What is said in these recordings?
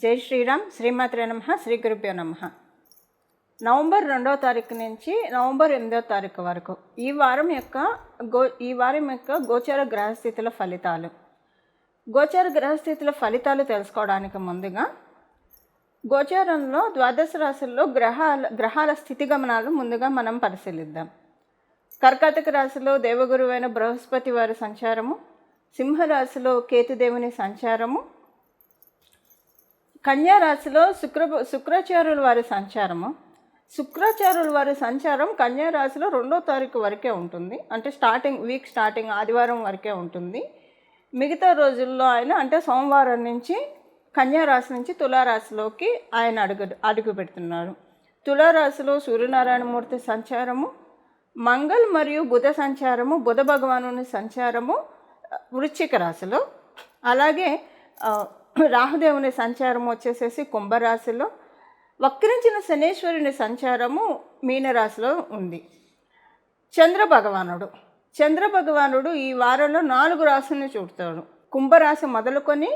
జై శ్రీరామ్. శ్రీమాత్రే నమః. శ్రీ గురుభ్యో నమః. నవంబర్ 2వ తారీఖు నుంచి నవంబర్ 8వ తారీఖు వరకు ఈ వారం యొక్క గోచార గ్రహస్థితుల ఫలితాలు. గోచార గ్రహస్థితుల ఫలితాలు తెలుసుకోవడానికి ముందుగా గోచారంలో ద్వాదశ రాశుల్లో గ్రహాల స్థితిగమనాలు ముందుగా మనం పరిశీలిద్దాం. కర్కాటక రాశిలో దేవగురువైన బృహస్పతి వారి సంచారము, సింహరాశిలో కేతుదేవుని సంచారము, కన్యా రాశిలో శుక్రాచార్యుల వారి సంచారము. శుక్రాచార్యుల వారి సంచారం కన్యా రాశిలో 2వ తారీఖు వరకే ఉంటుంది. అంటే స్టార్టింగ్ ఆదివారం వరకే ఉంటుంది. మిగతా రోజుల్లో ఆయన అంటే సోమవారం నుంచి కన్యా రాశి నుంచి తులారాశిలోకి ఆయన అడుగు పెడుతున్నారు. తులారాశిలో సూర్యనారాయణమూర్తి సంచారము, మంగళ మరియు బుధ సంచారము, బుధ భగవానుని సంచారము వృశ్చిక రాశిలో, అలాగే రాహుదేవుని సంచారం వచ్చేసేసి కుంభరాశిలో, వక్రించిన శనేశ్వరుని సంచారము మీనరాశిలో ఉంది. చంద్రభగవానుడు ఈ వారంలో 4 రాశులను చూడతాడు. కుంభరాశి మొదలుకొని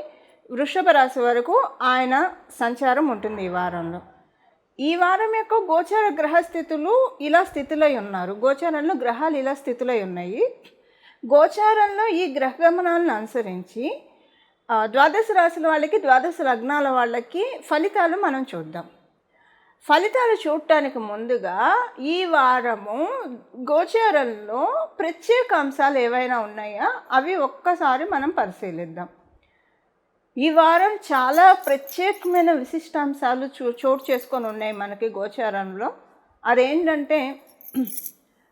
వృషభ రాశి వరకు ఆయన సంచారం ఉంటుంది ఈ వారంలో. ఈ వారం యొక్క గోచార గ్రహస్థితులు ఇలా స్థితులై ఉన్నారు. గోచారంలో గ్రహాలు ఇలా స్థితులై ఉన్నాయి. గోచారంలో ఈ గ్రహగమనాలను అనుసరించి ద్వాదశ రాశుల వాళ్ళకి, ద్వాదశ లగ్నాల వాళ్ళకి ఫలితాలు మనం చూద్దాం. ఫలితాలు చూడటానికి ముందుగా ఈ వారము గోచారంలో ప్రత్యేక అంశాలు ఏవైనా ఉన్నాయా అవి ఒక్కసారి మనం పరిశీలిద్దాం. ఈ వారం చాలా ప్రత్యేకమైన విశిష్టాంశాలు చోటు చేసుకొని ఉన్నాయి మనకి గోచారంలో. అదేంటంటే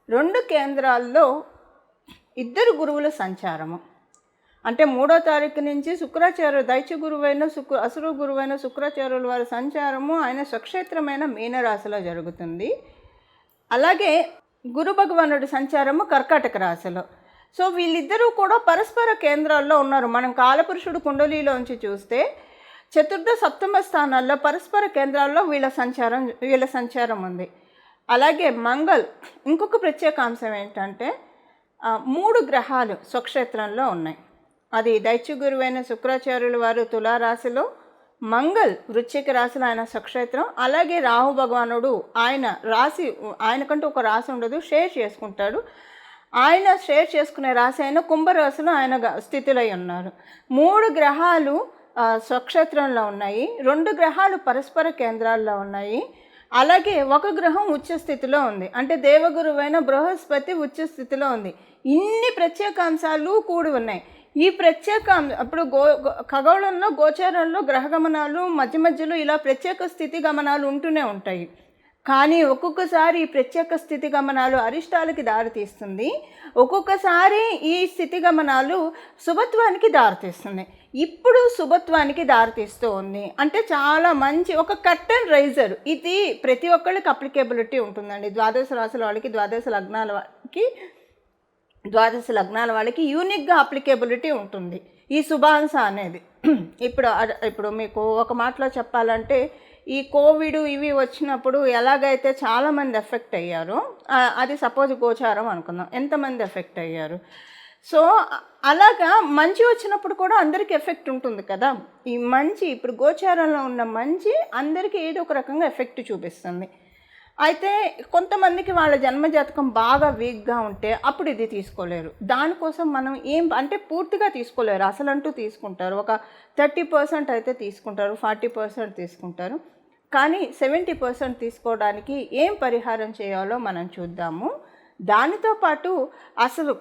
2 కేంద్రాల్లో 2 గురువుల సంచారము. అంటే 3వ తారీఖు నుంచి దైత్య గురువైన అసురు గురువైన శుక్రాచార్యుల వారి సంచారము ఆయన స్వక్షేత్రమైన మీనరాశిలో జరుగుతుంది. అలాగే గురు భగవానుడి సంచారము కర్కాటక రాశిలో. సో వీళ్ళిద్దరూ కూడా పరస్పర కేంద్రాల్లో ఉన్నారు. మనం కాలపురుషుడు కుండలిలోంచి చూస్తే చతుర్థ సప్తమ స్థానాల్లో పరస్పర కేంద్రాల్లో వీళ్ళ సంచారం ఉంది. అలాగే ఇంకొక ప్రత్యేక అంశం ఏంటంటే 3 గ్రహాలు స్వక్షేత్రంలో ఉన్నాయి. అది దైత్య గురువైన శుక్రాచార్యుల వారు తులారాశిలో, వృశ్చిక రాశిలో ఆయన స్వక్షేత్రం. అలాగే రాహు భగవానుడు ఆయనకంటూ ఒక రాశి ఉండదు, షేర్ చేసుకుంటాడు. ఆయన షేర్ చేసుకునే రాశి అయిన కుంభరాశిలో ఆయన స్థితులై ఉన్నారు. 3 గ్రహాలు స్వక్షేత్రంలో ఉన్నాయి. 2 గ్రహాలు పరస్పర కేంద్రాల్లో ఉన్నాయి. అలాగే ఒక గ్రహం ఉచ్చ స్థితిలో ఉంది. అంటే దేవగురువైన బృహస్పతి ఉచ్చ స్థితిలో ఉంది. ఇన్ని ప్రత్యేకాంశాలు కూడి ఉన్నాయి. ఈ అప్పుడు ఖగోళంలో గోచారంలో గ్రహగమనాలు మధ్యలో ఇలా ప్రత్యేక స్థితి గమనాలు ఉంటూనే ఉంటాయి. కానీ ఒక్కొక్కసారి ఈ ప్రత్యేక స్థితి గమనాలు అరిష్టాలకి దారితీస్తుంది. ఒక్కొక్కసారి ఈ స్థితి గమనాలు శుభత్వానికి దారితీస్తుంది. ఇప్పుడు శుభత్వానికి దారితీస్తూ ఉంది. అంటే చాలా మంచి ఒక కర్టెన్ రైజర్. ఇది ప్రతి ఒక్కళ్ళకి అప్లికేబిలిటీ ఉంటుందండి. ద్వాదశ రాశుల వాళ్ళకి, ద్వాదశ లగ్నాల వాళ్ళకి యూనిక్గా అప్లికేబిలిటీ ఉంటుంది ఈ శుభాంశ అనేది. ఇప్పుడు మీకు ఒక మాటలో చెప్పాలంటే ఈ కోవిడ్ ఇవి వచ్చినప్పుడు ఎలాగైతే చాలామంది ఎఫెక్ట్ అయ్యారో, అది సపోజ్ గోచారం అనుకుందాం, ఎంతమంది ఎఫెక్ట్ అయ్యారు. సో అలాగా మంచి వచ్చినప్పుడు కూడా అందరికీ ఎఫెక్ట్ ఉంటుంది కదా. ఈ మంచి ఇప్పుడు గోచారంలో ఉన్న మంచి అందరికీ ఏదో ఒక రకంగా ఎఫెక్ట్ చూపిస్తుంది. అయితే కొంతమందికి వాళ్ళ జన్మజాతకం బాగా వీక్గా ఉంటే అప్పుడు ఇది తీసుకోలేరు. దానికోసం మనం అంటే పూర్తిగా తీసుకోలేరు, అసలంటూ తీసుకుంటారు. ఒక 30% అయితే తీసుకుంటారు, 40% తీసుకుంటారు. కానీ 70% తీసుకోవడానికి ఏం పరిహారం చేయాలో మనం చూద్దాము. దానితో పాటు అసలు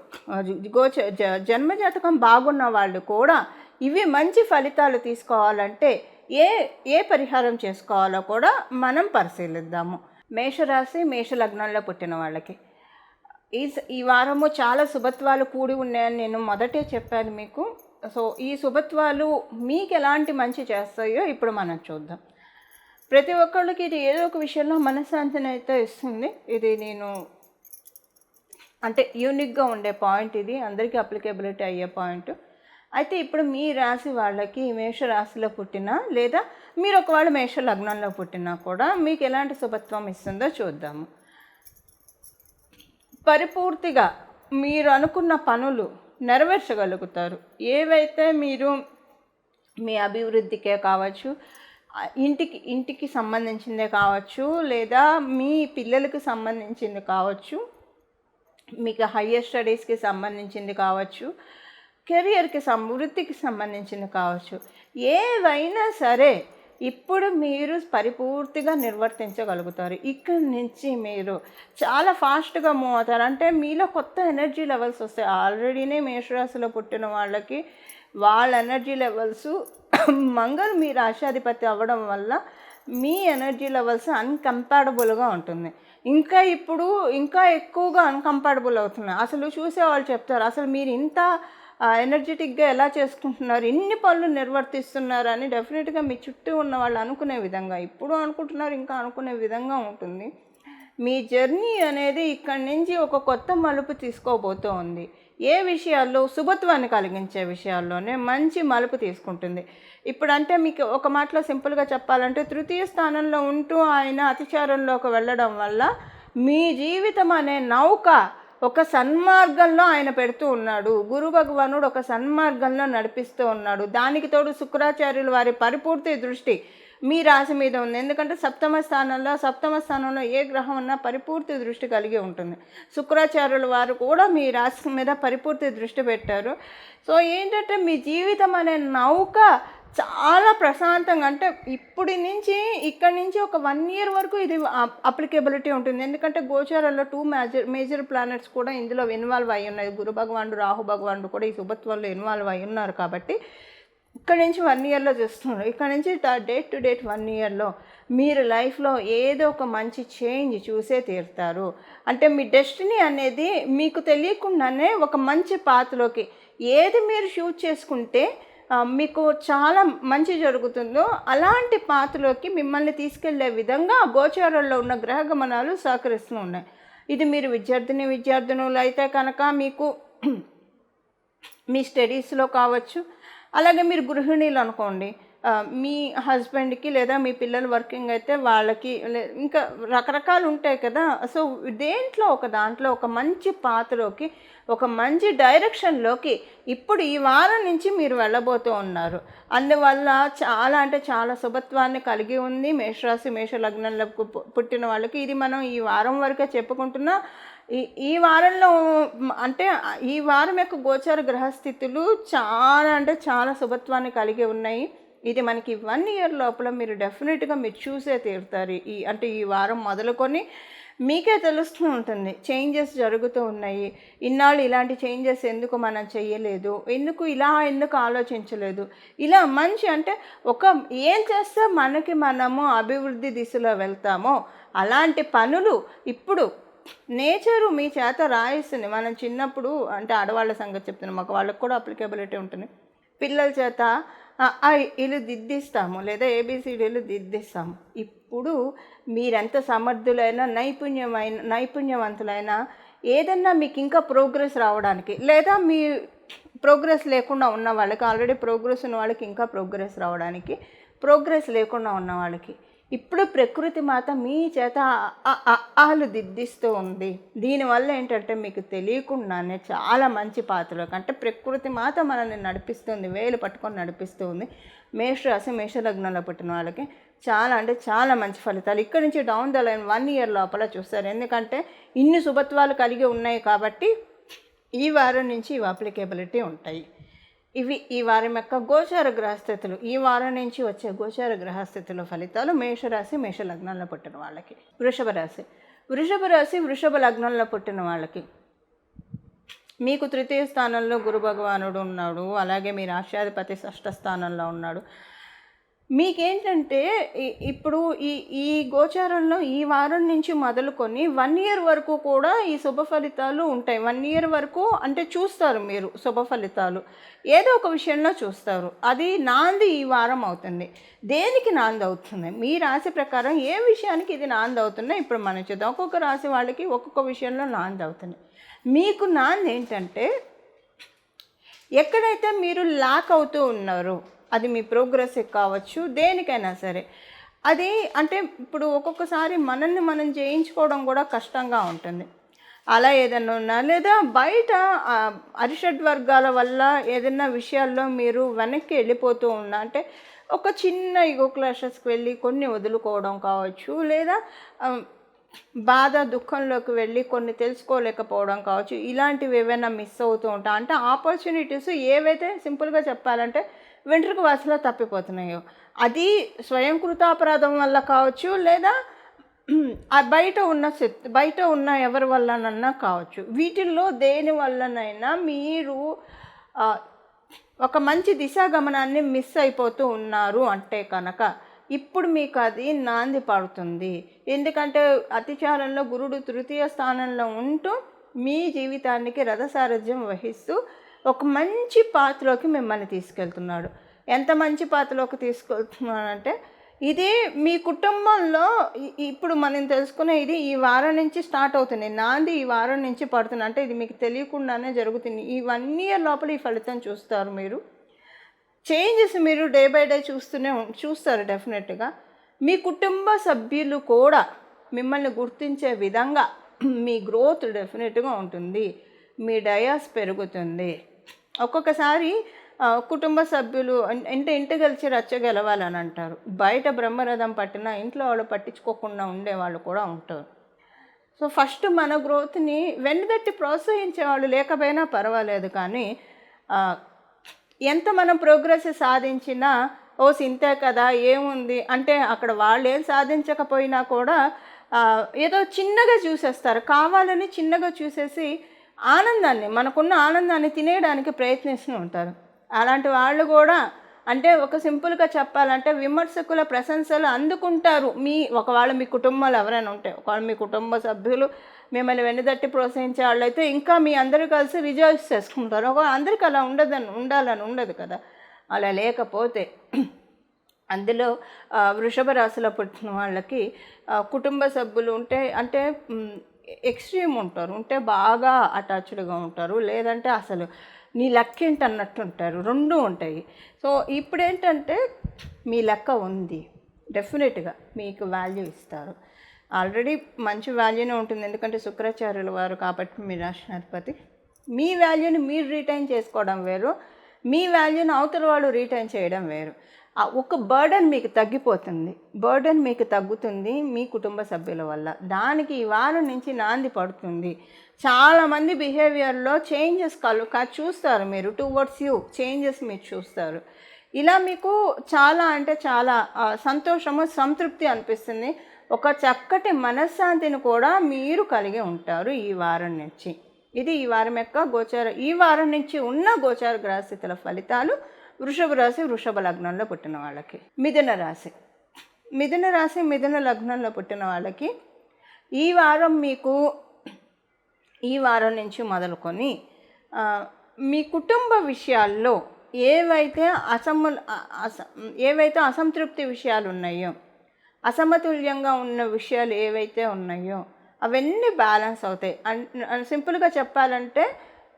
జన్మజాతకం బాగున్న వాళ్ళు కూడా ఇవి మంచి ఫలితాలు తీసుకోవాలంటే ఏ పరిహారం చేసుకోవాలో కూడా మనం పరిశీలిద్దాము. మేషరాశి, మేషలగ్నంలో పుట్టిన వాళ్ళకి ఈ వారము చాలా శుభత్వాలు కూడి ఉన్నాయని నేను మొదటే చెప్పాను మీకు. సో ఈ శుభత్వాలు మీకు ఎలాంటి మంచి చేస్తాయో ఇప్పుడు మనం చూద్దాం. ప్రతి ఒక్కళ్ళకి ఇది ఏదో ఒక విషయంలో మనశ్శాంతిని అయితే ఇస్తుంది. ఇది నేను అంటే యూనిక్గా ఉండే పాయింట్, ఇది అందరికీ అప్లికేబిలిటీ అయ్యే పాయింట్. అయితే ఇప్పుడు మీ రాశి వాళ్ళకి మేషరాశిలో పుట్టినా లేదా మీరు ఒకవేళ మేష లగ్నంలో పుట్టినా కూడా మీకు ఎలాంటి శుభత్వం ఇస్తుందో చూద్దాము. పరిపూర్తిగా మీరు అనుకున్న పనులు నెరవేర్చగలుగుతారు. ఏవైతే మీరు మీ అభివృద్ధికే కావచ్చు, ఇంటికి సంబంధించిందే కావచ్చు, లేదా మీ పిల్లలకు సంబంధించింది కావచ్చు, మీకు హయ్యర్ స్టడీస్కి సంబంధించింది కావచ్చు, కెరియర్కి వృత్తికి సంబంధించింది కావచ్చు, ఏవైనా సరే ఇప్పుడు మీరు పరిపూర్తిగా నిర్వర్తించగలుగుతారు. ఇక్కడి నుంచి మీరు చాలా ఫాస్ట్గా మూవ్ అవుతారు. అంటే మీలో కొత్త ఎనర్జీ లెవెల్స్ వస్తాయి. ఆల్రెడీనే మేషరాశిలో పుట్టిన వాళ్ళకి వాళ్ళ ఎనర్జీ లెవెల్స్ మంగళ మీ రాశాధిపతి అవ్వడం వల్ల మీ ఎనర్జీ లెవెల్స్ అన్కంపాటబుల్గా ఉంటుంది. ఇప్పుడు ఇంకా ఎక్కువగా అన్కంపాటబుల్ అవుతున్నాయి. అసలు చూసేవాళ్ళు చెప్తారు, అసలు మీరు ఇంత ఎనర్జెటిక్గా ఎలా చేసుకుంటున్నారు, ఇన్ని పనులు నిర్వర్తిస్తున్నారు అని డెఫినెట్గా మీ చుట్టూ ఉన్న వాళ్ళు అనుకునే విధంగా, ఇప్పుడు అనుకుంటున్నారు, ఇంకా అనుకునే విధంగా ఉంటుంది. మీ జర్నీ అనేది ఇక్కడి నుంచి ఒక కొత్త మలుపు తీసుకోబోతూ ఉంది. ఏ విషయాల్లో? శుభత్వాన్ని కలిగించే విషయాల్లోనే మంచి మలుపు తీసుకుంటుంది. ఇప్పుడంటే మీకు ఒక మాటలో సింపుల్గా చెప్పాలంటే, తృతీయ స్థానంలో ఉంటూ ఆయన అతిచారంలోకి వెళ్ళడం వల్ల మీ జీవితం అనే నౌక ఒక సన్మార్గంలో ఆయన పెడుతూ ఉన్నాడు. గురు భగవానుడు ఒక సన్మార్గంలో నడిపిస్తూ ఉన్నాడు. దానికి తోడు శుక్రాచార్యులు వారి పరిపూర్తి దృష్టి మీ రాశి మీద ఉంది. ఎందుకంటే సప్తమ స్థానంలో ఏ గ్రహం ఉన్నా పరిపూర్తి దృష్టి కలిగి ఉంటుంది. శుక్రాచార్యుల వారు కూడా మీ రాశి మీద పరిపూర్తి దృష్టి పెట్టారు. సో ఏంటంటే మీ జీవితం అనే నౌక చాలా ప్రశాంతంగా, అంటే ఇక్కడి నుంచి ఒక 1 year వరకు ఇది అప్లికేబిలిటీ ఉంటుంది. ఎందుకంటే గోచారంలో 2 మేజర్ ప్లానెట్స్ కూడా ఇందులో ఇన్వాల్వ్ అయి ఉన్నాయి. గురు భగవానుడు, రాహు భగవానుడు కూడా ఈ శుభత్వంలో ఇన్వాల్వ్ అయి ఉన్నారు. కాబట్టి ఇక్కడి నుంచి 1 yearలో చేస్తున్నారు. ఇక్కడి నుంచి డేట్ టు డేట్ 1 yearలో మీరు లైఫ్లో ఏదో ఒక మంచి చేంజ్ చూసే తీరుతారు. అంటే మీ డెస్టినీ అనేది మీకు తెలియకుండానే ఒక మంచి పాత్రలోకి ఏది మీరు షూట్ చేసుకుంటే మీకు చాలా మంచి జరుగుతుందో అలాంటి పాత్రలోకి మిమ్మల్ని తీసుకెళ్లే విధంగా గోచారంలో ఉన్న గ్రహగమనాలు సహకరిస్తూ ఉన్నాయి. ఇది మీరు విద్యార్థినులు అయితే కనుక మీకు మీ స్టడీస్లో కావచ్చు, అలాగే మీరు గృహిణీలు అనుకోండి, మీ హస్బెండ్కి లేదా మీ పిల్లలు వర్కింగ్ అయితే వాళ్ళకి, ఇంకా రకరకాలు ఉంటాయి కదా. సో దాంట్లో ఒక మంచి పాత్రలోకి, ఒక మంచి డైరెక్షన్లోకి ఇప్పుడు ఈ వారం నుంచి మీరు వెళ్ళబోతూ ఉన్నారు. అందువల్ల చాలా శుభత్వాన్ని కలిగి ఉంది మేషరాశి, మేష లగ్నంలో పుట్టిన వాళ్ళకి. ఇది మనం ఈ వారం వరకే చెప్పుకుంటున్నా. ఈ వారంలో అంటే ఈ వారం యొక్క గోచార గ్రహస్థితులు చాలా శుభత్వాన్ని కలిగి ఉన్నాయి. ఇది మనకి 1 year లోపల మీరు డెఫినెట్గా మీరు చూసే తీరుతారు. ఈ వారం మొదలుకొని మీకే తెలుస్తూ ఉంటుంది చేంజెస్ జరుగుతూ ఉన్నాయి. ఇన్నాళ్ళు ఇలాంటి చేంజెస్ ఎందుకు మనం చేయలేదు, ఎందుకు ఆలోచించలేదు, ఇలా మంచి అంటే ఏం చేస్తే మనము అభివృద్ధి దిశలో వెళ్తామో అలాంటి పనులు ఇప్పుడు నేచరు మీ చేత రాయిస్తుంది. మనం చిన్నప్పుడు, అంటే ఆడవాళ్ళ సంగతి చెప్తున్నాం, మగ వాళ్ళకు కూడా అప్లికేబిలిటీ ఉంటుంది. పిల్లల చేత ఇల్లు దిద్దిస్తాము, లేదా ఏబిసిడీలు దిద్దిస్తాము. ఇప్పుడు మీరెంత సమర్థులైనా నైపుణ్యవంతులైనా ఏదన్నా మీకు ఇంకా ప్రోగ్రెస్ రావడానికి, లేదా మీ ప్రోగ్రెస్ లేకుండా ఉన్న వాళ్ళకి, ఆల్రెడీ ప్రోగ్రెస్ ఉన్న వాళ్ళకి ఇంకా ప్రోగ్రెస్ రావడానికి, ప్రోగ్రెస్ లేకుండా ఉన్న వాళ్ళకి ఇప్పుడు ప్రకృతి మాత మీ చేత ఆలు దిద్దిస్తూ ఉంది. దీనివల్ల ఏంటంటే మీకు తెలియకుండానే చాలా మంచి పాత్రలోకి, అంటే ప్రకృతి మాత మనల్ని నడిపిస్తుంది, వేలు పట్టుకొని నడిపిస్తుంది. మేషరాశి, మేష లగ్నంలో పుట్టిన వాళ్ళకి చాలా మంచి ఫలితాలు ఇక్కడి నుంచి డౌన్ ద లైన్ 1 year లోపల చూస్తారు. ఎందుకంటే ఇన్ని శుభత్వాలు కలిగి ఉన్నాయి కాబట్టి ఈ వారం నుంచి ఇవి అప్లికేబిలిటీ ఉంటాయి. ఇవి ఈ వారం యొక్క గోచార గ్రహస్థితులు, ఈ వారం నుంచి వచ్చే గోచార గ్రహస్థితుల ఫలితాలు మేషరాశి, మేష లగ్నంలో పుట్టిన వాళ్ళకి. వృషభ రాశి వృషభ లగ్నంలో పుట్టిన వాళ్ళకి మీకు తృతీయ స్థానంలో గురు భగవానుడు ఉన్నాడు. అలాగే మీ రాష్ట్రాధిపతి 6వ స్థానంలో ఉన్నాడు. మీకేంటంటే ఇప్పుడు ఈ గోచారంలో ఈ వారం నుంచి మొదలుకొని 1 year వరకు కూడా ఈ శుభ ఫలితాలు ఉంటాయి. 1 year వరకు అంటే చూస్తారు మీరు శుభ ఫలితాలు, ఏదో ఒక విషయంలో చూస్తారు. అది నాంది ఈ వారం అవుతుంది. దేనికి నాంది అవుతుంది? మీ రాశి ప్రకారం ఏ విషయానికి ఇది నాంది అవుతుందో ఇప్పుడు మనం చూద్దాం. ఒక్కొక్క రాశి వాళ్ళకి ఒక్కొక్క విషయంలో నాంది అవుతుంది. మీకు నాంది ఏంటంటే, ఎక్కడైతే మీరు లాక్ అవుతూ ఉన్నారో, అది మీ ప్రోగ్రెస్ కావచ్చు, దేనికైనా సరే, అది అంటే ఇప్పుడు ఒక్కొక్కసారి మనల్ని మనం జయించుకోవడం కూడా కష్టంగా ఉంటుంది. అలా ఏదైనా ఉన్నా, లేదా బయట అరిషడ్ వర్గాల వల్ల ఏదైనా విషయాల్లో మీరు వెనక్కి వెళ్ళిపోతూ ఉన్నా, అంటే ఒక చిన్న ఈగో క్లాషెస్కి వెళ్ళి కొన్ని వదులుకోవడం కావచ్చు, లేదా బాధ దుఃఖంలోకి వెళ్ళి కొన్ని తెలుసుకోలేకపోవడం కావచ్చు, ఇలాంటివి ఏవైనా మిస్ అవుతూ ఉంటాయి. అంటే ఆపర్చునిటీస్ ఏవైతే సింపుల్గా చెప్పాలంటే వెంట్రుక వాసిలో తప్పిపోతున్నాయో, అది స్వయం కృతాపరాధం వల్ల కావచ్చు, లేదా బయట ఉన్న ఎవరి వల్లనన్నా కావచ్చు. వీటిల్లో దేని వల్లనైనా మీరు ఒక మంచి దిశాగమనాన్ని మిస్ అయిపోతూ ఉన్నారు అంటే కనుక ఇప్పుడు మీకు అది నాంది పడుతుంది. ఎందుకంటే అతిచారంలో గురుడు తృతీయ స్థానంలో ఉంటూ మీ జీవితానికి రథసారథ్యం వహిస్తూ ఒక మంచి పాత్రలోకి మిమ్మల్ని తీసుకెళ్తున్నాడు. ఎంత మంచి పాత్రలోకి తీసుకెళ్తున్నాడంటే ఇది మీ కుటుంబంలో ఇప్పుడు మనం తెలుసుకునే ఇది ఈ వారం నుంచి స్టార్ట్ అవుతుంది. నాంది ఈ వారం నుంచి పడుతుంది. అంటే ఇది మీకు తెలియకుండానే జరుగుతుంది. ఈ 1 year లోపల ఈ ఫలితం చూస్తారు. మీరు చేంజెస్ మీరు డే బై డే చూస్తారు డెఫినెట్గా. మీ కుటుంబ సభ్యులు కూడా మిమ్మల్ని గుర్తించే విధంగా మీ గ్రోత్ డెఫినెట్గా ఉంటుంది. మీ డయాస్ పెరుగుతుంది. ఒక్కొక్కసారి కుటుంబ సభ్యులు అంటే ఇంటి గెలిచి రచ్చ గెలవాలని అంటారు. బయట బ్రహ్మరథం పట్టినా ఇంట్లో వాళ్ళు పట్టించుకోకుండా ఉండేవాళ్ళు కూడా ఉంటారు. సో ఫస్ట్ మన గ్రోత్ని వెన్నుదట్టి ప్రోత్సహించే వాళ్ళు లేకపోయినా పర్వాలేదు, కానీ ఎంత మనం ప్రోగ్రెస్ సాధించినా ఇంతే కదా ఏముంది అంటే అక్కడ వాళ్ళు ఏం సాధించకపోయినా కూడా ఏదో చిన్నగా చూసేస్తారు. కావాలని చిన్నగా చూసేసి మనకున్న ఆనందాన్ని తినేయడానికి ప్రయత్నిస్తూ ఉంటారు. అలాంటి వాళ్ళు కూడా అంటే ఒక సింపుల్గా చెప్పాలంటే విమర్శకుల ప్రశంసలు అందుకుంటారు. ఒకవేళ మీ కుటుంబాలు ఎవరైనా ఉంటే, ఒకవేళ మీ కుటుంబ సభ్యులు మిమ్మల్ని వెన్నుదట్టి ప్రోత్సహించే వాళ్ళు అయితే ఇంకా మీ అందరూ కలిసి రిజాయిస్ చేసుకుంటారు. అందరికీ అలా ఉండాలని ఉండదు కదా. అలా లేకపోతే అందులో వృషభ రాశిలో పుట్టిన వాళ్ళకి కుటుంబ సభ్యులు అంటే ఎక్స్ట్రీమ్ ఉంటారు, బాగా అటాచ్డ్గా ఉంటారు, లేదంటే అసలు నీ లెక్క ఏంటన్నట్టు ఉంటారు. రెండూ ఉంటాయి. సో ఇప్పుడు ఏంటంటే మీ లెక్క ఉంది, డెఫినెట్గా మీకు వాల్యూ ఇస్తారు. ఆల్రెడీ మంచి వాల్యూనే ఉంటుంది, ఎందుకంటే శుక్రాచార్యుల వారు కాబట్టి మీ రాశినాధిపతి. మీ వాల్యూని మీరు రిటైన్ చేసుకోవడం వేరు, మీ వాల్యూని అవతల వాళ్ళు రిటైన్ చేయడం వేరు. ఒక బర్డెన్ మీకు తగ్గుతుంది మీ కుటుంబ సభ్యుల వల్ల. దానికి ఈ వారం నుంచి నాంది పడుతుంది. చాలామంది బిహేవియర్లో చేంజెస్ చూస్తారు. మీరు టువర్డ్స్ యూ చేంజెస్ మీరు చూస్తారు. ఇలా మీకు చాలా సంతోషము, సంతృప్తి అనిపిస్తుంది. ఒక చక్కటి మనశ్శాంతిని కూడా మీరు కలిగి ఉంటారు ఈ వారం నుంచి. ఇది ఈ వారం యొక్క ఈ వారం నుంచి ఉన్న గోచార గ్రహస్థితుల ఫలితాలు వృషభ రాశి, వృషభ లగ్నంలో పుట్టిన వాళ్ళకి. మిథున రాశి, మిథున లగ్నంలో పుట్టిన వాళ్ళకి ఈ వారం నుంచి మొదలుకొని మీ కుటుంబ విషయాల్లో ఏవైతే అసంతృప్తి విషయాలు ఉన్నాయో, అసమతుల్యంగా ఉన్న విషయాలు ఏవైతే ఉన్నాయో అవన్నీ బ్యాలెన్స్ అవుతాయి. సింపుల్గా చెప్పాలంటే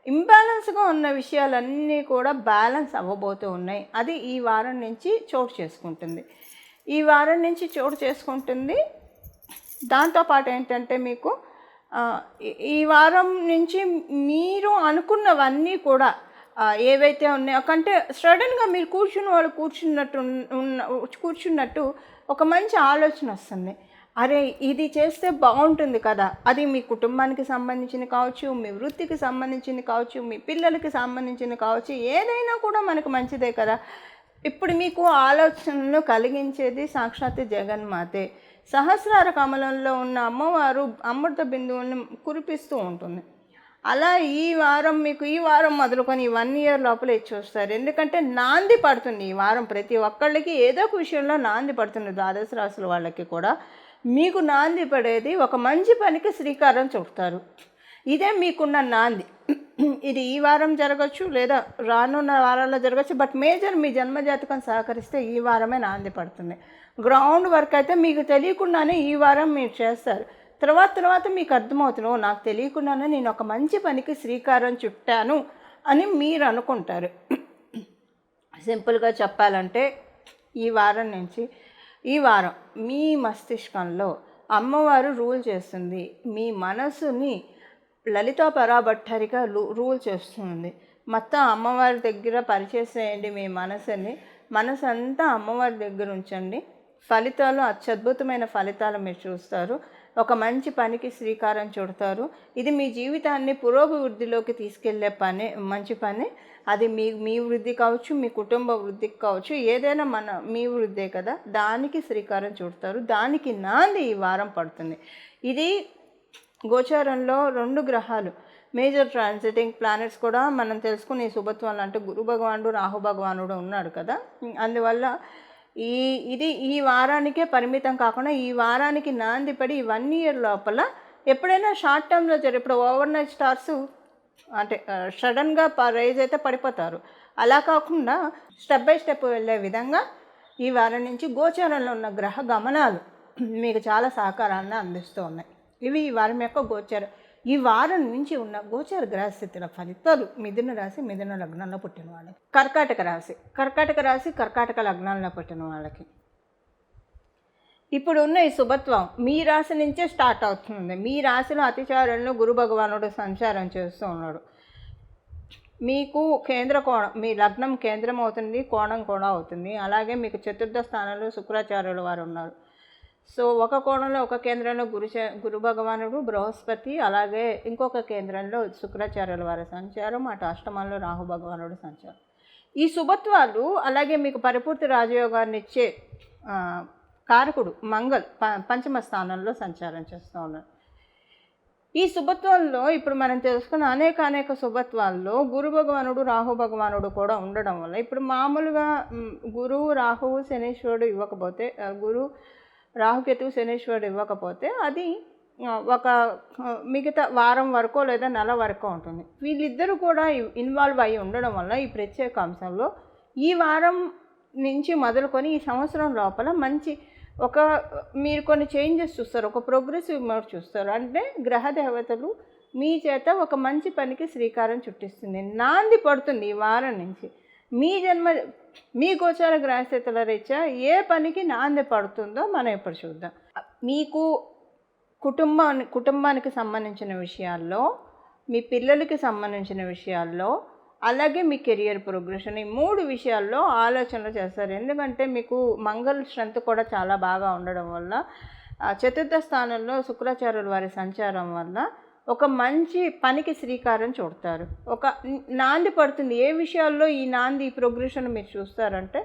ఇంబ్యాలెన్స్గా ఉన్న విషయాలన్నీ కూడా బ్యాలెన్స్ అవ్వబోతూ ఉన్నాయి. అది ఈ వారం నుంచి చోటు చేసుకుంటుంది. దాంతోపాటు ఏంటంటే మీకు ఈ వారం నుంచి మీరు అనుకున్నవన్నీ కూడా ఏవైతే ఉన్నాయో కంటే సడన్గా మీరు కూర్చున్నట్టు ఒక మంచి ఆలోచన వస్తుంది. అరే ఇది చేస్తే బాగుంటుంది కదా. అది మీ కుటుంబానికి సంబంధించింది కావచ్చు, మీ వృత్తికి సంబంధించింది కావచ్చు, మీ పిల్లలకి సంబంధించింది కావచ్చు, ఏదైనా కూడా మనకు మంచిదే కదా. ఇప్పుడు మీకు ఆలోచనలు కలిగించేది సాక్షాత్ జగన్మాతే. సహస్రార కమలంలో ఉన్న అమ్మవారు అమృత బిందువులను కురిపిస్తూ ఉంటుంది. అలా ఈ వారం మొదలుకొని 1 year లోపల చూస్తారు. ఎందుకంటే నాంది పడుతుంది ఈ వారం. ప్రతి ఒక్కళ్ళకి ఏదో ఒక విషయంలో నాంది పడుతుంది. ద్వాదశ రాశుల వాళ్ళకి కూడా మీకు నాంది పడేది ఒక మంచి పనికి శ్రీకారం చుడతారు. ఇదే మీకున్న నాంది. ఇది ఈ వారం జరగచ్చు, లేదా రానున్న వారాల్లో జరగచ్చు. బట్ మేజర్ మీ జన్మజాతకం సహకరిస్తే ఈ వారమే నాంది పడుతుంది. గ్రౌండ్ వర్క్ అయితే మీకు తెలియకుండానే ఈ వారం మీరు చేస్తారు. తర్వాత మీకు అర్థమవుతుంది, నాకు తెలియకుండానే నేను ఒక మంచి పనికి శ్రీకారం చుట్టాను అని మీరు అనుకుంటారు. సింపుల్గా చెప్పాలంటే ఈ వారం మీ మస్తిష్కంలో అమ్మవారు రూల్ చేస్తుంది. మీ మనసుని లలితా పరాభట్టరిగా రూల్ చేస్తుంది. మొత్తం అమ్మవారి దగ్గర పరిచేసేయండి మీ మనసుని. మనసు అంతా అమ్మవారి దగ్గర ఉంచండి. ఫలితాలు, అత్యద్భుతమైన ఫలితాలు మీరు చూస్తారు. ఒక మంచి పనికి శ్రీకారం చుడతారు. ఇది మీ జీవితాన్ని పురోభివృద్ధిలోకి తీసుకెళ్లే పని, మంచి పని. అది మీ వృద్ధి కావచ్చు, మీ కుటుంబ వృద్ధికి కావచ్చు, ఏదైనా మీ వృద్ధే కదా, దానికి శ్రీకారం చుడతారు. దానికి నాంది ఈ వారం పడుతుంది. ఇది గోచారంలో 2 గ్రహాలు మేజర్ ట్రాన్సిటింగ్ ప్లానెట్స్ కూడా మనం తెలుసుకునే శుభత్వాలు అంటే గురు భగవానుడు, రాహు భగవానుడు ఉన్నాడు కదా. అందువల్ల ఈ వారానికే పరిమితం కాకుండా ఈ వారానికి నాంది పడి ఈ 1 year లోపల ఎప్పుడైనా షార్ట్ టర్మ్లో ఇప్పుడు ఓవర్ నైట్ స్టార్స్ అంటే సడన్గా రైజ్ అయితే పడిపోతారు. అలా కాకుండా స్టెప్ బై స్టెప్ వెళ్ళే విధంగా ఈ వారం నుంచి గోచారంలో ఉన్న గ్రహ గమనాలు మీకు చాలా సహకారాన్ని అందిస్తూ ఉన్నాయి. ఇవి ఈ వారం యొక్క గోచారం. ఈ వారం నుంచి ఉన్న గోచార గ్రహస్థితుల ఫలితాలు మిథున రాశి, మిథున లగ్నంలో పుట్టిన వాళ్ళకి. కర్కాటక రాశి, కర్కాటక లగ్నంలో పుట్టిన వాళ్ళకి ఇప్పుడు ఉన్న ఈ శుభత్వం మీ రాశి నుంచే స్టార్ట్ అవుతుంది. మీ రాశిలో అతిచారంలో గురు భగవానుడు సంచారం చేస్తూ ఉన్నాడు. మీకు కేంద్ర కోణం, మీ లగ్నం కేంద్రం అవుతుంది, కోణం కూడా అవుతుంది. అలాగే మీకు చతుర్థ స్థానంలో శుక్రాచార్యుల వారు ఉన్నారు. సో ఒక కోణంలో, ఒక కేంద్రంలో గురు భగవానుడు, బృహస్పతి, అలాగే ఇంకొక కేంద్రంలో శుక్రాచార్యుల వారి సంచారం, అటు అష్టమంలో రాహు భగవానుడు సంచారం. ఈ శుభత్వాలు అలాగే మీకు పరిపూర్తి రాజయోగాన్ని ఇచ్చే కారకుడు మంగళ్ పంచమ స్థానంలో సంచారం చేస్తూ ఉన్నారు. ఈ శుభత్వాల్లో ఇప్పుడు మనం తెలుసుకున్న అనేక శుభత్వాల్లో గురు భగవానుడు, రాహు భగవానుడు కూడా ఉండడం వల్ల ఇప్పుడు మామూలుగా గురువు, రాహువు, శనీశ్వరుడు ఇవ్వకపోతే, రాహుకేతువు, శనీశ్వరుడు ఇవ్వకపోతే అది ఒక మిగతా వారం వరకు లేదా నెల వరకు ఉంటుంది. వీళ్ళిద్దరూ కూడా ఇన్వాల్వ్ అయ్యి ఉండడం వల్ల ఈ ప్రత్యేక అంశంలో ఈ వారం నుంచి మొదలుకొని ఈ సంవత్సరం లోపల మంచి మీరు కొన్ని చేంజెస్ చూస్తారు, ఒక ప్రోగ్రెసివ్ మోడ్ చూస్తారు. అంటే గ్రహ దేవతలు మీ చేత ఒక మంచి పనికి శ్రీకారం చుట్టిస్తుంది, నాంది పడుతుంది. ఈ వారం నుంచి మీ గోచార గ్రహస్థితుల రీత్యా ఏ పనికి నాంది పడుతుందో మనం ఇప్పుడు చూద్దాం. మీకు కుటుంబానికి సంబంధించిన విషయాల్లో, మీ పిల్లలకి సంబంధించిన విషయాల్లో, అలాగే మీ కెరియర్ ప్రోగ్రెషన్, ఈ 3 విషయాల్లో ఆలోచనలు చేస్తారు. ఎందుకంటే మీకు మంగళ స్ట్రెంత్ కూడా చాలా బాగా ఉండడం వల్ల, చతుర్థ స్థానంలో శుక్రాచార్యుల వారి సంచారం వల్ల ఒక మంచి పనికి శ్రీకారం చుడతారు. ఒక నాంది పడుతుంది. ఏ విషయాల్లో ఈ నాంది, ఈ ప్రోగ్రెషన్ మీరు చూస్తారంటే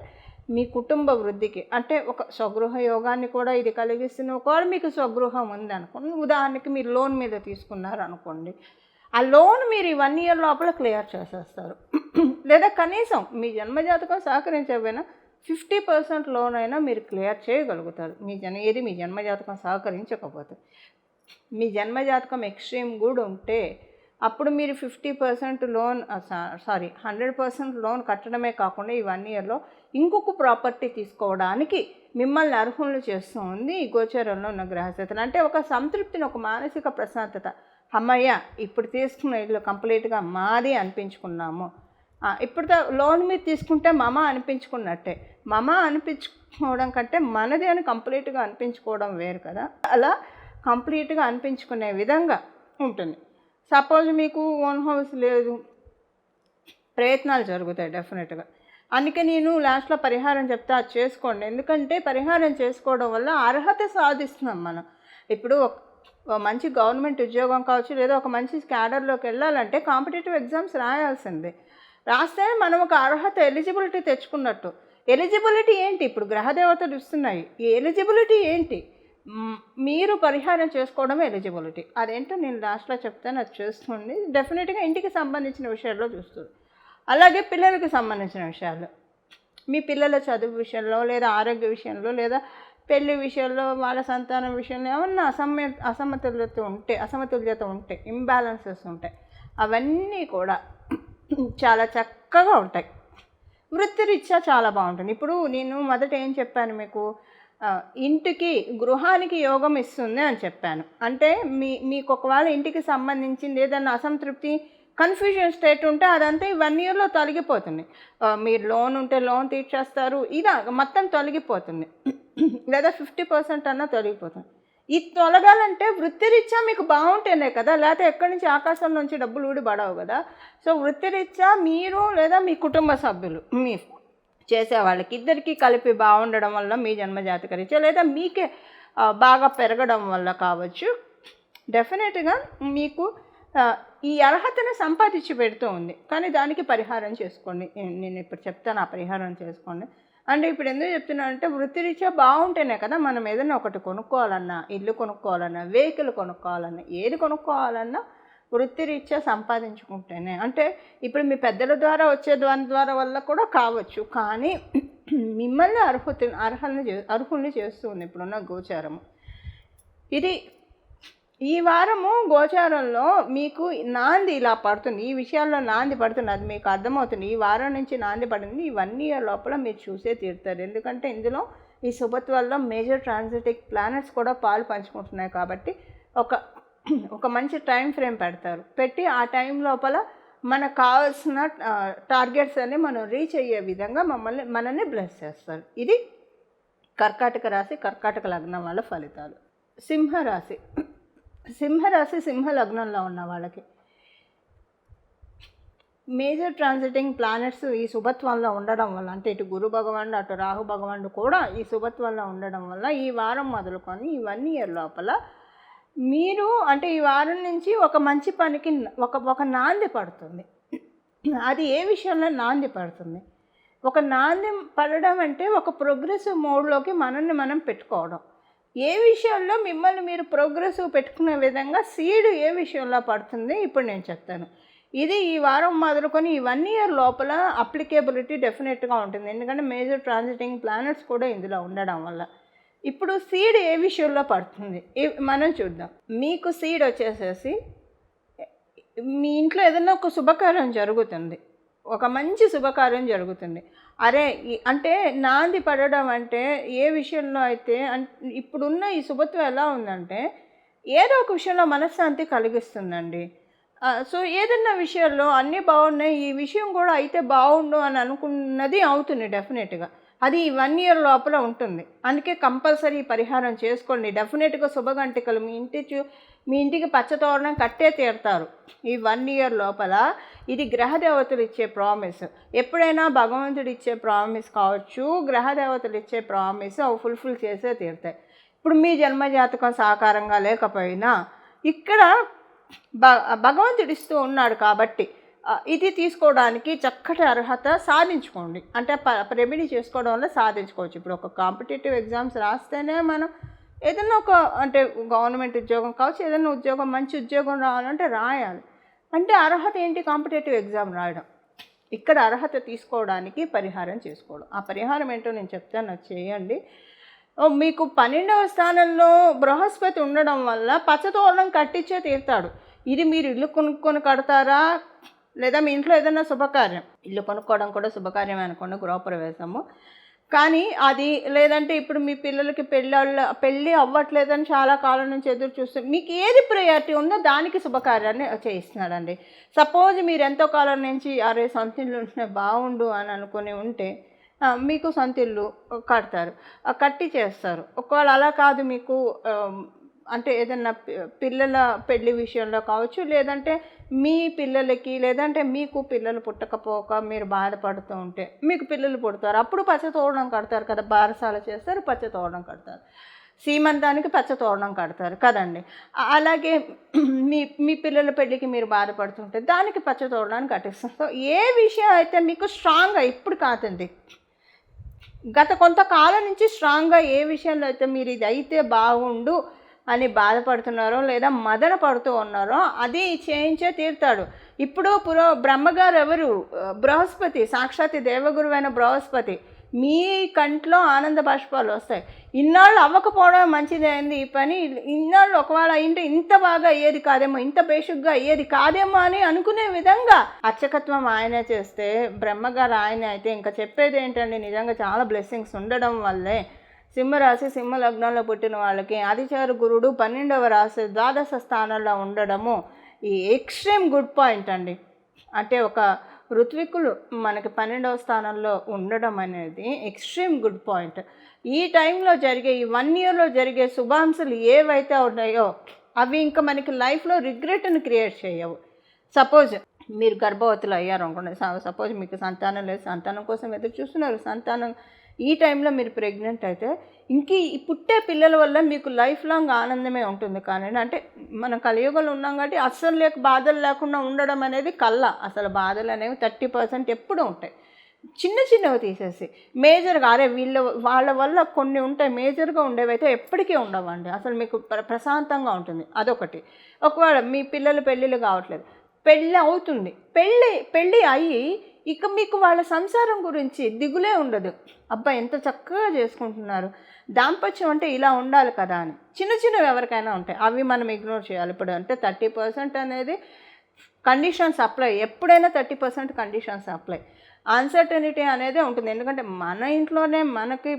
మీ కుటుంబ వృద్ధికి, అంటే ఒక స్వగృహ యోగాన్ని కూడా ఇది కలిగిస్తుంది. ఒకవేళ మీకు స్వగృహం ఉంది అనుకోండి, ఉదాహరణకి మీరు లోన్ మీద తీసుకున్నారు అనుకోండి, ఆ లోన్ మీరు ఈ 1 year లోపల క్లియర్ చేసేస్తారు. లేదా కనీసం మీ జన్మజాతకం సహకరించకపోయినా 50% లోన్ అయినా మీరు క్లియర్ చేయగలుగుతారు. మీ జన్మజాతకం సహకరించకపోతే. మీ జన్మజాతకం ఎక్స్ట్రీమ్ గుడ్ ఉంటే అప్పుడు మీరు 50% లోన్ 100% లోన్ కట్టడమే కాకుండా ఈ 1 yearలో ఇంకొక ప్రాపర్టీ తీసుకోవడానికి మిమ్మల్ని అర్హులను చేస్తూ ఉంది ఈ గోచరంలో ఉన్న గ్రహస్థితులు. అంటే ఒక సంతృప్తిని, ఒక మానసిక ప్రశాంతత. అమ్మయ్య, ఇప్పుడు తీసుకున్న ఇల్లు కంప్లీట్గా మాది అనిపించుకున్నాము. ఇప్పుడు లోన్ మీద తీసుకుంటే అనిపించుకున్నట్టే. అనిపించుకోవడం కంటే మనది అని కంప్లీట్గా అనిపించుకోవడం వేరు కదా. అలా కంప్లీట్గా అనిపించుకునే విధంగా ఉంటుంది. సపోజ్ మీకు ఓన్ హౌస్ లేదు, ప్రయత్నాలు జరుగుతాయి డెఫినెట్గా. అందుకే నేను లాస్ట్లో పరిహారం చెప్తే అది చేసుకోండి. ఎందుకంటే పరిహారం చేసుకోవడం వల్ల అర్హత సాధిస్తున్నాం మనం. ఇప్పుడు మంచి గవర్నమెంట్ ఉద్యోగం కావచ్చు, లేదా ఒక మంచి క్యాడర్లోకి వెళ్ళాలంటే కాంపిటేటివ్ ఎగ్జామ్స్ రాయాల్సిందే. రాస్తే మనం ఒక అర్హత, ఎలిజిబిలిటీ తెచ్చుకున్నట్టు. ఎలిజిబిలిటీ ఏంటి? ఇప్పుడు గ్రహదేవతలు ఇస్తున్నాయి. ఈ ఎలిజిబిలిటీ ఏంటి? మీరు పరిహారం చేసుకోవడం ఎలిజిబిలిటీ. అదేంటో నేను లాస్ట్లో చెప్తాను, అది చూసుకోండి. డెఫినెట్గా ఇంటికి సంబంధించిన విషయాల్లో చూస్తుంది. అలాగే పిల్లలకి సంబంధించిన విషయాల్లో, మీ పిల్లల చదువు విషయంలో, లేదా ఆరోగ్య విషయంలో, లేదా పెళ్లి విషయంలో, వాళ్ళ సంతానం విషయంలో ఏమన్నా అసమతుల్యత ఉంటే, ఇంబ్యాలెన్సెస్ ఉంటాయి, అవన్నీ కూడా చాలా చక్కగా ఉంటాయి. వృత్తిరీత్యా చాలా బాగుంటుంది. ఇప్పుడు నేను మొదట ఏం చెప్పాను మీకు, గృహానికి యోగం ఇస్తుంది అని చెప్పాను. అంటే మీకు ఒకవేళ ఇంటికి సంబంధించింది ఏదన్నా అసంతృప్తి, కన్ఫ్యూజన్ స్టేట్ ఉంటే అదంతా ఈ 1 yearలో తొలగిపోతుంది. మీరు లోన్ ఉంటే లోన్ తీర్చేస్తారు, ఇది మొత్తం తొలగిపోతుంది. లేదా 50% అన్నా తొలగిపోతుంది. ఇది తొలగాలంటే వృత్తిరీత్యా మీకు బాగుంటేనే కదా, లేకపోతే ఎక్కడి నుంచి ఆకాశం నుంచి డబ్బులు ఊడి పడవు కదా. సో వృత్తిరీత్యా మీరు లేదా మీ కుటుంబ సభ్యులు, మీ చేసేవాళ్ళకి ఇద్దరికీ కలిపి బాగుండడం వల్ల మీ జన్మజాతక రీత్యా లేదా మీకే బాగా పెరగడం వల్ల కావచ్చు, డెఫినెట్గా మీకు ఈ అర్హతను సంపాదించి పెడుతూ ఉంది. కానీ దానికి పరిహారం చేసుకోండి. నేను ఇప్పుడు చెప్తాను, ఆ పరిహారం చేసుకోండి. అంటే ఇప్పుడు ఎందుకు చెప్తున్నానంటే వృత్తిరీత్యా బాగుంటేనే కదా మనం ఏదైనా ఒకటి కొనుక్కోవాలన్నా, ఇల్లు కొనుక్కోవాలన్నా, వెహికల్ కొనుక్కోవాలన్నా, ఏది కొనుక్కోవాలన్నా వృత్తిరీత్యా సంపాదించుకుంటేనే. అంటే ఇప్పుడు మీ పెద్దల ద్వారా వచ్చే దాని ద్వారా వల్ల కూడా కావచ్చు, కానీ మిమ్మల్ని అర్హుల్ని చేస్తుంది ఇప్పుడున్న గోచారము. ఇది ఈ వారము గోచారంలో మీకు నాంది ఇలా పడుతుంది, ఈ విషయాల్లో నాంది పడుతుంది, అది మీకు అర్థమవుతుంది. ఈ వారం నుంచి నాంది పడింది, ఈ 1 year లోపల మీరు చూసే తీరుతారు. ఎందుకంటే ఇందులో ఈ శుభత్వాల్లో మేజర్ ట్రాన్సిటిక్ ప్లానెట్స్ కూడా పాలు పంచుకుంటున్నాయి కాబట్టి ఒక మంచి టైం ఫ్రేమ్ పెడతారు. పెట్టి ఆ టైం లోపల మనకు కావాల్సిన టార్గెట్స్ అన్ని మనం రీచ్ అయ్యే విధంగా మనల్ని బ్లెస్ చేస్తారు. ఇది కర్కాటక రాశి, కర్కాటక లగ్నం వాళ్ళ ఫలితాలు. సింహరాశి సింహ లగ్నంలో ఉన్న వాళ్ళకి మేజర్ ట్రాన్సిటింగ్ ప్లానెట్స్ ఈ శుభత్వంలో ఉండడం వల్ల, అంటే ఇటు గురు భగవానుడు అటు రాహు భగవానుడు కూడా ఈ శుభత్వంలో ఉండడం వల్ల ఈ వారం మొదలుకొని ఈ 1 year లోపల మీరు అంటే ఈ వారం నుంచి ఒక మంచి పనికి ఒక నాంది పడుతుంది. అది ఏ విషయంలో నాంది పడుతుంది? ఒక నాంది పడడం అంటే ఒక ప్రోగ్రెసివ్ మోడ్లోకి మనల్ని మనం పెట్టుకోవడం. ఏ విషయంలో మిమ్మల్ని మీరు ప్రోగ్రెసివ్ పెట్టుకునే విధంగా సీడ్ ఏ విషయంలో పడుతుంది ఇప్పుడు నేను చెప్తాను. ఇది ఈ వారం మొదలుకొని ఈ 1 year లోపల అప్లికేబిలిటీ డెఫినెట్గా ఉంటుంది. ఎందుకంటే మేజర్ ట్రాన్సిటింగ్ ప్లానెట్స్ కూడా ఇందులో ఉండడం వల్ల. ఇప్పుడు సీడ్ ఏ విషయంలో పడుతుంది మనం చూద్దాం. మీకు సీడ్ వచ్చేసేసి మీ ఇంట్లో ఏదైనా ఒక శుభకార్యం జరుగుతుంది, ఒక మంచి శుభకార్యం జరుగుతుంది. అరే అంటే నాంది పడడం అంటే ఏ విషయంలో అయితే ఇప్పుడున్న ఈ శుభత్వం ఎలా ఉందంటే ఏదో ఒక విషయంలో మనశ్శాంతి కలిగిస్తుందండి. సో ఏదన్నా విషయాల్లో అన్నీ బాగున్నాయి, ఈ విషయం కూడా అయితే బాగుండు అని అనుకున్నది అవుతుంది డెఫినెట్గా. అది ఈ 1 year లోపల ఉంటుంది. అందుకే కంపల్సరీ పరిహారం చేసుకోండి. డెఫినెట్గా శుభగంటికలు మీ ఇంటికి పచ్చతోరణం కట్టే తీరుతారు ఈ 1 year లోపల. ఇది గ్రహదేవతలు ఇచ్చే ప్రామిస్. ఎప్పుడైనా భగవంతుడు ఇచ్చే ప్రామిస్ కావచ్చు, గ్రహదేవతలు ఇచ్చే ప్రామిస్ అవి ఫుల్ఫిల్ చేసే తీరుతాయి. ఇప్పుడు మీ జన్మజాతకం సాకారంగా లేకపోయినా ఇక్కడ భగవంతుడు ఇస్తూ ఉన్నాడు కాబట్టి ఇది తీసుకోవడానికి చక్కటి అర్హత సాధించుకోండి. అంటే రెమెడీ చేసుకోవడం వల్ల సాధించుకోవచ్చు. ఇప్పుడు ఒక కాంపిటేటివ్ ఎగ్జామ్స్ రాస్తేనే మనం ఏదైనా అంటే గవర్నమెంట్ ఉద్యోగం కావచ్చు, ఏదైనా ఉద్యోగం మంచి ఉద్యోగం రావాలంటే రాయాలి. అంటే అర్హత ఏంటి? కాంపిటేటివ్ ఎగ్జామ్ రాయడం. ఇక్కడ అర్హత తీసుకోవడానికి పరిహారం చేసుకోవడం. ఆ పరిహారం ఏంటో నేను చెప్తాను, చేయండి. మీకు 12వ స్థానంలో బృహస్పతి ఉండడం వల్ల పచ్చతోరణం కట్టించే తీరుతాడు. ఇది మీరు ఇల్లు కొనుక్కొని కడతారా, లేదా మీ ఇంట్లో ఏదైనా శుభకార్యం, ఇల్లు కొనుక్కోవడం కూడా శుభకార్యం అనుకోండి, గృహప్రవేశము. కానీ అది లేదంటే ఇప్పుడు మీ పిల్లలకి పెళ్ళి అవ్వట్లేదని చాలా కాలం నుంచి ఎదురు చూస్తే మీకు ఏది ప్రయారిటీ ఉందో దానికి శుభకార్యాన్ని చేయిస్తున్నాడండి. సపోజ్ మీరు ఎంతో కాలం నుంచి అరే సొంత ఇల్లు ఉంటే బాగుండు అని అనుకుని ఉంటే మీకు సొంత ఇల్లు కడతారు, కట్టి చేస్తారు. ఒకవేళ అలా కాదు, మీకు అంటే ఏదన్నా పిల్లల పెళ్లి విషయంలో కావచ్చు, లేదంటే మీ పిల్లలకి లేదంటే మీకు పిల్లలు పుట్టకపోక మీరు బాధపడుతూ ఉంటే మీకు పిల్లలు పుడతారు, అప్పుడు పచ్చతోరణం కడతారు కదా, బారసాల చేస్తారు, పచ్చతోరణం కడతారు, సీమంతానికి పచ్చతోరణం కడతారు కదండి. అలాగే మీ పిల్లల పెళ్ళికి మీరు బాధపడుతుంటే దానికి పచ్చతోరణాన్ని కట్టిస్తారు. సో ఏ విషయం అయితే మీకు స్ట్రాంగ్గా ఇప్పుడు కాదండి, గత కొంతకాలం నుంచి స్ట్రాంగ్గా ఏ విషయంలో అయితే మీరు ఇది అయితే బాగుండు అని బాధపడుతున్నారో లేదా మదన పడుతూ ఉన్నారో అది చేయించే తీరుతాడు. ఇప్పుడు బ్రహ్మగారు ఎవరు? బృహస్పతి, సాక్షాత్ దేవగురువైన బృహస్పతి. మీ కంట్లో ఆనంద బాష్పాలు వస్తాయి. ఇన్నాళ్ళు అవ్వకపోవడం మంచిదైంది ఈ పని, ఇన్నాళ్ళు ఒకవేళ అయింటే ఇంత బాగా అయ్యేది కాదేమో, ఇంత బేషుగ్గా అయ్యేది కాదేమో అని అనుకునే విధంగా అర్చకత్వం ఆయనే చేస్తే, బ్రహ్మగారు ఆయనే అయితే ఇంకా చెప్పేది ఏంటండి, నిజంగా చాలా బ్లెస్సింగ్స్ ఉండడం వల్లే సింహరాశి సింహ లగ్నంలో పుట్టిన వాళ్ళకి ఆదిచార గురుడు 12వ రాశి ద్వాదశ స్థానంలో ఉండడము ఈ ఎక్స్ట్రీమ్ గుడ్ పాయింట్ అండి. అంటే ఒక ఋత్వికులు మనకి 12వ స్థానంలో ఉండడం అనేది ఎక్స్ట్రీమ్ గుడ్ పాయింట్. ఈ టైంలో జరిగే ఈ 1 yearలో జరిగే శుభాంశాలు ఏవైతే ఉన్నాయో అవి ఇంకా మనకి లైఫ్లో రిగ్రెట్ని క్రియేట్ చేయవు. సపోజ్ మీరు గర్భవతులు అయ్యారు అనుకోండి, సపోజ్ మీకు సంతానం లేదు, సంతానం కోసం ఎదురు చూస్తున్నారు, సంతానం ఈ టైంలో మీరు ప్రెగ్నెంట్ అయితే ఈ పుట్టే పిల్లల వల్ల మీకు లైఫ్ లాంగ్ ఆనందమే ఉంటుంది. కానీ అంటే మనం కలియుగంలో ఉన్నాం కాబట్టి అస్సలు బాధలు లేకుండా ఉండడం అనేది అసలు బాధలు అనేవి 30% ఎప్పుడూ ఉంటాయి. చిన్నవి తీసేసి మేజర్గా వాళ్ళ వల్ల కొన్ని ఉంటాయి, మేజర్గా ఉండేవైతే ఎప్పటికీ ఉండవండి. అసలు మీకు ప్రశాంతంగా ఉంటుంది. అదొకటి. ఒకవేళ మీ పిల్లలు పెళ్ళిళ్ళు కావట్లేదు, పెళ్ళి అవుతుంది, పెళ్ళి అయ్యి ఇక మీకు వాళ్ళ సంసారం గురించి దిగులే ఉండదు. అబ్బా ఎంత చక్కగా చేసుకుంటున్నారు, దాంపత్యం అంటే ఇలా ఉండాలి కదా అని చిన్నవి ఎవరికైనా ఉంటాయి. అవి మనం ఇగ్నోర్ చేయాలి. ఇప్పుడు అంటే 30% అనేది కండిషన్స్ అప్లై, ఎప్పుడైనా 30% కండిషన్స్ అప్లై. అన్సర్టనిటీ అనేది ఉంటుంది. ఎందుకంటే మన ఇంట్లోనే మనకి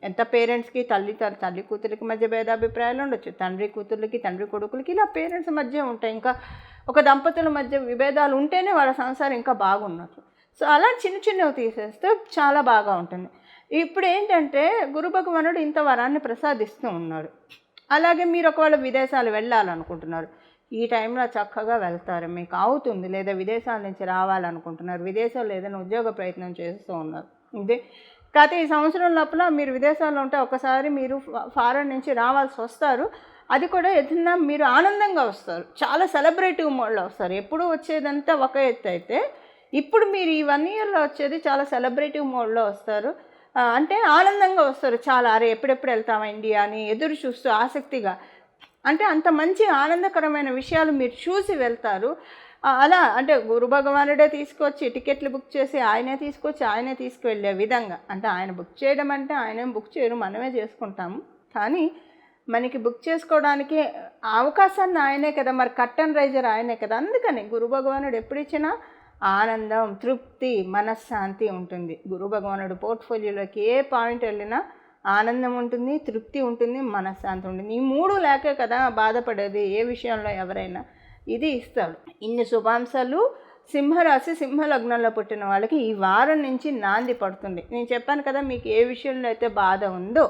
ఎంత పేరెంట్స్కి తల్లి కూతురికి మధ్య భేదాభిప్రాయాలు ఉండొచ్చు, తండ్రి కూతుర్లకి తండ్రి కొడుకులకి ఇలా పేరెంట్స్ మధ్య ఉంటాయి. ఇంకా ఒక దంపతుల మధ్య విభేదాలు ఉంటేనే వాళ్ళ సంసారం ఇంకా బాగున్నట్లు. సో అలా చిన్నవి తీసేస్తే చాలా బాగా ఉంటుంది. ఇప్పుడు ఏంటంటే గురు భగవానుడు ఇంత వరాన్ని ప్రసాదిస్తూ ఉన్నాడు. అలాగే మీరు ఒకవేళ విదేశాలు వెళ్ళాలనుకుంటున్నారు, ఈ టైంలో చక్కగా వెళ్తారు, మీకు అవుతుంది. లేదా విదేశాల నుంచి రావాలనుకుంటున్నారు, విదేశాల్లో ఏదైనా ఉద్యోగ ప్రయత్నం చేస్తూ ఉన్నారు. ఇది కాకపోతే ఈ సంవత్సరం లోపల మీరు విదేశాల్లో ఉంటే ఒకసారి మీరు ఫారెన్ నుంచి రావాల్సి వస్తారు. అది కూడా ఏదైనా మీరు ఆనందంగా వస్తారు, చాలా సెలబ్రేటివ్ మోడ్లో వస్తారు. ఎప్పుడు వచ్చేదంతా ఒక ఎత్తు అయితే ఇప్పుడు మీరు ఈ 1 ఇయర్లో వచ్చేది చాలా సెలబ్రేటివ్ మోడ్లో వస్తారు. అంటే ఆనందంగా వస్తారు చాలా. ఎప్పుడెప్పుడు వెళ్తామా ఇండియా అని ఎదురు చూస్తూ ఆసక్తిగా, అంటే అంత మంచి ఆనందకరమైన విషయాలు మీరు చూసి వెళ్తారు. అలా అంటే గురు భగవానుడే తీసుకొచ్చి టికెట్లు బుక్ చేసి ఆయనే తీసుకువెళ్ళే విధంగా. అంటే ఆయన బుక్ చేయడం అంటే ఆయనేం బుక్ చేయరు, మనమే చేసుకుంటాము. కానీ మనకి బుక్ చేసుకోవడానికి అవకాశాన్ని ఆయనే కదా, మరి కర్టన్ రైజర్ ఆయనే కదా. అందుకని గురు భగవానుడు ఎప్పుడు ఇచ్చినా ఆనందం, తృప్తి, మనశ్శాంతి ఉంటుంది. గురు భగవానుడు పోర్ట్ఫోలియోలోకి ఏ పాయింట్ వెళ్ళినా ఆనందం ఉంటుంది, తృప్తి ఉంటుంది, మనశ్శాంతి ఉంటుంది. ఈ 3 లేకే కదా బాధపడేది ఏ విషయంలో ఎవరైనా. ఇది ఇస్తాడు. ఇన్ని శుభాంశాలు సింహరాశి సింహలగ్నంలో పుట్టిన వాళ్ళకి ఈ వారం నుంచి నాంది పడుతుంది. నేను చెప్పాను కదా, మీకు ఏ విషయంలో అయితే బాధ ఉందో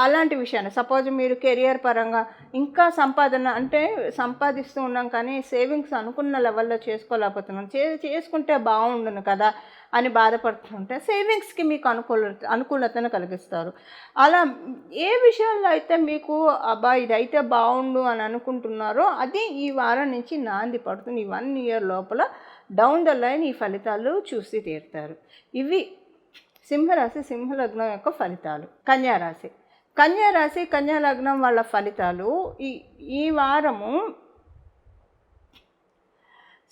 అలాంటి విషయాన్ని, సపోజ్ మీరు కెరియర్ పరంగా ఇంకా సంపాదన అంటే సంపాదిస్తూ ఉన్నాం కానీ సేవింగ్స్ అనుకున్న లెవెల్లో చేసుకోలేకపోతున్నాం, చేసుకుంటే బాగుండును కదా అని బాధపడుతుంటే సేవింగ్స్కి మీకు అనుకూలతను కలిగిస్తారు. అలా ఏ విషయంలో అయితే మీకు అబ్బా ఇదైతే బాగుండు అని అనుకుంటున్నారో అది ఈ వారం నుంచి నాంది పడుతుంది. ఈ 1 ఇయర్ లోపల డౌన్ ద లైన్ ఈ ఫలితాలు చూసి తీరుతారు. ఇవి సింహరాశి సింహలగ్నం యొక్క ఫలితాలు. కన్యారాశి కన్యాలగ్నం వాళ్ళ ఫలితాలు ఈ వారము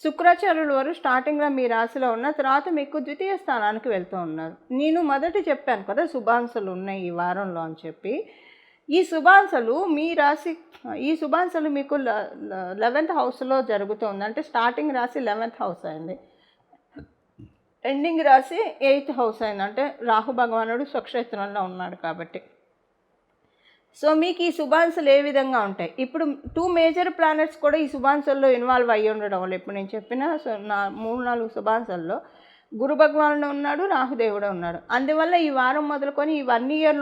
శుక్రాచార్యుల వారు స్టార్టింగ్లో మీ రాశిలో ఉన్న తర్వాత మీకు ద్వితీయ స్థానానికి వెళ్తూ ఉన్నారు. నేను మొదట చెప్పాను కదా శుభాంశాలు ఉన్నాయి ఈ వారంలో అని చెప్పి. ఈ శుభాంశాలు మీ రాశి, ఈ శుభాంశాలు మీకు 11th హౌస్లో జరుగుతుంది. అంటే స్టార్టింగ్ రాశి 11th హౌస్ అయింది, ఎండింగ్ రాశి 8th హౌస్ అయింది. అంటే రాహు భగవానుడు స్వక్షేత్రంలో ఉన్నాడు కాబట్టి. సో మీకు ఈ శుభాంశాలు ఏ విధంగా ఉంటాయి? ఇప్పుడు 2 మేజర్ ప్లానెట్స్ కూడా ఈ శుభాంశాల్లో ఇన్వాల్వ్ అయ్యి ఉండడం వల్ల ఇప్పుడు నేను చెప్పిన 3-4 శుభాంశాల్లో గురు భగవానుడు ఉన్నాడు, రాహుదేవుడు ఉన్నాడు. అందువల్ల ఈ వారం మొదలుకొని ఈ 1 ఇయర్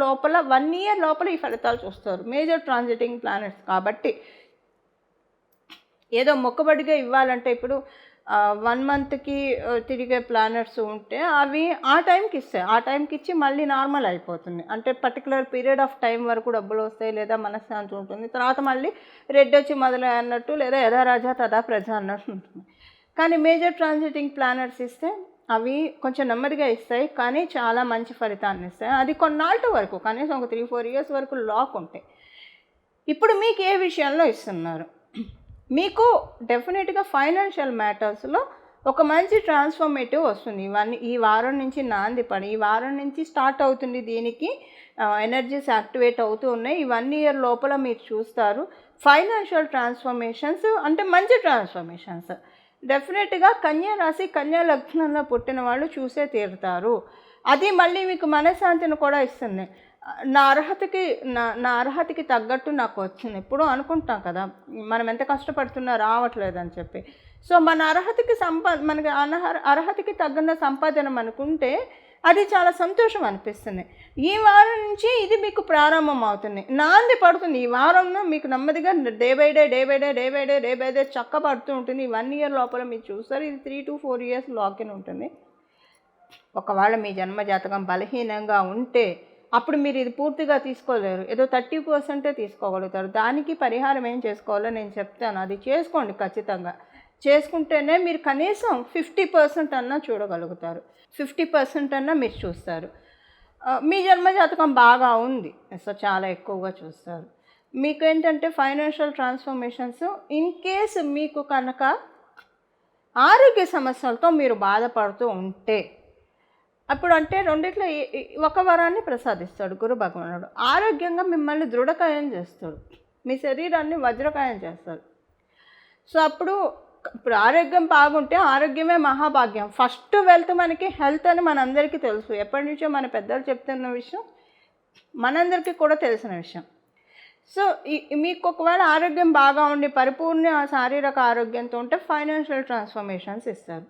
లోపల ఈ ఫలితాలు చూస్తారు. మేజర్ ట్రాన్సిటింగ్ ప్లానెట్స్ కాబట్టి ఏదో మొక్కబడిగా ఇవ్వాలంటే ఇప్పుడు 1 మంత్కి తిరిగే ప్లానెట్స్ ఉంటే అవి ఆ టైంకి ఇస్తాయి. ఆ టైంకి ఇచ్చి మళ్ళీ నార్మల్ అయిపోతుంది. అంటే పర్టికులర్ పీరియడ్ ఆఫ్ టైం వరకు డబ్బులు వస్తాయి, లేదా మనశ్శాంతి ఉంటుంది. తర్వాత మళ్ళీ రెడ్ వచ్చి మొదలై అన్నట్టు, లేదా యథా రాజా తదా ప్రజ అన్నట్టు ఉంటుంది. కానీ మేజర్ ట్రాన్సిటింగ్ ప్లానెట్స్ ఇస్తే అవి కొంచెం నెమ్మదిగా ఇస్తాయి, కానీ చాలా మంచి ఫలితాన్ని ఇస్తాయి. అది కొన్నాళ్ళ వరకు, కనీసం ఒక 3-4 ఇయర్స్ వరకు లాక్ ఉంటాయి. ఇప్పుడు మీకు ఏ విషయంలో ఇస్తున్నారు? మీకు డెఫినెట్గా ఫైనాన్షియల్ మ్యాటర్స్లో ఒక మంచి ట్రాన్స్ఫర్మేటివ్ వస్తుంది. ఈ వారం నుంచి నాంది పడి ఈ వారం నుంచి స్టార్ట్ అవుతుంది. దీనికి ఎనర్జీస్ యాక్టివేట్ అవుతూ ఉన్నాయి. ఈ 1 ఇయర్ లోపల మీరు చూస్తారు ఫైనాన్షియల్ ట్రాన్స్ఫర్మేషన్స్, అంటే మంచి ట్రాన్స్ఫర్మేషన్స్. డెఫినెట్గా కన్యా రాశి కన్యా లగ్నంలో పుట్టిన వాళ్ళు చూసే తీరుతారు. అది మళ్ళీ మీకు మనశ్శాంతిని కూడా ఇస్తుంది. నా అర్హతకి తగ్గట్టు నాకు వచ్చింది. ఎప్పుడూ అనుకుంటాం కదా మనం ఎంత కష్టపడుతున్నా రావట్లేదని చెప్పి. సో మన మనకి అర్హతకి తగ్గన సంపాదన అనుకుంటే అది చాలా సంతోషం అనిపిస్తుంది. ఈ వారం నుంచి ఇది మీకు ప్రారంభం అవుతుంది, నాంది పడుతుంది. ఈ వారంలో మీకు నెమ్మదిగా డే బై డే చక్క పడుతూ ఉంటుంది. 1 ఇయర్ లోపల మీరు చూస్తారు, ఇది 3 to 4 years లాకిన్ ఉంటుంది. ఒకవేళ మీ జన్మజాతకం బలహీనంగా ఉంటే అప్పుడు మీరు ఇది పూర్తిగా తీసుకోలేరు, ఏదో 30% తీసుకోగలుగుతారు. దానికి పరిహారం ఏం చేసుకోవాలో నేను చెప్తాను, అది చేసుకోండి. ఖచ్చితంగా చేసుకుంటేనే మీరు కనీసం 50% అన్నా చూడగలుగుతారు, 50% అన్నా మీరు చూస్తారు. మీ జన్మజాతకం బాగా ఉంది, సో చాలా ఎక్కువగా చూస్తారు. మీకు ఏంటంటే ఫైనాన్షియల్ ట్రాన్స్ఫర్మేషన్స్, ఇన్ కేసు మీకు కనుక ఆరోగ్య సమస్యలతో మీరు బాధపడుతూ ఉంటే అప్పుడు అంటే రెండిట్లో ఒక వరాన్ని ప్రసాదిస్తాడు గురు భగవానుడు. ఆరోగ్యంగా మిమ్మల్ని దృఢకాయం చేస్తాడు, మీ శరీరాన్ని వజ్రకాయం చేస్తాడు. సో అప్పుడు ఇప్పుడు ఆరోగ్యం బాగుంటే ఆరోగ్యమే మహాభాగ్యం. ఫస్ట్ వెల్త్ మనకి హెల్త్ అని మనందరికీ తెలుసు, ఎప్పటి నుంచో మన పెద్దలు చెప్తున్న విషయం, మనందరికీ కూడా తెలిసిన విషయం. సో మీకు ఒకవేళ ఆరోగ్యం బాగా ఉండి పరిపూర్ణ శారీరక ఆరోగ్యంతో ఉంటే ఫైనాన్షియల్ ట్రాన్స్ఫర్మేషన్స్ ఇస్తారు.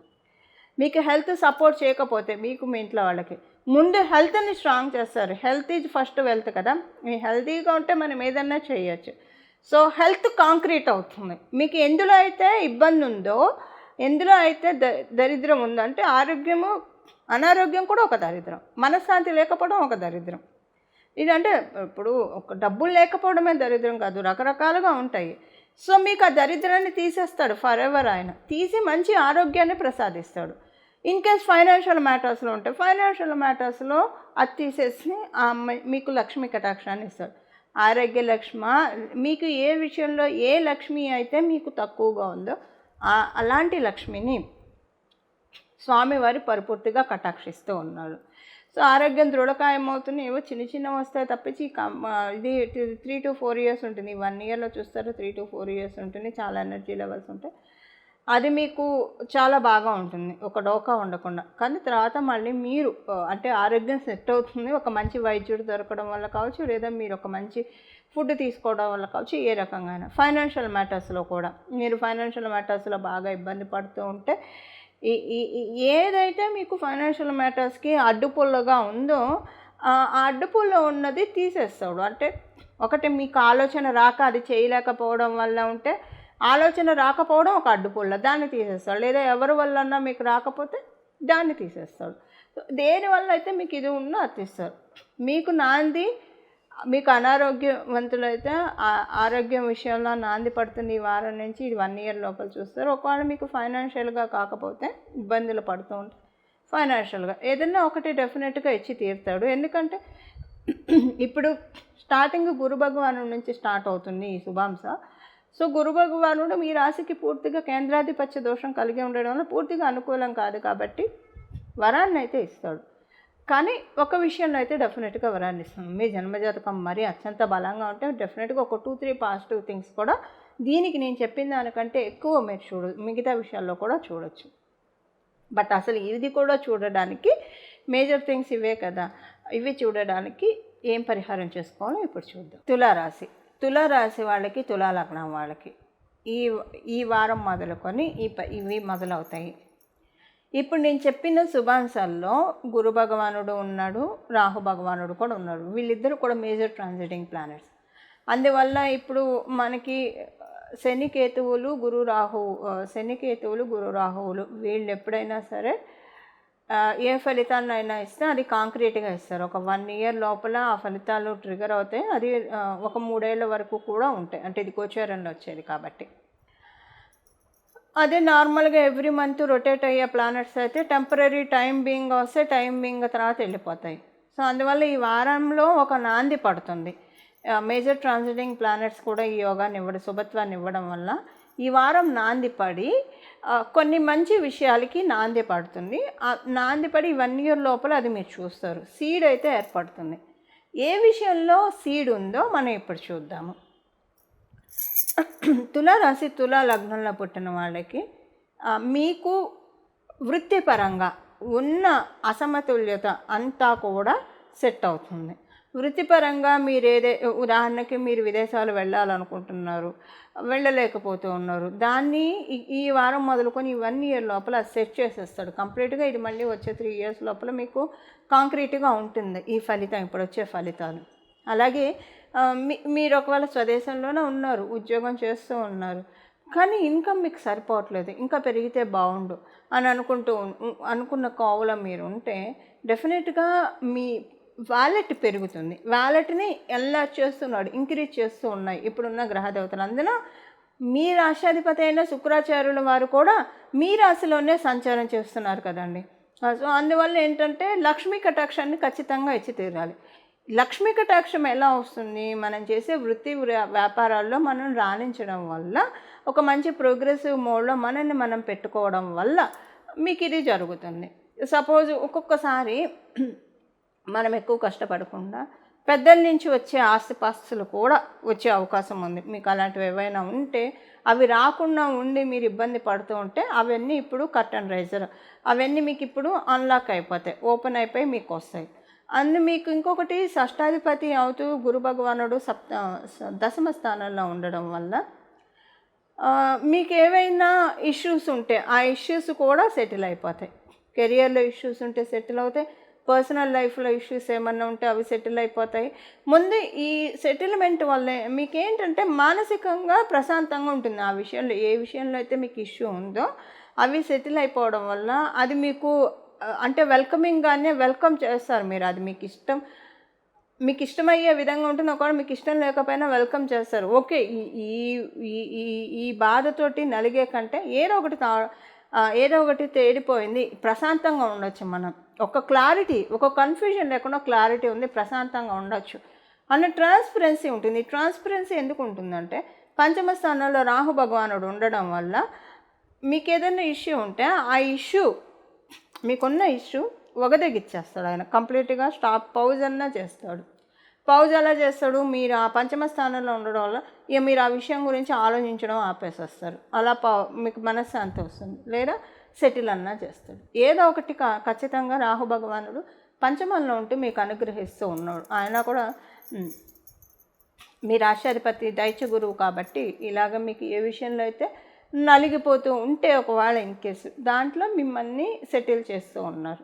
మీకు హెల్త్ సపోర్ట్ చేయకపోతే మీకు మీ ఇంట్లో వాళ్ళకి ముందు హెల్త్ని స్ట్రాంగ్ చేస్తారు. హెల్త్ ఈజ్ ఫస్ట్ వెల్త్ కదా, మీ హెల్తీగా ఉంటే మనం ఏదన్నా చేయొచ్చు. సో హెల్త్ కాంక్రీట్ అవుతుంది. మీకు ఎందులో అయితే ఇబ్బంది ఉందో, ఎందులో అయితే దరిద్రం ఉందో, అంటే ఆరోగ్యము అనారోగ్యం కూడా ఒక దరిద్రం, మనశ్శాంతి లేకపోవడం ఒక దరిద్రం. ఇదంటే ఇప్పుడు ఒక డబ్బులు లేకపోవడమే దరిద్రం కాదు, రకరకాలుగా ఉంటాయి. సో మీకు ఆ దరిద్రాన్ని తీసేస్తాడు ఫర్ ఎవర్, ఆయన తీసి మంచి ఆరోగ్యాన్ని ప్రసాదిస్తాడు. ఇన్ కేస్ ఫైనాన్షియల్ మ్యాటర్స్లో ఉంటే ఫైనాన్షియల్ మ్యాటర్స్లో అది తీసేసి మీకు లక్ష్మీ కటాక్షాన్ని ఇస్తాడు. ఆరోగ్య లక్ష్మ, మీకు ఏ విషయంలో ఏ లక్ష్మి అయితే మీకు తక్కువగా ఉందో అలాంటి లక్ష్మిని స్వామివారి పరిపూర్తిగా కటాక్షిస్తూ ఉన్నాడు. సో ఆరోగ్యం దృఢకాయం అవుతుంది. ఏవో చిన్న వస్తాయి తప్పించి ఇది 3 to 4 years ఉంటుంది. 1 yearలో చూస్తారు, 3 to 4 years ఉంటుంది. చాలా ఎనర్జీ లెవెల్స్ ఉంటాయి. అది మీకు చాలా బాగా ఉంటుంది, ఒక డోకా ఉండకుండా. కానీ తర్వాత మళ్ళీ మీరు అంటే ఆరోగ్యం సెట్ అవుతుంది, ఒక మంచి వైద్యుడు దొరకడం వల్ల కావచ్చు, లేదా మీరు ఒక మంచి ఫుడ్ తీసుకోవడం వల్ల కావచ్చు, ఏ రకంగా అయినా. ఫైనాన్షియల్ మ్యాటర్స్లో కూడా మీరు ఫైనాన్షియల్ మ్యాటర్స్లో బాగా ఇబ్బంది పడుతూ ఉంటే ఏదైతే మీకు ఫైనాన్షియల్ మ్యాటర్స్కి అడ్డుపుల్లగా ఉందో ఆ అడ్డుపుల్ల ఉన్నది తీసేస్తాడు. అంటే ఒకటి మీకు ఆలోచన రాక అది చేయలేకపోవడం వల్ల ఉంటే ఆలోచన రాకపోవడం ఒక అడ్డుపుల్ల, దాన్ని తీసేస్తాడు. లేదా ఎవరి వల్లన్నా మీకు రాకపోతే దాన్ని తీసేస్తాడు. దేనివల్ల అయితే మీకు ఇది ఉందో అది తీస్తారు. మీకు నాంది, మీకు అనారోగ్యవంతులైతే ఆరోగ్యం విషయంలో నాంది పడుతుంది. ఈ వారం నుంచి ఇది 1 year లోపల చూస్తారు. ఒకవేళ మీకు ఫైనాన్షియల్గా కాకపోతే ఇబ్బందులు పడుతూ ఉంటాయి, ఫైనాన్షియల్గా ఏదన్నా ఒకటి డెఫినెట్గా ఇచ్చి తీరుతాడు. ఎందుకంటే ఇప్పుడు స్టార్టింగ్ గురు భగవాను నుంచి స్టార్ట్ అవుతుంది ఈ శుభాంశ. సో గురు భగవానుడు మీ రాశికి పూర్తిగా కేంద్రాధిపత్య దోషం కలిగి ఉండడం వల్ల పూర్తిగా అనుకూలం కాదు కాబట్టి వరాన్ని అయితే ఇస్తాడు. కానీ ఒక విషయంలో అయితే డెఫినెట్గా వరాన్ని ఇస్తాం. మీ జన్మజాతకం మరీ అత్యంత బలంగా ఉంటే డెఫినెట్గా ఒక 2-3 పాజిటివ్ థింగ్స్ కూడా దీనికి నేను చెప్పిన దానికంటే ఎక్కువ మీరు మిగతా విషయాల్లో కూడా చూడొచ్చు. బట్ అసలు ఇది కూడా చూడడానికి మేజర్ థింగ్స్ ఇవే కదా, ఇవి చూడడానికి ఏం పరిహారం చేసుకోవాలో ఇప్పుడు చూద్దాం. తులారాశి వాళ్ళకి, తులాలగ్నం వాళ్ళకి ఈ వారం మొదలుకొని ఇవి మొదలవుతాయి. ఇప్పుడు నేను చెప్పిన శుభాంశాల్లో గురు భగవానుడు ఉన్నాడు, రాహు భగవానుడు కూడా ఉన్నాడు. వీళ్ళిద్దరూ కూడా మేజర్ ట్రాన్సిటింగ్ ప్లానెట్స్. అందువల్ల ఇప్పుడు మనకి శనికేతువులు గురు రాహువులు వీళ్ళు ఎప్పుడైనా సరే ఏ ఫలితాన్నైనా ఇస్తే అది కాంక్రీట్గా ఇస్తారు. ఒక 1 year లోపల ఆ ఫలితాలు ట్రిగర్ అవుతాయి. అది ఒక 3 ఏళ్ల వరకు కూడా ఉంటాయి, అంటే ఇది గోచారంలో వచ్చేది కాబట్టి. అదే నార్మల్గా ఎవ్రీ మంత్ రొటేట్ అయ్యే ప్లానెట్స్ అయితే టెంపరీ టైం బీయింగ్ వస్తే టైం బీయింగ్ తర్వాత వెళ్ళిపోతాయి. సో అందువల్ల ఈ వారంలో ఒక నాంది పడుతుంది. మేజర్ ట్రాన్సిటింగ్ ప్లానెట్స్ కూడా ఈ యోగాన్ని శుభత్వాన్ని ఇవ్వడం వల్ల ఈ వారం నాంది పడి కొన్ని మంచి విషయాలకి నాంది పడుతుంది. నాంది పడి 1 year లోపల అది మీరు చూస్తారు. సీడ్ అయితే ఏర్పడుతుంది. ఏ విషయంలో సీడ్ ఉందో మనం ఇప్పుడు చూద్దాము. తులారాశి, తులా లగ్నంలో పుట్టిన వాళ్ళకి మీకు వృత్తిపరంగా ఉన్న అసమతుల్యత అంతా కూడా సెట్ అవుతుంది. వృత్తిపరంగా మీరు ఉదాహరణకి మీరు విదేశాలు వెళ్ళాలనుకుంటున్నారు, వెళ్ళలేకపోతూ ఉన్నారు. దాన్ని ఈ వారం మొదలుకొని ఈ 1 ఇయర్ లోపల సెట్ చేసేస్తాడు కంప్లీట్గా. ఇది మళ్ళీ వచ్చే 3 ఇయర్స్ లోపల మీకు కాంక్రీట్గా ఉంటుంది ఈ ఫలితం, ఇప్పుడు వచ్చే ఫలితాలు. అలాగే మీరు ఒకవేళ స్వదేశంలోనే ఉన్నారు, ఉద్యోగం చేస్తూ ఉన్నారు, కానీ ఇన్కమ్ మీకు సరిపోవట్లేదు, ఇంకా పెరిగితే బాగుండు అని అనుకున్న కోవలో మీరు ఉంటే డెఫినెట్గా మీ వాలెట్ పెరుగుతుంది. వాలెట్ని ఎలా చేస్తున్నాడు, ఇంక్రీజ్ చేస్తూ ఉన్నాయి ఇప్పుడున్న గ్రహదేవతలు. అందులో మీ రాష్ట్రాధిపతి అయిన శుక్రాచార్యుల వారు కూడా మీ రాశిలోనే సంచారం చేస్తున్నారు కదండి. సో అందువల్ల ఏంటంటే లక్ష్మీ కటాక్షాన్ని ఖచ్చితంగా ఇచ్చి తీరాలి. లక్ష్మీ కటాక్షం ఎలా వస్తుంది? మనం చేసే వృత్తి వ్యాపారాల్లో మనం రాణించడం వల్ల, ఒక మంచి ప్రోగ్రెసివ్ మోడ్లో మనల్ని మనం పెట్టుకోవడం వల్ల మీకు ఇది జరుగుతుంది. సపోజ్ ఒక్కొక్కసారి మనం ఎక్కువ కష్టపడకుండా పెద్దల నుంచి వచ్చే ఆస్తిపాస్తులు కూడా వచ్చే అవకాశం ఉంది. మీకు అలాంటివి ఏవైనా ఉంటే అవి రాకుండా ఉండి మీరు ఇబ్బంది పడుతూ ఉంటే అవన్నీ ఇప్పుడు కర్టన్ రైజర్, అవన్నీ మీకు ఇప్పుడు అన్లాక్ అయిపోతాయి, ఓపెన్ అయిపోయి మీకు వస్తాయి. మీకు ఇంకొకటి షష్టాధిపతి అవుతూ గురు భగవానుడు దశమ స్థానంలో ఉండడం వల్ల మీకు ఏవైనా ఇష్యూస్ ఉంటే ఆ ఇష్యూస్ కూడా సెటిల్ అయిపోతాయి. కెరియర్లో ఇష్యూస్ ఉంటే సెటిల్ అవుతాయి, పర్సనల్ లైఫ్లో ఇష్యూస్ ఏమన్నా ఉంటే అవి సెటిల్ అయిపోతాయి. ముందు ఈ సెటిల్మెంట్ వల్లే మీకు ఏంటంటే మానసికంగా ప్రశాంతంగా ఉంటుంది. ఆ విషయంలో ఏ విషయంలో అయితే మీకు ఇష్యూ ఉందో అవి సెటిల్ అయిపోవడం వల్ల అది మీకు అంటే వెల్కమింగ్గానే వెల్కమ్ చేస్తారు మీరు. అది మీకు ఇష్టమయ్యే విధంగా ఉంటుంది. ఒకవేళ మీకు ఇష్టం లేకపోయినా వెల్కమ్ చేస్తారు. ఓకే, ఈ ఈ ఈ బాధతోటి నలిగే కంటే ఏదో ఒకటి తేడిపోయింది, ప్రశాంతంగా ఉండొచ్చు మనం, ఒక క్లారిటీ, ఒక కన్ఫ్యూజన్ లేకుండా క్లారిటీ ఉంది, ప్రశాంతంగా ఉండొచ్చు అన్న ట్రాన్స్పరెన్సీ ఉంటుంది. ట్రాన్స్పరెన్సీ ఎందుకు ఉంటుందంటే పంచమ స్థానంలో రాహు భగవానుడు ఉండడం వల్ల మీకు ఏదైనా ఇష్యూ ఉంటే ఆ ఇష్యూ, మీకున్న ఇష్యూ ఒకదగిచ్చేస్తాడు ఆయన, కంప్లీట్గా పౌజ్ అన్నా చేస్తాడు. పౌజ్ ఎలా చేస్తాడు? మీరు ఆ పంచమ స్థానంలో ఉండడం వల్ల ఇక మీరు ఆ విషయం గురించి ఆలోచించడం ఆపేసేస్తారు. అలా మీకు మనశ్శాంతి వస్తుంది, లేదా సెటిల్ అన్నా చేస్తాడు. ఏదో ఒకటి ఖచ్చితంగా రాహు భగవానుడు పంచమంలో ఉంటూ మీకు అనుగ్రహిస్తూ ఉన్నాడు. ఆయన కూడా మీ రాష్ట్రాధిపతి దైత్య గురువు కాబట్టి ఇలాగ మీకు ఏ విషయంలో అయితే నలిగిపోతూ ఉంటే ఒకవేళ ఇన్ కేసు దాంట్లో మిమ్మల్ని సెటిల్ చేస్తూ ఉన్నారు.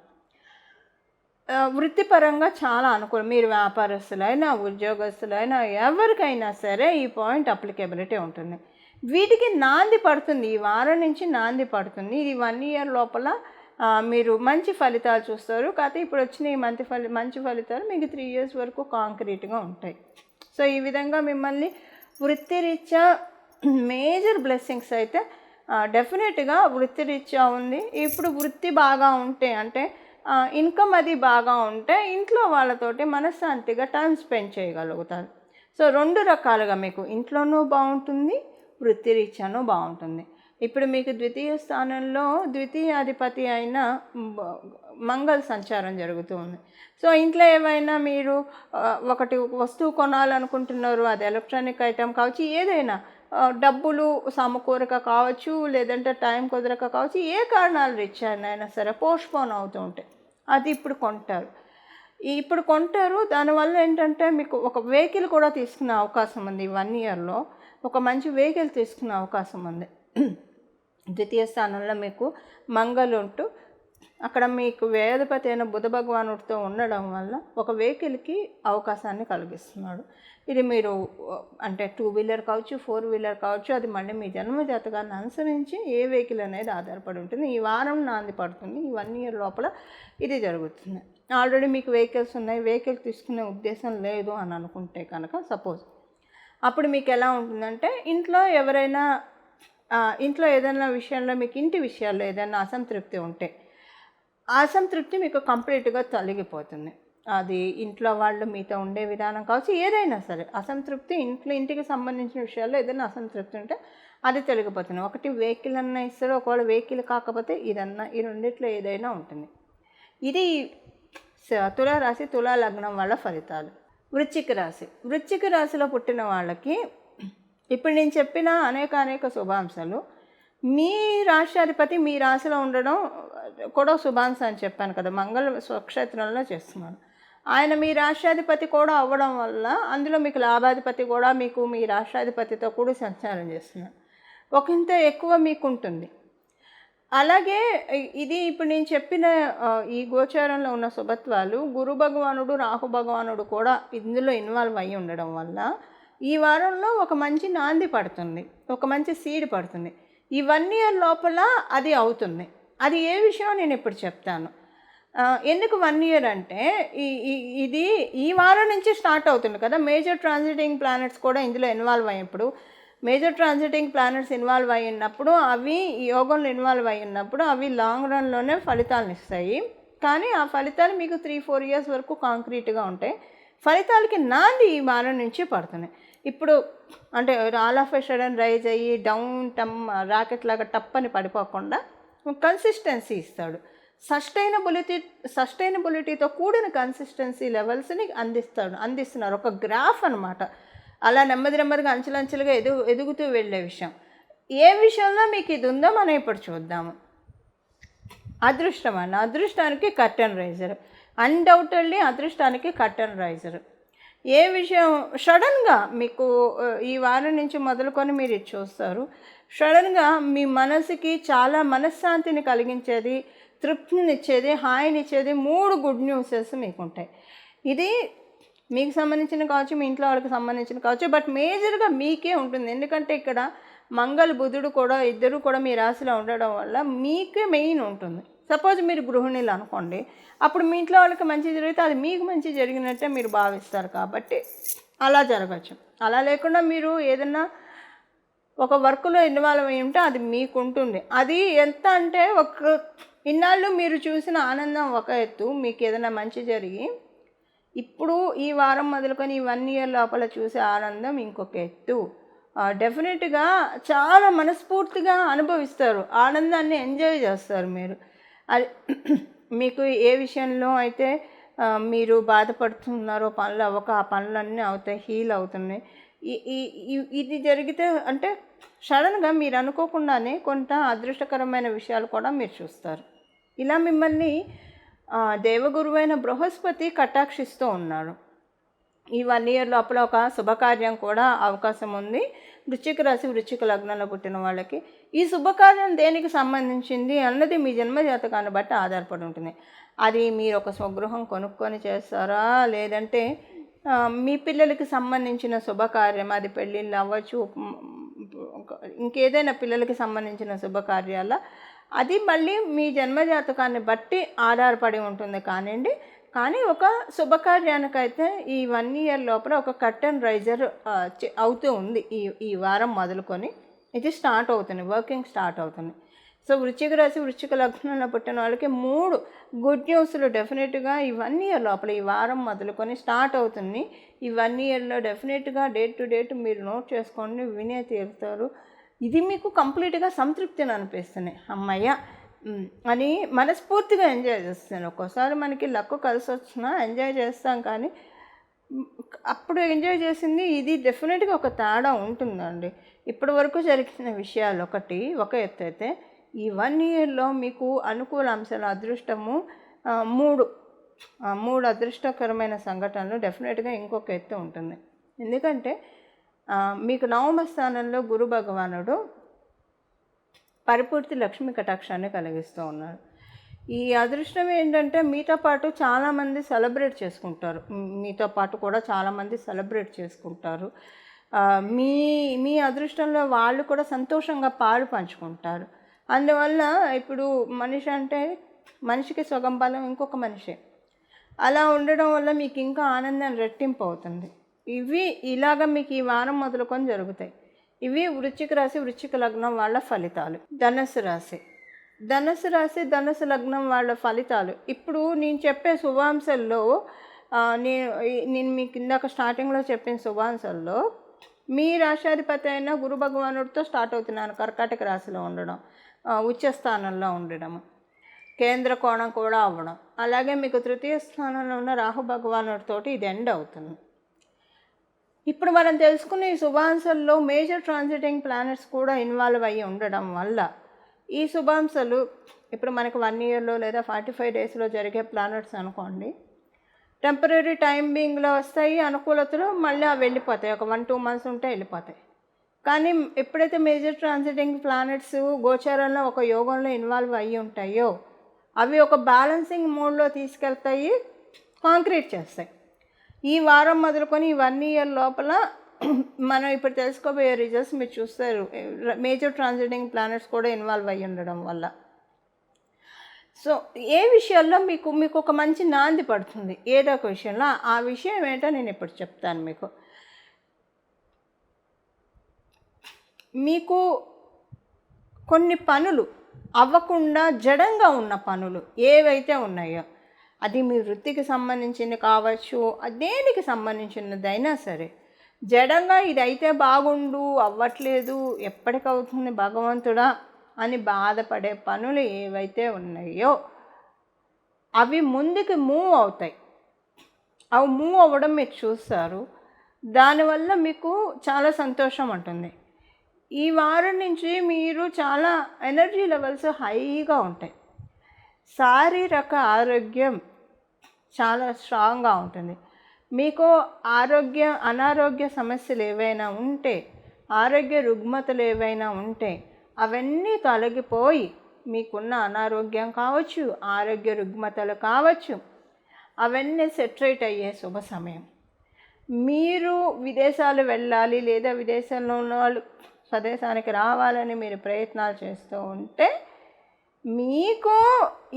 వృత్తిపరంగా చాలా అనుకూలం. మీరు వ్యాపారస్తులైనా ఉద్యోగస్తులైనా ఎవరికైనా సరే ఈ పాయింట్ అప్లికేబిలిటీ ఉంటుంది. వీటికి నాంది పడుతుంది, ఈ వారం నుంచి నాంది పడుతుంది. ఇది 1 ఇయర్ లోపల మీరు మంచి ఫలితాలు చూస్తారు. కాకపోతే ఇప్పుడు వచ్చిన ఈ మంచి ఫలితాలు మీకు 3 ఇయర్స్ వరకు కాంక్రీట్గా ఉంటాయి. సో ఈ విధంగా మిమ్మల్ని వృత్తిరీత్యా మేజర్ బ్లెస్సింగ్స్ అయితే డెఫినెట్గా వృత్తిరీత్యా ఉంది. ఇప్పుడు వృత్తి బాగా ఉంటే, అంటే ఇన్కమ్ అది బాగా ఉంటే ఇంట్లో వాళ్ళతోటి మనశ్శాంతిగా టైం స్పెండ్ చేయగలుగుతారు. సో 2 రకాలుగా మీకు ఇంట్లోనూ బాగుంటుంది, వృత్తిరీత్యానూ బాగుంటుంది. ఇప్పుడు మీకు ద్వితీయ స్థానంలో ద్వితీయాధిపతి అయిన మంగళ సంచారం జరుగుతూ ఉంది. సో ఇంట్లో ఏమైనా మీరు ఒకటి వస్తువు కొనాలనుకుంటున్నారు, అది ఎలక్ట్రానిక్ ఐటెం కావచ్చు, ఏదైనా డబ్బులు సమకూరక కావచ్చు, లేదంటే టైం కుదరక కావచ్చు, ఏ కారణాలు రీత్యానైనా సరే పోస్ట్పోన్ అవుతూ ఉంటాయి, అది ఇప్పుడు కొంటారు. దానివల్ల ఏంటంటే మీకు ఒక వెహికల్ కూడా తీసుకునే అవకాశం ఉంది. 1 ఇయర్లో ఒక మంచి వెహికల్ తీసుకునే అవకాశం ఉంది. ద్వితీయ స్థానంలో మీకు మంగళ ఉంటూ అక్కడ మీకు వ్యయాధిపతి అయిన బుధ భగవానుడితో ఉండడం వల్ల ఒక వెహికల్కి అవకాశాన్ని కలిగిస్తున్నాడు. ఇది మీరు అంటే 2 వీలర్ కావచ్చు, 4 వీలర్ కావచ్చు, అది మళ్ళీ మీ జన్మజాతకాన్ని అనుసరించి ఏ వెహికల్ అనేది ఆధారపడి ఉంటుంది. ఈ వారం నాంది పడుతుంది, ఈ 1 ఇయర్ లోపల ఇది జరుగుతుంది. ఆల్రెడీ మీకు వెహికల్స్ ఉన్నాయి, వెహికల్ తీసుకునే ఉద్దేశం లేదు అని అనుకుంటే కనుక సపోజ్, అప్పుడు మీకు ఎలా ఉంటుందంటే ఇంట్లో ఏదైనా విషయంలో మీకు ఇంటి విషయాల్లో ఏదైనా అసంతృప్తి ఉంటే అసంతృప్తి మీకు కంప్లీట్గా తొలగిపోతుంది. అది ఇంట్లో వాళ్ళు మీతో ఉండే విధానం కావచ్చు, ఏదైనా సరే అసంతృప్తి ఇంటికి సంబంధించిన విషయాల్లో ఏదైనా అసంతృప్తి ఉంటే అది తొలగిపోతుంది. ఒకటి వెహికల్ అన్నా ఇస్తాడు, ఒకవేళ వెహికల్ కాకపోతే ఇదన్నా, ఈ రెండిట్లో ఏదైనా ఉంటుంది. ఇది తులారాశి, తులా లగ్నం వాళ్ళ ఫలితాలు. వృశ్చిక రాశిలో పుట్టిన వాళ్ళకి ఇప్పుడు నేను చెప్పిన అనేక శుభాంశాలు, మీ రాష్ట్రాధిపతి మీ రాశిలో ఉండడం కూడా శుభాంశం అని చెప్పాను కదా, మంగళ స్వక్షేత్రంలో చేస్తున్నాను. ఆయన మీ రాష్ట్రాధిపతి కూడా అవ్వడం వల్ల అందులో మీకు లాభాధిపతి కూడా మీకు మీ రాష్ట్రాధిపతితో కూడా సంచారం చేస్తున్నారు. ఒకంత ఎక్కువ మీకు ఉంటుంది. అలాగే ఇది ఇప్పుడు నేను చెప్పిన ఈ గోచారంలో ఉన్న శుభత్వాలు గురు భగవానుడు రాహు భగవానుడు కూడా ఇందులో ఇన్వాల్వ్ అయ్యి ఉండడం వల్ల ఈ వారంలో ఒక మంచి నాంది పడుతుంది, ఒక మంచి సీడ్ పడుతుంది. ఈ 1 ఇయర్ లోపల అది అవుతుంది. అది ఏ విషయం నేను ఇప్పుడు చెప్తాను. ఎందుకు 1 ఇయర్ అంటే ఇది ఈ వారం నుంచి స్టార్ట్ అవుతుంది కదా. మేజర్ ట్రాన్సిటింగ్ ప్లానెట్స్ కూడా ఇందులో ఇన్వాల్వ్ అయ్యేప్పుడు, మేజర్ ట్రాన్సిటింగ్ ప్లానెట్స్ ఇన్వాల్వ్ అయినప్పుడు అవి యోగంలో ఇన్వాల్వ్ అయినప్పుడు అవి లాంగ్ రన్లోనే ఫలితాలను ఇస్తాయి. కానీ ఆ ఫలితాలు మీకు 3-4 ఇయర్స్ వరకు కాంక్రీట్గా ఉంటాయి. ఫలితాలకి నాంది ఈ వారం నుంచి పడుతున్నాయి. ఇప్పుడు అంటే all of a sudden rise అయ్యి డౌన్ రాకెట్ లాగా టప్పని పడిపోకుండా కన్సిస్టెన్సీ ఇస్తాడు. సస్టైనబిలిటీతో కూడిన కన్సిస్టెన్సీ లెవెల్స్ని అందిస్తున్నారు. ఒక గ్రాఫ్ అనమాట. అలా నెమ్మదిగా అంచెలంచెలుగా ఎదుగుతూ వెళ్ళే విషయం. ఏ విషయంలో మీకు ఇది ఉందో మనం ఇప్పుడు చూద్దాము. అదృష్టం అన్న, అదృష్టానికి కర్టెన్ రైజర్. అన్డౌటెడ్లీ అదృష్టానికి కర్టెన్ రైజర్. ఏ విషయం సడన్గా మీకు ఈ వారం నుంచి మొదలుకొని మీరు ఇది చూస్తారు. సడన్గా మీ మనసుకి చాలా మనశ్శాంతిని కలిగించేది, తృప్తినిచ్చేది, హాయినిచ్చేది 3 గుడ్ న్యూసెస్ మీకు ఉంటాయి. ఇది మీకు సంబంధించిన కావచ్చు, మీ ఇంట్లో వాళ్ళకి సంబంధించిన కావచ్చు, బట్ మేజర్గా మీకే ఉంటుంది. ఎందుకంటే ఇక్కడ మంగళ బుధుడు కూడా ఇద్దరు కూడా మీ రాశిలో ఉండడం వల్ల మీకే మెయిన్ ఉంటుంది. సపోజ్ మీరు గృహిణులు అనుకోండి, అప్పుడు మీ ఇంట్లో వాళ్ళకి మంచి జరిగితే అది మీకు మంచి జరిగినట్టే మీరు భావిస్తారు. కాబట్టి అలా జరగచ్చు. అలా లేకుండా మీరు ఏదన్నా ఒక వర్క్లో ఇన్వాల్వ్ అయ్యి ఉంటే అది మీకు ఉంటుంది. అది ఎంత అంటే ఇన్నాళ్ళు మీరు చూసిన ఆనందం ఒక ఎత్తు, మీకు ఏదైనా మంచి జరిగి ఇప్పుడు ఈ వారం మొదలుకొని ఈ 1 ఇయర్ లోపల చూసే ఆనందం ఇంకొక ఎత్తు. డెఫినెట్గా చాలా మనస్ఫూర్తిగా అనుభవిస్తారు, ఆనందాన్ని ఎంజాయ్ చేస్తారు మీరు. అది మీకు ఏ విషయంలో అయితే మీరు బాధపడుతున్నారో పనులు అవ్వక ఆ పనులన్నీ అవుతాయి, హీల్ అవుతున్నాయి. ఇది జరిగితే అంటే సడన్గా మీరు అనుకోకుండానే కొంత అదృష్టకరమైన విషయాలు కూడా మీరు చూస్తారు. ఇలా మిమ్మల్ని దేవగురువైన బృహస్పతి కటాక్షిస్తూ ఉన్నాడు. ఈ 1 ఇయర్ లోపల ఒక శుభకార్యం కూడా అవకాశం ఉంది వృశ్చిక రాశి వృశ్చిక లగ్నంలో పుట్టిన వాళ్ళకి. ఈ శుభకార్యం దేనికి సంబంధించింది అన్నది మీ జన్మజాతకాన్ని బట్టి ఆధారపడి ఉంటుంది. అది మీరు ఒక స్వగృహం కొనుక్కొని చేస్తారా, లేదంటే మీ పిల్లలకి సంబంధించిన శుభకార్యం, అది పెళ్ళిళ్ళు అవ్వచ్చు, ఇంకేదైనా పిల్లలకి సంబంధించిన శుభకార్యాల, అది మళ్ళీ మీ జన్మజాతకాన్ని బట్టి ఆధారపడి ఉంటుంది కానివ్వండి. కానీ ఒక శుభకార్యానికైతే ఈ 1 ఇయర్ లోపల ఒక కర్టెన్ రైజర్ అవుతూ ఉంది. ఈ వారం మొదలుకొని ఇది స్టార్ట్ అవుతుంది, వర్కింగ్ స్టార్ట్ అవుతుంది. సో వృశ్చిక రాశి వృశ్చిక లగ్నంలో పుట్టిన వాళ్ళకి 3 గుడ్ న్యూస్లు డెఫినెట్గా ఈ 1 ఇయర్ లోపల ఈ వారం మొదలుకొని స్టార్ట్ అవుతుంది. ఈ 1 ఇయర్లో డెఫినెట్గా డేట్ టు డేట్ మీరు నోట్ చేసుకోండి, వినే తీరుతారు. ఇది మీకు కంప్లీట్గా సంతృప్తిని అనిపిస్తున్నాయి. అమ్మయ్య అని మనస్ఫూర్తిగా ఎంజాయ్ చేస్తాను. ఒక్కోసారి మనకి లక్ కలిసి వచ్చినా ఎంజాయ్ చేస్తాం, కానీ అప్పుడు ఎంజాయ్ చేసింది ఇది డెఫినెట్గా ఒక తేడా ఉంటుందండి. ఇప్పటి వరకు జరిగిన విషయాలు ఒక ఎత్తు అయితే ఈ 1 ఇయర్లో మీకు అనుకూల అంశాలు అదృష్టము 3 అదృష్టకరమైన సంఘటనలు డెఫినెట్గా ఇంకొక ఎత్తు ఉంటుంది. ఎందుకంటే మీకు నవమ స్థానంలో గురు భగవానుడు పరిపూర్తి లక్ష్మీ కటాక్షాన్ని కలిగిస్తూ ఉన్నారు. ఈ అదృష్టం ఏంటంటే మీతో పాటు చాలామంది సెలబ్రేట్ చేసుకుంటారు, మీతో పాటు కూడా చాలామంది సెలబ్రేట్ చేసుకుంటారు. మీ అదృష్టంలో వాళ్ళు కూడా సంతోషంగా పాలు పంచుకుంటారు. అందువల్ల ఇప్పుడు మనిషి అంటే మనిషికి సగం బలం ఇంకొక మనిషే. అలా ఉండడం వల్ల మీకు ఇంకా ఆనందం రెట్టింపు అవుతుంది. ఇవి ఇలాగ మీకు ఈ వారం మొదలుకొని జరుగుతాయి. ఇవి వృశ్చిక రాశి వృశ్చిక లగ్నం వాళ్ళ ఫలితాలు. ధనుస్సు రాశి ధనుస్సు లగ్నం వాళ్ళ ఫలితాలు. ఇప్పుడు నేను చెప్పే శుభాంశాల్లో నేను మీకు ఇందాక స్టార్టింగ్లో చెప్పిన శుభాంశాల్లో మీ రాశాధిపతి అయిన గురు భగవానుడితో స్టార్ట్ అవుతున్నాను. కర్కాటక రాశిలో ఉండడం, ఉచ్చస్థానంలో ఉండడం, కేంద్ర కోణం కూడా అవ్వడం, అలాగే మీకు తృతీయ స్థానంలో ఉన్న రాహు భగవానుడితోటి ఇది ఎండ్ అవుతుంది. ఇప్పుడు మనం తెలుసుకున్న ఈ శుభాంశాల్లో మేజర్ ట్రాన్సిటింగ్ ప్లానెట్స్ కూడా ఇన్వాల్వ్ అయ్యి ఉండడం వల్ల ఈ శుభాంశాలు ఇప్పుడు మనకు 1 ఇయర్లో లేదా 45 డేస్లో జరిగే ప్లానెట్స్ అనుకోండి, టెంపరరీ టైం బీయింగ్లో వస్తాయి అనుకూలతలు, మళ్ళీ అవి వెళ్ళిపోతాయి. ఒక 1-2 మంత్స్ ఉంటే వెళ్ళిపోతాయి. కానీ ఎప్పుడైతే మేజర్ ట్రాన్సిటింగ్ ప్లానెట్స్ గోచారంలో ఒక యోగంలో ఇన్వాల్వ్ అయ్యి ఉంటాయో అవి ఒక బ్యాలెన్సింగ్ మోడ్లో తీసుకెళ్తాయి, కాంక్రీట్ చేస్తాయి. ఈ వారం మొదలుకొని ఈ 1 ఇయర్ లోపల మనం ఇప్పుడు తెలుసుకోబోయే రిజల్ట్స్ మీరు చూస్తారు. మేజర్ ట్రాన్సిటింగ్ ప్లానెట్స్ కూడా ఇన్వాల్వ్ అయ్యి ఉండడం వల్ల. సో ఏ విషయాల్లో మీకు ఒక మంచి నాంది పడుతుంది, ఏదో ఒక విషయంలో. ఆ విషయం ఏంటో నేను ఇప్పుడు చెప్తాను మీకు. మీకు కొన్ని పనులు అవ్వకుండా జడంగా ఉన్న పనులు ఏవైతే ఉన్నాయో, అది మీ వృత్తికి సంబంధించింది కావచ్చు, దేనికి సంబంధించినదైనా సరే, జడంగా ఇదైతే బాగుండు, అవ్వట్లేదు, ఎప్పటికవుతుంది భగవంతుడా అని బాధపడే పనులు ఏవైతే ఉన్నాయో అవి ముందుకు మూవ్ అవుతాయి. అవి మూవ్ అవ్వడం మీరు చూస్తారు. దానివల్ల మీకు చాలా సంతోషం ఉంటుంది. ఈ వారం నుంచి మీరు చాలా ఎనర్జీ లెవెల్స్ హైగా ఉంటాయి. శారీరక ఆరోగ్యం చాలా స్ట్రాంగ్గా ఉంటుంది. మీకు అనారోగ్య సమస్యలు ఏవైనా ఉంటే, ఆరోగ్య రుగ్మతలు ఏవైనా ఉంటే అవన్నీ తొలగిపోయి మీకున్న అనారోగ్యం కావచ్చు, ఆరోగ్య రుగ్మతలు కావచ్చు, అవన్నీ సెటరేట్ అయ్యే శుభ సమయం. మీరు విదేశాలు వెళ్ళాలి లేదా విదేశంలో ఉన్న వాళ్ళు స్వదేశానికి రావాలని మీరు ప్రయత్నాలు చేస్తూ ఉంటే మీకు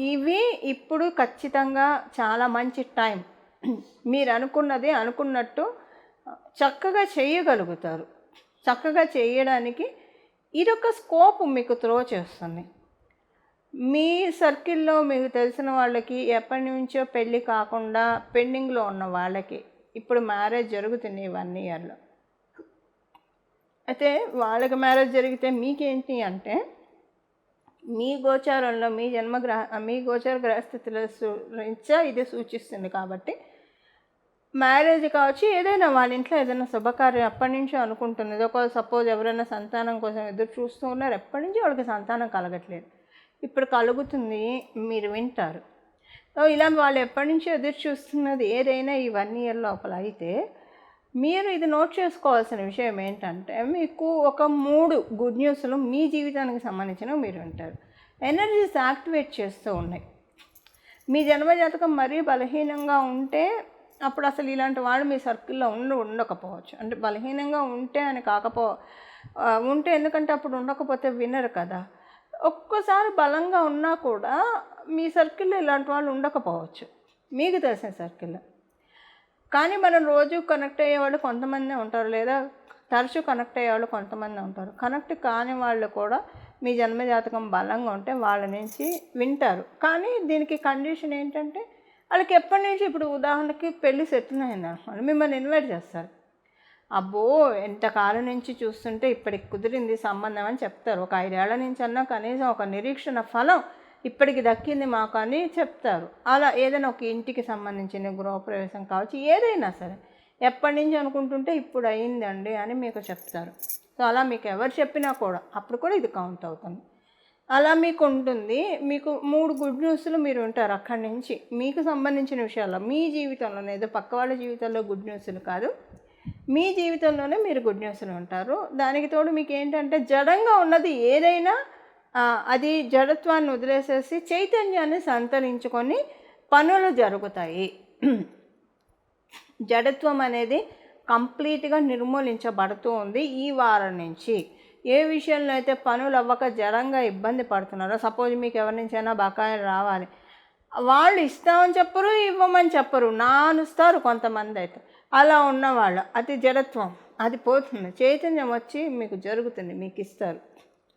ఇవి ఇప్పుడు ఖచ్చితంగా చాలా మంచి టైం. మీరు అనుకున్నట్టు చక్కగా చేయగలుగుతారు. చక్కగా చేయడానికి ఇదొక స్కోప్ మీకు త్రో చేస్తుంది. మీ సర్కిల్లో మీకు తెలిసిన వాళ్ళకి ఎప్పటి నుంచో పెళ్ళి కాకుండా పెండింగ్లో ఉన్న వాళ్ళకి ఇప్పుడు మ్యారేజ్ జరుగుతుంది ఈ 1 ఇయర్లో. అయితే వాళ్ళకి మ్యారేజ్ జరిగితే మీకేంటి అంటే, మీ గోచారంలో మీ గోచార గ్రహస్థితుల రీత్యా ఇది సూచిస్తుంది. కాబట్టి మ్యారేజ్ కావచ్చు, ఏదైనా వాళ్ళ ఇంట్లో ఏదైనా శుభకార్యం ఎప్పటి నుంచో అనుకుంటున్నది. ఒక సపోజ్ ఎవరైనా సంతానం కోసం ఎదురు చూస్తూ ఉన్నారు, ఎప్పటి నుంచో వాళ్ళకి సంతానం కలగట్లేదు, ఇప్పుడు కలుగుతుంది, మీరు వింటారు. సో ఇలా వాళ్ళు ఎప్పటి నుంచో ఎదురు చూస్తున్నది ఏదైనా ఈ 1 ఇయర్ లోపల అయితే మీరు ఇది నోట్ చేసుకోవాల్సిన విషయం ఏంటంటే, మీకు ఒక 3 గుడ్ న్యూస్లు మీ జీవితానికి సంబంధించినవి మీరు వింటారు. ఎనర్జీస్ యాక్టివేట్ చేస్తూ ఉన్నాయి. మీ జన్మజాతకం మరీ బలహీనంగా ఉంటే అప్పుడు అసలు ఇలాంటి వాళ్ళు మీ సర్కిల్లో ఉండకపోవచ్చు. అంటే బలహీనంగా ఉంటే అని ఉంటే, ఎందుకంటే అప్పుడు ఉండకపోతే వినరు కదా. ఒక్కోసారి బలంగా ఉన్నా కూడా మీ సర్కిల్లో ఇలాంటి వాళ్ళు ఉండకపోవచ్చు, మీకు తెలిసిన సర్కిల్లో. కానీ మనం రోజు కనెక్ట్ అయ్యేవాళ్ళు కొంతమంది ఉంటారు, లేదా తరచూ కనెక్ట్ అయ్యేవాళ్ళు కొంతమంది ఉంటారు. కనెక్ట్ కాని వాళ్ళు కూడా మీ జన్మజాతకం బలంగా ఉంటే వాళ్ళ నుంచి వింటారు. కానీ దీనికి కండిషన్ ఏంటంటే, వాళ్ళకి ఎప్పటి నుంచి, ఇప్పుడు ఉదాహరణకి పెళ్ళి సెటిల్ అయింది అనుకోండి, మిమ్మల్ని ఇన్వైట్ చేస్తారు. అబ్బో ఎంతకాలం నుంచి చూస్తుంటే ఇప్పటికి కుదిరింది సంబంధం అని చెప్తారు. ఒక 5 ఏళ్ల నుంచి అన్నా కనీసం ఒక నిరీక్షణ ఫలం ఇప్పటికి దక్కింది మాకు అని చెప్తారు. అలా ఏదైనా ఒక ఇంటికి సంబంధించిన గృహప్రవేశం కావచ్చు, ఏదైనా సరే ఎప్పటి నుంచి అనుకుంటుంటే ఇప్పుడు అయిందండి అని మీకు చెప్తారు. సో అలా మీకు ఎవరు చెప్పినా కూడా అప్పుడు కూడా ఇది కౌంట్ అవుతుంది. అలా మీకు ఉంటుంది. మీకు 3 గుడ్ న్యూస్లు మీరు ఉంటారు అక్కడి నుంచి. మీకు సంబంధించిన విషయాల్లో మీ జీవితంలోనే, ఏదో పక్క వాళ్ళ జీవితంలో గుడ్ న్యూస్లు కాదు, మీ జీవితంలోనే మీరు గుడ్ న్యూస్లు ఉంటారు. దానికి తోడు మీకు ఏంటంటే, జడంగా ఉన్నది ఏదైనా అది జడత్వాన్ని వదిలేసేసి చైతన్యాన్ని సంతరించుకొని పనులు జరుగుతాయి. జడత్వం అనేది కంప్లీట్గా నిర్మూలించబడుతూ ఉంది ఈ వారం నుంచి. ఏ విషయంలో అయితే పనులు అవ్వక జడంగా ఇబ్బంది పడుతున్నారో, సపోజ్ మీకు ఎవరి నుంచైనా బకాయిలు రావాలి, వాళ్ళు ఇస్తామని చెప్పరు, ఇవ్వమని చెప్పరు, నానుస్తారు కొంతమంది అయితే. అలా ఉన్నవాళ్ళు అది జడత్వం, అది పోతుంది. చైతన్యం వచ్చి మీకు జరుగుతుంది, మీకు ఇస్తారు.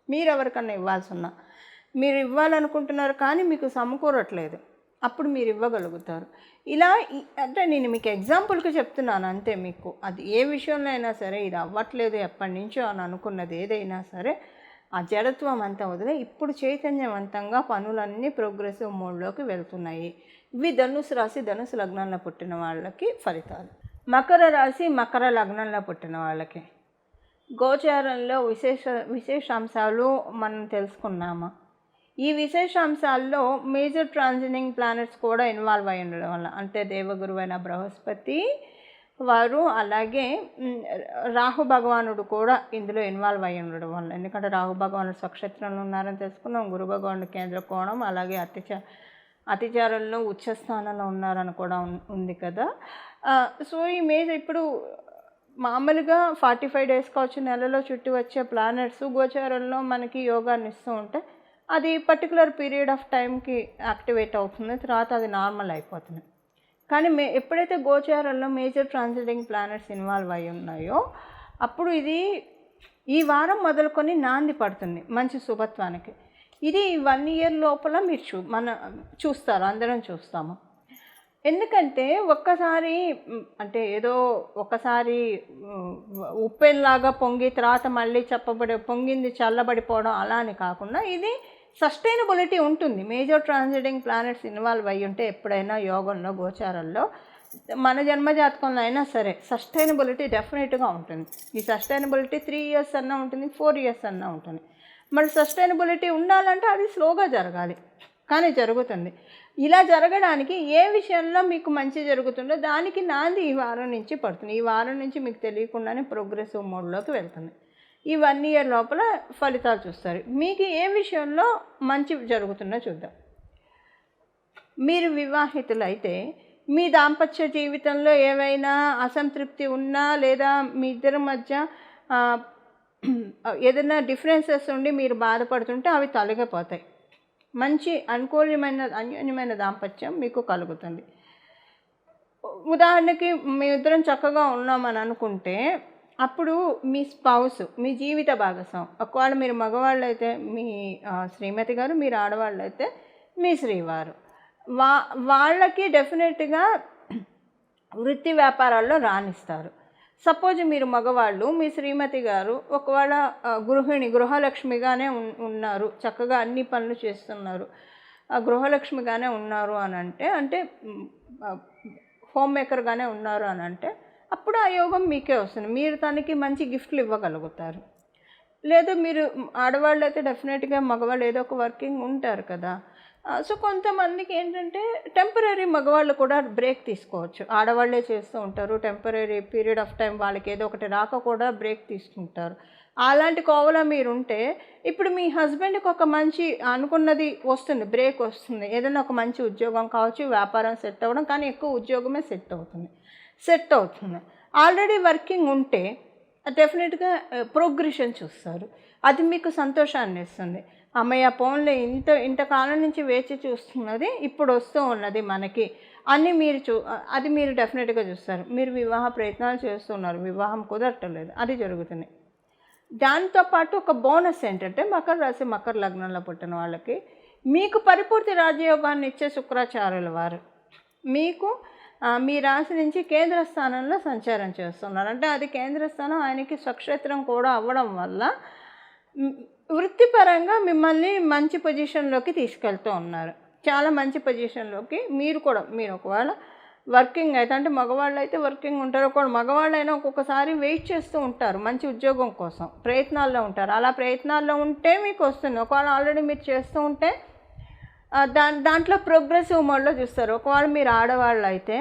మీరు ఎవరికన్నా ఇవ్వాల్సి ఉన్నా, మీరు ఇవ్వాలనుకుంటున్నారు కానీ మీకు సమకూరట్లేదు, అప్పుడు మీరు ఇవ్వగలుగుతారు. ఇలా అంటే నేను మీకు ఎగ్జాంపుల్కి చెప్తున్నాను అంతే. మీకు అది ఏ విషయంలో అయినా సరే ఇది అవ్వట్లేదు ఎప్పటి నుంచో అని అనుకున్నది ఏదైనా సరే, ఆ జడత్వం అంతా వదిలే ఇప్పుడు చైతన్యవంతంగా పనులన్నీ ప్రోగ్రెసివ్ మోడ్లోకి వెళ్తున్నాయి. ఇవి ధనుసు రాశి, ధనుసు లగ్నంలో పుట్టిన వాళ్ళకి ఫలితాలు. మకర రాశి, మకర లగ్నంలో పుట్టిన వాళ్ళకి గోచారంలో విశేషాంశాలు మనం తెలుసుకున్నామా. ఈ విశేషాంశాల్లో మేజర్ ట్రాన్సిటింగ్ ప్లానెట్స్ కూడా ఇన్వాల్వ్ అయి ఉండడం వల్ల, అంటే దేవగురువైన బృహస్పతి వారు, అలాగే రాహు భగవానుడు కూడా ఇందులో ఇన్వాల్వ్ అయి ఉండడం వల్ల. ఎందుకంటే రాహు భగవానుడు స్వక్షేత్రంలో ఉన్నారని తెలుసుకున్నాం, గురు భగవానుడు కేంద్ర కోణం, అలాగే అతిచారంలో ఉచ్చస్థానంలో ఉన్నారని కూడా ఉంది కదా. సో ఈ మేజర్ ఇప్పుడు మామూలుగా 45 days కావచ్చు, నెలలో చుట్టూ వచ్చే ప్లానెట్స్ గోచారంలో మనకి యోగాన్ని ఇస్తూ ఉంటే అది పర్టికులర్ పీరియడ్ ఆఫ్ టైంకి యాక్టివేట్ అవుతుంది, తర్వాత అది నార్మల్ అయిపోతుంది. కానీ ఎప్పుడైతే గోచారంలో మేజర్ ట్రాన్సిటింగ్ ప్లానెట్స్ ఇన్వాల్వ్ అయి ఉన్నాయో అప్పుడు ఇది ఈ వారం మొదలుకొని నాంది పడుతుంది మంచి శుభత్వానికి. ఇది 1 year లోపల మీరు చూస్తారు, అందరం చూస్తాము. ఎందుకంటే ఒక్కసారి అంటే ఏదో ఒకసారి ఉప్పెన్లాగా పొంగి తర్వాత మళ్ళీ పొంగింది చల్లబడిపోవడం అలా అని కాకుండా ఇది సస్టైనబిలిటీ ఉంటుంది. మేజర్ ట్రాన్సిటింగ్ ప్లానెట్స్ ఇన్వాల్వ్ అయ్యి ఉంటే ఎప్పుడైనా యోగంలో గోచారంలో మన జన్మజాతకంలో అయినా సరే సస్టైనబిలిటీ డెఫినెట్గా ఉంటుంది. ఈ సస్టైనబిలిటీ 3 years అన్నా ఉంటుంది, 4 years అన్నా ఉంటుంది. మరి సస్టైనబిలిటీ ఉండాలంటే అది స్లోగా జరగాలి, కానీ జరుగుతుంది. ఇలా జరగడానికి ఏ విషయంలో మీకు మంచి జరుగుతుందో దానికి నాంది ఈ వారం నుంచి పడుతుంది. ఈ వారం నుంచి మీకు తెలియకుండానే ప్రోగ్రెసివ్ మోడ్లోకి వెళ్తుంది. ఈ 1 year లోపల ఫలితాలు చూస్తారు. మీకు ఏ విషయంలో మంచి జరుగుతుందో చూద్దాం. మీరు వివాహితులైతే మీ దాంపత్య జీవితంలో ఏవైనా అసంతృప్తి ఉన్నా లేదా మీ ఇద్దరి మధ్య ఏదైనా డిఫరెన్సెస్ ఉండి మీరు బాధపడుతుంటే అవి తొలగిపోతాయి. మంచి అన్యోన్యమైన దాంపత్యం మీకు కలుగుతుంది. ఉదాహరణకి మీ ఇద్దరం చక్కగా ఉన్నామని అనుకుంటే అప్పుడు మీ స్పౌస్, మీ జీవిత భాగస్వామి, ఒకవేళ మీరు మగవాళ్ళు అయితే మీ శ్రీమతి గారు, మీరు ఆడవాళ్ళు అయితే మీ శ్రీవారు, వాళ్ళకి డెఫినెట్గా వృత్తి వ్యాపారాల్లో రాణిస్తారు. సపోజ్ మీరు మగవాళ్ళు, మీ శ్రీమతి గారు ఒకవేళ గృహలక్ష్మిగానే ఉన్నారు, చక్కగా అన్ని పనులు చేస్తున్నారు, గృహలక్ష్మిగానే ఉన్నారు అని అంటే హోమ్ మేకర్గానే ఉన్నారు అని అంటే అప్పుడు ఆ యోగం మీకే వస్తుంది. మీరు తనకి మంచి గిఫ్ట్లు ఇవ్వగలుగుతారు. లేదు మీరు ఆడవాళ్ళు అయితే డెఫినెట్గా మగవాళ్ళు ఏదో ఒక వర్కింగ్ ఉంటారు కదా. సో కొంతమందికి ఏంటంటే టెంపరీ మగవాళ్ళు కూడా బ్రేక్ తీసుకోవచ్చు. ఆడవాళ్ళే చేస్తూ ఉంటారు, టెంపరీ పీరియడ్ ఆఫ్ టైం వాళ్ళకి ఏదో ఒకటి రాక కూడా బ్రేక్ తీసుకుంటారు. అలాంటి కోవలో మీరుంటే ఇప్పుడు మీ హస్బెండ్కి ఒక మంచి అనుకున్నది వస్తుంది, బ్రేక్ వస్తుంది. ఏదైనా ఒక మంచి ఉద్యోగం కావచ్చు, వ్యాపారం సెట్ అవ్వడం, కానీ ఎక్కువ ఉద్యోగమే సెట్ అవుతుంది. ఆల్రెడీ వర్కింగ్ ఉంటే డెఫినెట్గా ప్రోగ్రెషన్ చూస్తారు. అది మీకు సంతోషాన్ని ఇస్తుంది. అమ్మయ్య పోన్లే ఇంతకాలం నుంచి వేచి చూస్తున్నది ఇప్పుడు వస్తూ ఉన్నది మనకి అని అది మీరు డెఫినెట్గా చూస్తారు. మీరు వివాహ ప్రయత్నాలు చేస్తున్నారు, వివాహం కుదరటలేదు, అది జరుగుతుంది. దాంతోపాటు ఒక బోనస్ ఏంటంటే మకర రాశి, మకర లగ్నంలో పుట్టిన వాళ్ళకి మీకు పరిపూర్తి రాజయోగాన్ని ఇచ్చే శుక్రాచార్యుల వారు మీకు మీ రాశి నుంచి కేంద్ర స్థానంలో సంచారం చేస్తున్నారు. అంటే అది కేంద్ర స్థానం, ఆయనకి స్వక్షేత్రం కూడా అవ్వడం వల్ల వృత్తిపరంగా మిమ్మల్ని మంచి పొజిషన్లోకి తీసుకెళ్తూ ఉన్నారు. చాలా మంచి పొజిషన్లోకి మీరు ఒకవేళ వర్కింగ్ అయితే, అంటే మగవాళ్ళు అయితే వర్కింగ్ ఉంటారు, మగవాళ్ళైనా ఒక్కొక్కసారి వెయిట్ చేస్తూ ఉంటారు మంచి ఉద్యోగం కోసం, ప్రయత్నాల్లో ఉంటారు. అలా ప్రయత్నాల్లో ఉంటే మీకు వస్తుంది. ఒకవేళ ఆల్రెడీ మీరు చేస్తూ ఉంటే దాంట్లో ప్రోగ్రెసివ్ మోడ్లో చూస్తారు. ఒకవేళ మీరు ఆడవాళ్ళు అయితే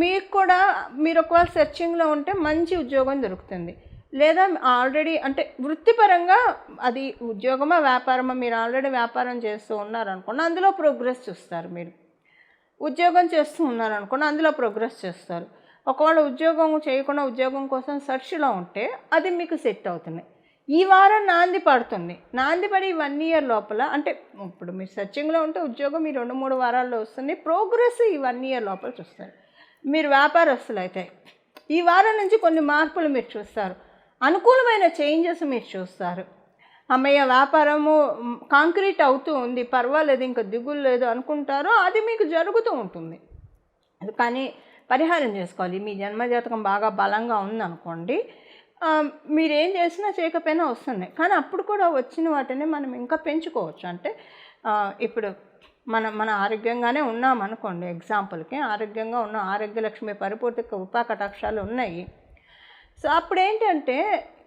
మీకు కూడా మీరు ఒకవేళ సెర్చింగ్లో ఉంటే మంచి ఉద్యోగం దొరుకుతుంది. లేదా ఆల్రెడీ అంటే వృత్తిపరంగా అది ఉద్యోగమా వ్యాపారమా, మీరు ఆల్రెడీ వ్యాపారం చేస్తూ ఉన్నారనుకోండి అందులో ప్రోగ్రెస్ చూస్తారు. మీరు ఉద్యోగం చేస్తూ ఉన్నారనుకోండి అందులో ప్రోగ్రెస్ చేస్తారు. ఒకవేళ ఉద్యోగం చేయకుండా ఉద్యోగం కోసం సెర్చ్లో ఉంటే అది మీకు సెట్ అవుతుంది. ఈ వారం నాంది పడుతుంది. నాంది పడి 1 year లోపల, అంటే ఇప్పుడు మీరు సెర్చింగ్లో ఉంటే ఉద్యోగం ఈ 2-3 వారాల్లో వస్తుంది. ప్రోగ్రెస్ ఈ 1 year లోపల చూస్తారు. మీరు వ్యాపారస్తులు అయితే ఈ వారం నుంచి కొన్ని మార్పులు మీరు చూస్తారు, అనుకూలమైన చేంజెస్ మీరు చూస్తారు. అమ్మయ్య వ్యాపారము కాంక్రీట్ అవుతూ ఉంది, పర్వాలేదు, ఇంకా దిగులు లేదు అనుకుంటారో అది మీకు జరుగుతూ ఉంటుంది. కానీ పరిహారం చేసుకోవాలి. మీ జన్మజాతకం బాగా బలంగా ఉందనుకోండి, మీరేం చేసినా చేయకపోయినా వస్తుంది. కానీ అప్పుడు కూడా వచ్చిన వాటిని మనం ఇంకా పెంచుకోవచ్చు. అంటే ఇప్పుడు మన ఆరోగ్యంగానే ఉన్నాం అనుకోండి, ఎగ్జాంపుల్కి ఆరోగ్యంగా ఉన్నాం, ఆరోగ్యలక్ష్మి పరిపూర్తి కృపా కటాక్షాలు ఉన్నాయి. సో అప్పుడు ఏంటంటే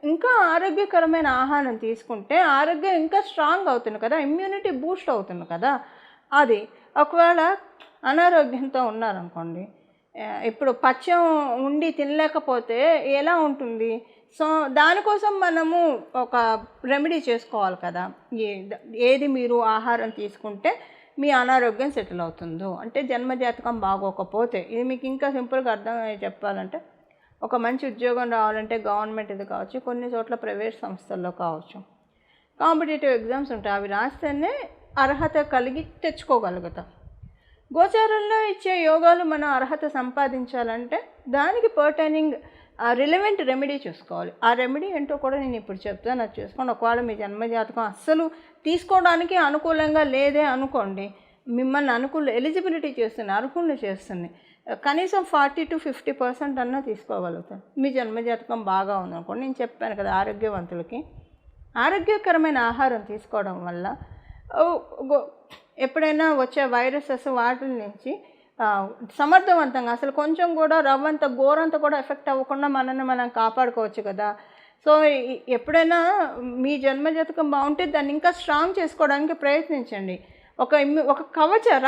ఇంకా ఆరోగ్యకరమైన ఆహారం తీసుకుంటే ఆరోగ్యం ఇంకా స్ట్రాంగ్ అవుతుంది కదా, ఇమ్యూనిటీ బూస్ట్ అవుతుంది కదా. అది ఒకవేళ అనారోగ్యంతో ఉన్నారనుకోండి, ఇప్పుడు పచ్చం ఉండి తినలేకపోతే ఎలా ఉంటుంది? సో దానికోసం మనము ఒక రెమెడీ చేసుకోవాలి కదా. ఏది మీరు ఆహారం తీసుకుంటే మీ అనారోగ్యం సెటిల్ అవుతుందో, అంటే జన్మజాతకం బాగోకపోతే, ఇది మీకు ఇంకా సింపుల్గా అర్థమయ్యే చెప్పాలంటే, ఒక మంచి ఉద్యోగం రావాలంటే గవర్నమెంట్ ఇది కావచ్చు, కొన్ని చోట్ల ప్రైవేట్ సంస్థల్లో కావచ్చు, కాంపిటేటివ్ ఎగ్జామ్స్ ఉంటాయి, అవి రాస్తేనే అర్హత కలిగి తెచ్చుకోగలుగుతాం. గోచారంలో ఇచ్చే యోగాలు మనం అర్హత సంపాదించాలంటే దానికి పర్టైనింగ్ రిలవెంట్ రెమెడీ చూసుకోవాలి. ఆ రెమెడీ ఏంటో కూడా నేను ఇప్పుడు చెప్తాను, అది చూసుకోండి. ఒకవేళ మీ జన్మజాతకం అస్సలు తీసుకోవడానికి అనుకూలంగా లేదే అనుకోండి, మిమ్మల్ని ఎలిజిబిలిటీ చేస్తుంది, అర్హుల్ని చేస్తుంది, కనీసం 40 to 50% అన్నా తీసుకోగలుగుతారు. మీ జన్మజాతకం బాగా ఉందనుకోండి, నేను చెప్పాను కదా, ఆరోగ్యవంతులకి ఆరోగ్యకరమైన ఆహారం తీసుకోవడం వల్ల ఎప్పుడైనా వచ్చే వైరసెస్ వాటి నుంచి సమర్థవంతంగా, అసలు కొంచెం కూడా రవ్వంత గోరంత కూడా ఎఫెక్ట్ అవ్వకుండా మనల్ని మనం కాపాడుకోవచ్చు కదా. సో ఎప్పుడైనా మీ జన్మజాతకం బాగుంటే దాన్ని ఇంకా స్ట్రాంగ్ చేసుకోవడానికి ప్రయత్నించండి. ఒక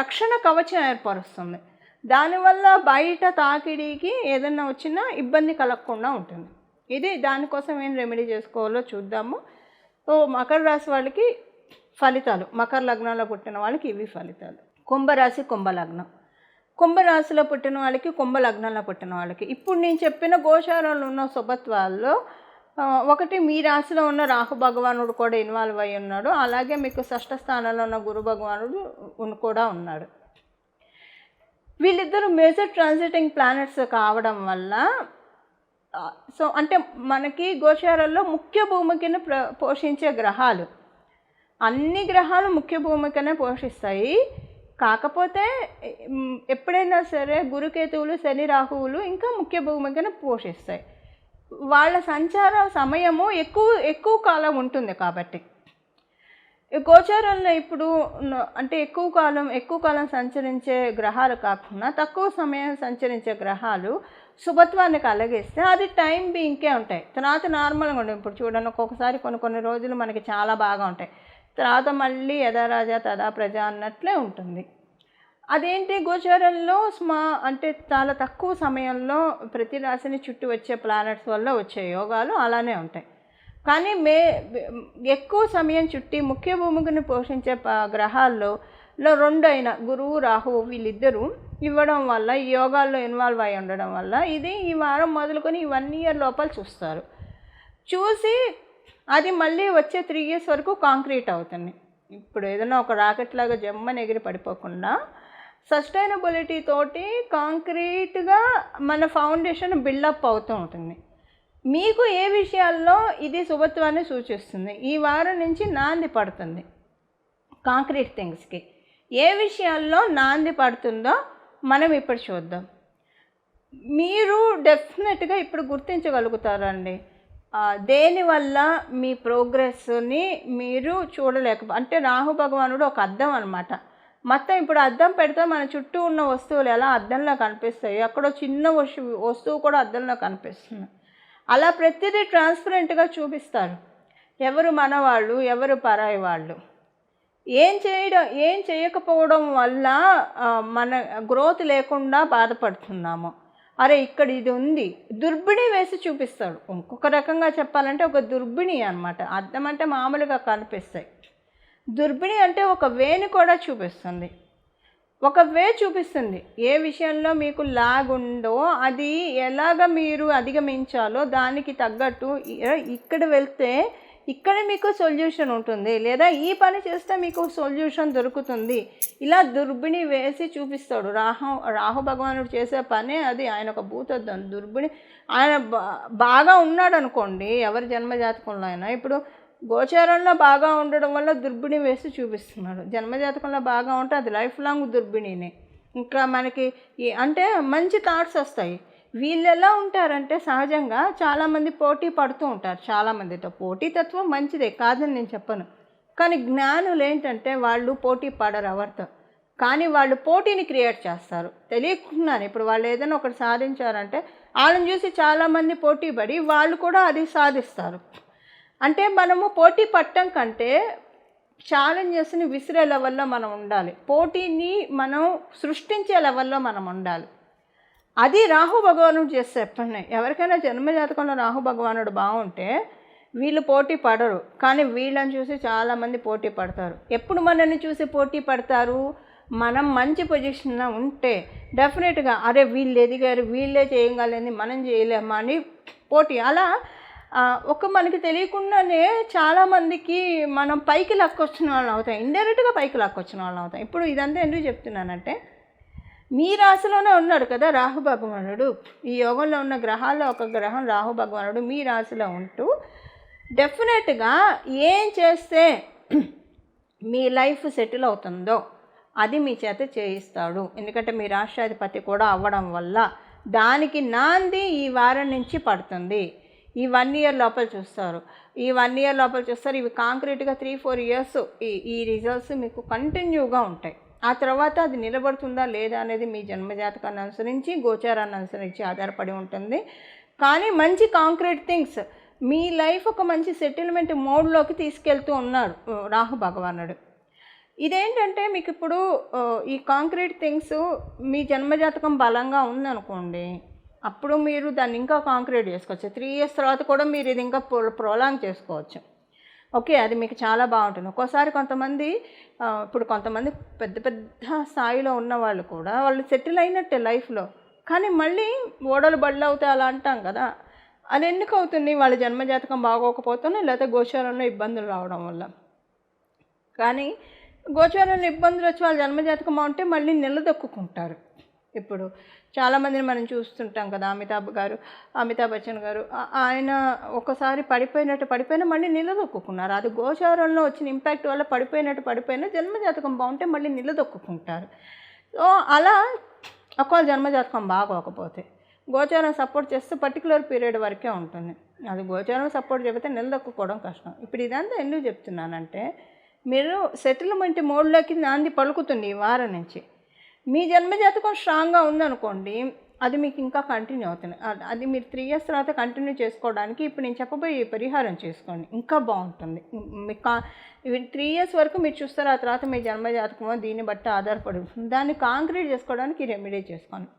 రక్షణ కవచం ఏర్పరుస్తుంది. దానివల్ల బయట తాకిడికి ఏదైనా వచ్చినా ఇబ్బంది కలగకుండా ఉంటుంది. ఇది దానికోసం ఏం రెమెడీ చేసుకోవాలో చూద్దాము. సో మకర రాశి వాళ్ళకి ఫలితాలు, మకర లగ్నంలో పుట్టిన వాళ్ళకి ఇవి ఫలితాలు. కుంభరాశి, కుంభలగ్నం. కుంభరాశిలో పుట్టిన వాళ్ళకి, కుంభలగ్నంలో పుట్టిన వాళ్ళకి ఇప్పుడు నేను చెప్పిన గోచారంలో ఉన్న శుభత్వాల్లో ఒకటి, మీ రాశిలో ఉన్న రాహు భగవానుడు కూడా ఇన్వాల్వ్ అయి ఉన్నాడు, అలాగే మీకు షష్ఠ స్థానంలో ఉన్న గురు భగవానుడు కూడా ఉన్నాడు. వీళ్ళిద్దరూ మేజర్ ట్రాన్సిటింగ్ ప్లానెట్స్ కావడం వల్ల, సో అంటే మనకి గోచారాల్లో ముఖ్య భూమికను పోషించే గ్రహాలు, అన్ని గ్రహాలు ముఖ్య భూమికనే పోషిస్తాయి. కాకపోతే ఎప్పుడైనా సరే గురుకేతువులు, శని, రాహువులు ఇంకా ముఖ్య భూమికను పోషిస్తాయి. వాళ్ళ సంచార సమయము ఎక్కువ కాలం ఉంటుంది. కాబట్టి గోచారంలో ఇప్పుడు అంటే ఎక్కువ కాలం సంచరించే గ్రహాలు కాకుండా తక్కువ సమయం సంచరించే గ్రహాలు శుభత్వాన్ని కలిగిస్తే అది టైం బీయింగ్కే ఉంటాయి. తర్వాత నార్మల్గా ఉంటాయి. ఇప్పుడు చూడండి, ఒక్కొక్కసారి కొన్ని రోజులు మనకి చాలా బాగా ఉంటాయి, తర్వాత మళ్ళీ యథా రాజా తదా ప్రజ అన్నట్లే ఉంటుంది. అదేంటి, గోచారంలో అంటే చాలా తక్కువ సమయంలో ప్రతి రాశిని చుట్టూ వచ్చే ప్లానెట్స్ వల్ల వచ్చే యోగాలు అలానే ఉంటాయి. కానీ ఎక్కువ సమయం చుట్టి ముఖ్య భూమికను పోషించే గ్రహాల్లో రెండు అయిన గురువు, రాహువు వీళ్ళిద్దరూ ఇవ్వడం వల్ల, ఈ యోగాల్లో ఇన్వాల్వ్ అయి ఉండడం వల్ల ఇది ఈ వారం మొదలుకొని ఈ 1 year లోపల చూస్తారు. చూసి అది మళ్ళీ వచ్చే 3 years వరకు కాంక్రీట్ అవుతుంది. ఇప్పుడు ఏదైనా ఒక రాకెట్ లాగా జమ్మని ఎగిరి పడిపోకుండా సస్టైనబిలిటీ తోటి కాంక్రీట్గా మన ఫౌండేషన్ బిల్డప్ అవుతూ ఉంటుంది. మీకు ఏ విషయాల్లో ఇది శుభత్వాన్ని సూచిస్తుంది, ఈ వారం నుంచి నాంది పడుతుంది కాంక్రీట్ థింగ్స్కి. ఏ విషయాల్లో నాంది పడుతుందో మనం ఇప్పుడు చూద్దాం. మీరు డెఫినెట్గా ఇప్పుడు గుర్తించగలుగుతారండి దేనివల్ల మీ ప్రోగ్రెస్ని మీరు అంటే రాహు భగవానుడు ఒక అద్దం అనమాట. మొత్తం ఇప్పుడు అద్దం పెడితే మన చుట్టూ ఉన్న వస్తువులు ఎలా అద్దంలో కనిపిస్తాయి, అక్కడ చిన్న వస్తువు కూడా అద్దంలో కనిపిస్తుంది. అలా ప్రతిదీ ట్రాన్స్పరెంట్గా చూపిస్తారు. ఎవరు మనవాళ్ళు, ఎవరు పరాయి వాళ్ళు, ఏం చేయకపోవడం వల్ల మన గ్రోత్ లేకుండా బాధపడుతున్నాము. అరే ఇక్కడ ఇది ఉంది, దుర్బిణి వేసి చూపిస్తాడు. ఇంకొక రకంగా చెప్పాలంటే ఒక దుర్బిణి అనమాట. అద్దం అంటే మామూలుగా కనిపిస్తాయి, దుర్బిణి అంటే ఒక వేని కూడా చూపిస్తుంది. ఒక వే చూపిస్తుంది, ఏ విషయంలో మీకు లాగ్ ఉందో అది ఎలాగ మీరు అధిగమించాలో దానికి తగ్గట్టు ఇక్కడ వెళ్తే ఇక్కడ మీకు సొల్యూషన్ ఉంటుంది, లేదా ఈ పని చేస్తే మీకు సొల్యూషన్ దొరుకుతుంది. ఇలా దుర్బిణి వేసి చూపిస్తాడు. రాహు భగవానుడు చేసే పనే అది. ఆయన ఒక భూతద్దం దుర్బిణి. ఆయన బాగా ఉన్నాడు అనుకోండి, ఎవరి జన్మజాతకంలో అయినా. ఇప్పుడు గోచారంలో బాగా ఉండడం వల్ల దుర్బిణి వేసి చూపిస్తున్నాడు. జన్మజాతకంలో బాగా ఉంటే అది లైఫ్ లాంగ్ దుర్బిణినే. ఇంకా మనకి అంటే మంచి థాట్స్ వస్తాయి. వీళ్ళు ఎలా ఉంటారంటే సహజంగా చాలామంది పోటీ పడుతూ ఉంటారు. చాలామందితో పోటీతత్వం మంచిదే కాదని నేను చెప్పను, కానీ జ్ఞానులు ఏంటంటే వాళ్ళు పోటీ పడరు ఎవరితో, కానీ వాళ్ళు పోటీని క్రియేట్ చేస్తారు తెలియకుండానే. ఇప్పుడు వాళ్ళు ఏదైనా ఒకటి సాధించారంటే వాళ్ళని చూసి చాలామంది పోటీ పడి వాళ్ళు కూడా అది సాధిస్తారు. అంటే మనము పోటీ పట్టం కంటే ఛాలెంజెస్ని విసిరే లెవెల్లో మనం ఉండాలి, పోటీని మనం సృష్టించే లెవెల్లో మనం ఉండాలి. అది రాహు భగవానుడు చేసే పని. ఎవరికైనా జన్మజాతకంలో రాహు భగవానుడు బాగుంటే వీళ్ళు పోటీ పడరు, కానీ వీళ్ళని చూసి చాలామంది పోటీ పడతారు. ఎప్పుడు మనల్ని చూసి పోటీ పడతారు? మనం మంచి పొజిషన్లో ఉంటే డెఫినెట్గా అరే వీళ్ళు ఎదిగారు, వీళ్ళే చేయగలని మనం చేయలేమా అని పోటీ. అలా మనకి తెలియకుండానే చాలామందికి మనం పైకి లాక్కొచ్చిన వాళ్ళం అవుతాం, ఇండైరెక్ట్గా పైకి లాక్కొచ్చిన వాళ్ళం అవుతాం. ఇప్పుడు ఇదంతా ఎందుకు చెప్తున్నానంటే, మీ రాశిలోనే ఉన్నాడు కదా రాహు భగవానుడు. ఈ యోగంలో ఉన్న గ్రహాల్లో ఒక గ్రహం రాహు భగవానుడు మీ రాశిలో ఉంటూ డెఫినెట్గా ఏం చేస్తే మీ లైఫ్ సెటిల్ అవుతుందో అది మీ చేత చేయిస్తాడు. ఎందుకంటే మీ రాష్ట్రాధిపతి కూడా అవ్వడం వల్ల దానికి నాంది ఈ వారం నుంచి పడుతుంది. ఈ 1 year లోపల చూస్తారు. ఈ 1 year లోపల చూస్తారు. ఇవి కాంక్రీట్గా 3-4 years ఈ రిజల్ట్స్ మీకు కంటిన్యూగా ఉంటాయి. ఆ తర్వాత అది నిలబడుతుందా లేదా అనేది మీ జన్మజాతకాన్ని అనుసరించి, గోచారాన్ని అనుసరించి ఆధారపడి ఉంటుంది. కానీ మంచి కాంక్రీట్ థింగ్స్ మీ లైఫ్ ఒక మంచి సెటిల్మెంట్ మోడ్లోకి తీసుకెళ్తూ ఉన్నాడు రాహు భగవానుడు. ఇదేంటంటే మీకు ఇప్పుడు ఈ కాంక్రీట్ థింగ్స్ మీ జన్మజాతకం బలంగా ఉందనుకోండి, అప్పుడు మీరు దాన్ని ఇంకా కాంక్రీట్ చేసుకోవచ్చు. 3 years తర్వాత కూడా మీరు ఇది ఇంకా ప్రొలాంగ్ చేసుకోవచ్చు. ఓకే, అది మీకు చాలా బాగుంటుంది. ఒక్కోసారి కొంతమంది ఇప్పుడు కొంతమంది పెద్ద పెద్ద స్థాయిలో ఉన్న వాళ్ళు కూడా వాళ్ళు సెటిల్ అయినట్టే లైఫ్లో, కానీ మళ్ళీ ఓడలు బళ్ళు అవుతాయి అలా అంటాం కదా. అది ఎందుకు అవుతుంది? వాళ్ళ జన్మజాతకం బాగోకపోతేనే, లేకపోతే గోచారంలో ఇబ్బందులు రావడం వల్ల. కానీ గోచారంలో ఇబ్బందులు వచ్చి వాళ్ళ జన్మజాతకం బాగుంటే మళ్ళీ నిలదొక్కుంటారు. ఇప్పుడు చాలామందిని మనం చూస్తుంటాం కదా, అమితాబ్ బచ్చన్ గారు, ఆయన ఒకసారి పడిపోయినా మళ్ళీ నిలదొక్కున్నారు. అది గోచారంలో వచ్చిన ఇంపాక్ట్ వల్ల పడిపోయినా జన్మజాతకం బాగుంటే మళ్ళీ నిలదొక్కుంటారు. సో అలా ఒకవేళ జన్మజాతకం బాగోకపోతే గోచారం సపోర్ట్ చేస్తే పర్టికులర్ పీరియడ్ వరకే ఉంటుంది. అది గోచారం సపోర్ట్ చెబితే నిలదొక్కుకోవడం కష్టం. ఇప్పుడు ఇదంతా ఎందుకు చెప్తున్నానంటే, మీరు సెటిల్మెంట్ మోడ్లోకి నాంది పలుకుతుంది ఈ వారం నుంచి. మీ జన్మజాతకం స్ట్రాంగ్గా ఉందనుకోండి, అది మీకు ఇంకా కంటిన్యూ అవుతుంది. అది మీరు 3 years తర్వాత కంటిన్యూ చేసుకోవడానికి ఇప్పుడు నేను చెప్పబోయే పరిహారం చేసుకోండి, ఇంకా బాగుంటుంది. మీకు 3 years వరకు మీరు చూస్తారు. ఆ తర్వాత మీ జన్మజాతకమో దీన్ని బట్టి ఆధారపడి ఉంటుంది. దాన్ని కాంక్రీట్ చేసుకోవడానికి రెమెడీ చేసుకోండి.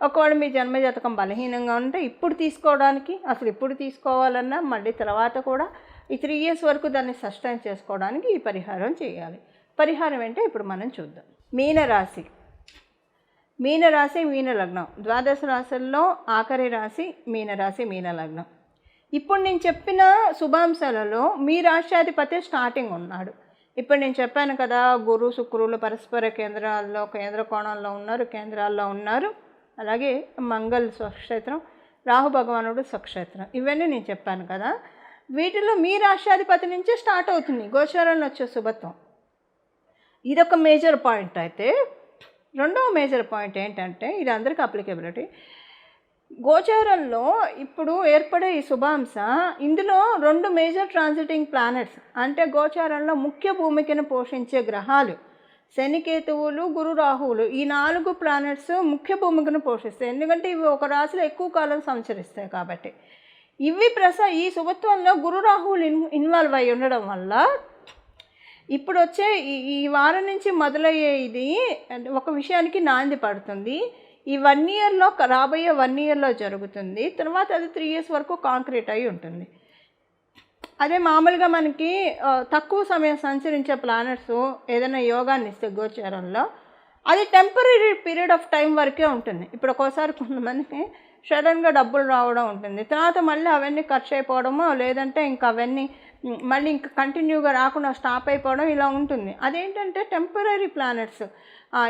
ఒకవేళ మీ జన్మజాతకం బలహీనంగా ఉంటే ఇప్పుడు తీసుకోవడానికి, అసలు ఇప్పుడు తీసుకోవాలన్నా మళ్ళీ తర్వాత కూడా ఈ 3 years వరకు దాన్ని సస్టైన్ చేసుకోవడానికి ఈ పరిహారం చేయాలి. పరిహారం ఏంటో ఇప్పుడు మనం చూద్దాం. మీనరాశి, మీన లగ్నం. 12 రాశుల్లో ఆఖరి రాశి మీనరాశి, మీన లగ్నం. ఇప్పుడు నేను చెప్పిన శుభాంశాలలో మీ రాష్ట్రాధిపతి స్టార్టింగ్ ఉన్నాడు. ఇప్పుడు నేను చెప్పాను కదా, గురు శుక్రులు పరస్పర కేంద్ర కోణంలో ఉన్నారు, కేంద్రాల్లో ఉన్నారు. అలాగే మంగళ స్వక్షేత్రం, రాహు భగవానుడు స్వక్షేత్రం, ఇవన్నీ నేను చెప్పాను కదా. వీటిలో మీ రాష్ట్రాధిపతి నుంచే స్టార్ట్ అవుతుంది గోచారంలో వచ్చే శుభత్వం. ఇదొక మేజర్ పాయింట్. అయితే రెండవ మేజర్ పాయింట్ ఏంటంటే, ఇది అందరికీ అప్లికేబిలిటీ. గోచారంలో ఇప్పుడు ఏర్పడే ఈ శుభాంశ, ఇందులో 2 మేజర్ ట్రాన్సిటింగ్ ప్లానెట్స్, అంటే గోచారంలో ముఖ్య భూమికను పోషించే గ్రహాలు శనికేతువులు, గురు, రాహువులు, ఈ 4 ప్లానెట్స్ ముఖ్య భూమికను పోషిస్తాయి. ఎందుకంటే ఇవి ఒక రాశిలో ఎక్కువ కాలం సంచరిస్తాయి కాబట్టి. ఇవి ఈ శుభత్వంలో గురు, రాహువులు ఇన్వాల్వ్ అయి ఉండడం వల్ల ఇప్పుడు వచ్చే ఈ వారం నుంచి మొదలయ్యే ఇది ఒక విషయానికి నాంది పడుతుంది. ఈ 1 yearలో, రాబోయే 1 yearలో జరుగుతుంది. తర్వాత అది 3 years వరకు కాంక్రీట్ అయి ఉంటుంది. అదే మామూలుగా మనకి తక్కువ సమయం సంచరించే ప్లానెట్స్ ఏదైనా యోగాన్ని ఇస్తే గోచారంలో, అది టెంపరీ పీరియడ్ ఆఫ్ టైం వరకే ఉంటుంది. ఇప్పుడు ఒక్కోసారి కొంతమందికి సడన్గా డబ్బులు రావడం ఉంటుంది, తర్వాత మళ్ళీ అవన్నీ ఖర్చు అయిపోవడమో, లేదంటే ఇంకా అవన్నీ మళ్ళీ ఇంకా కంటిన్యూగా రాకుండా స్టాప్ అయిపోవడం ఇలా ఉంటుంది. అదేంటంటే టెంపరీ ప్లానెట్స్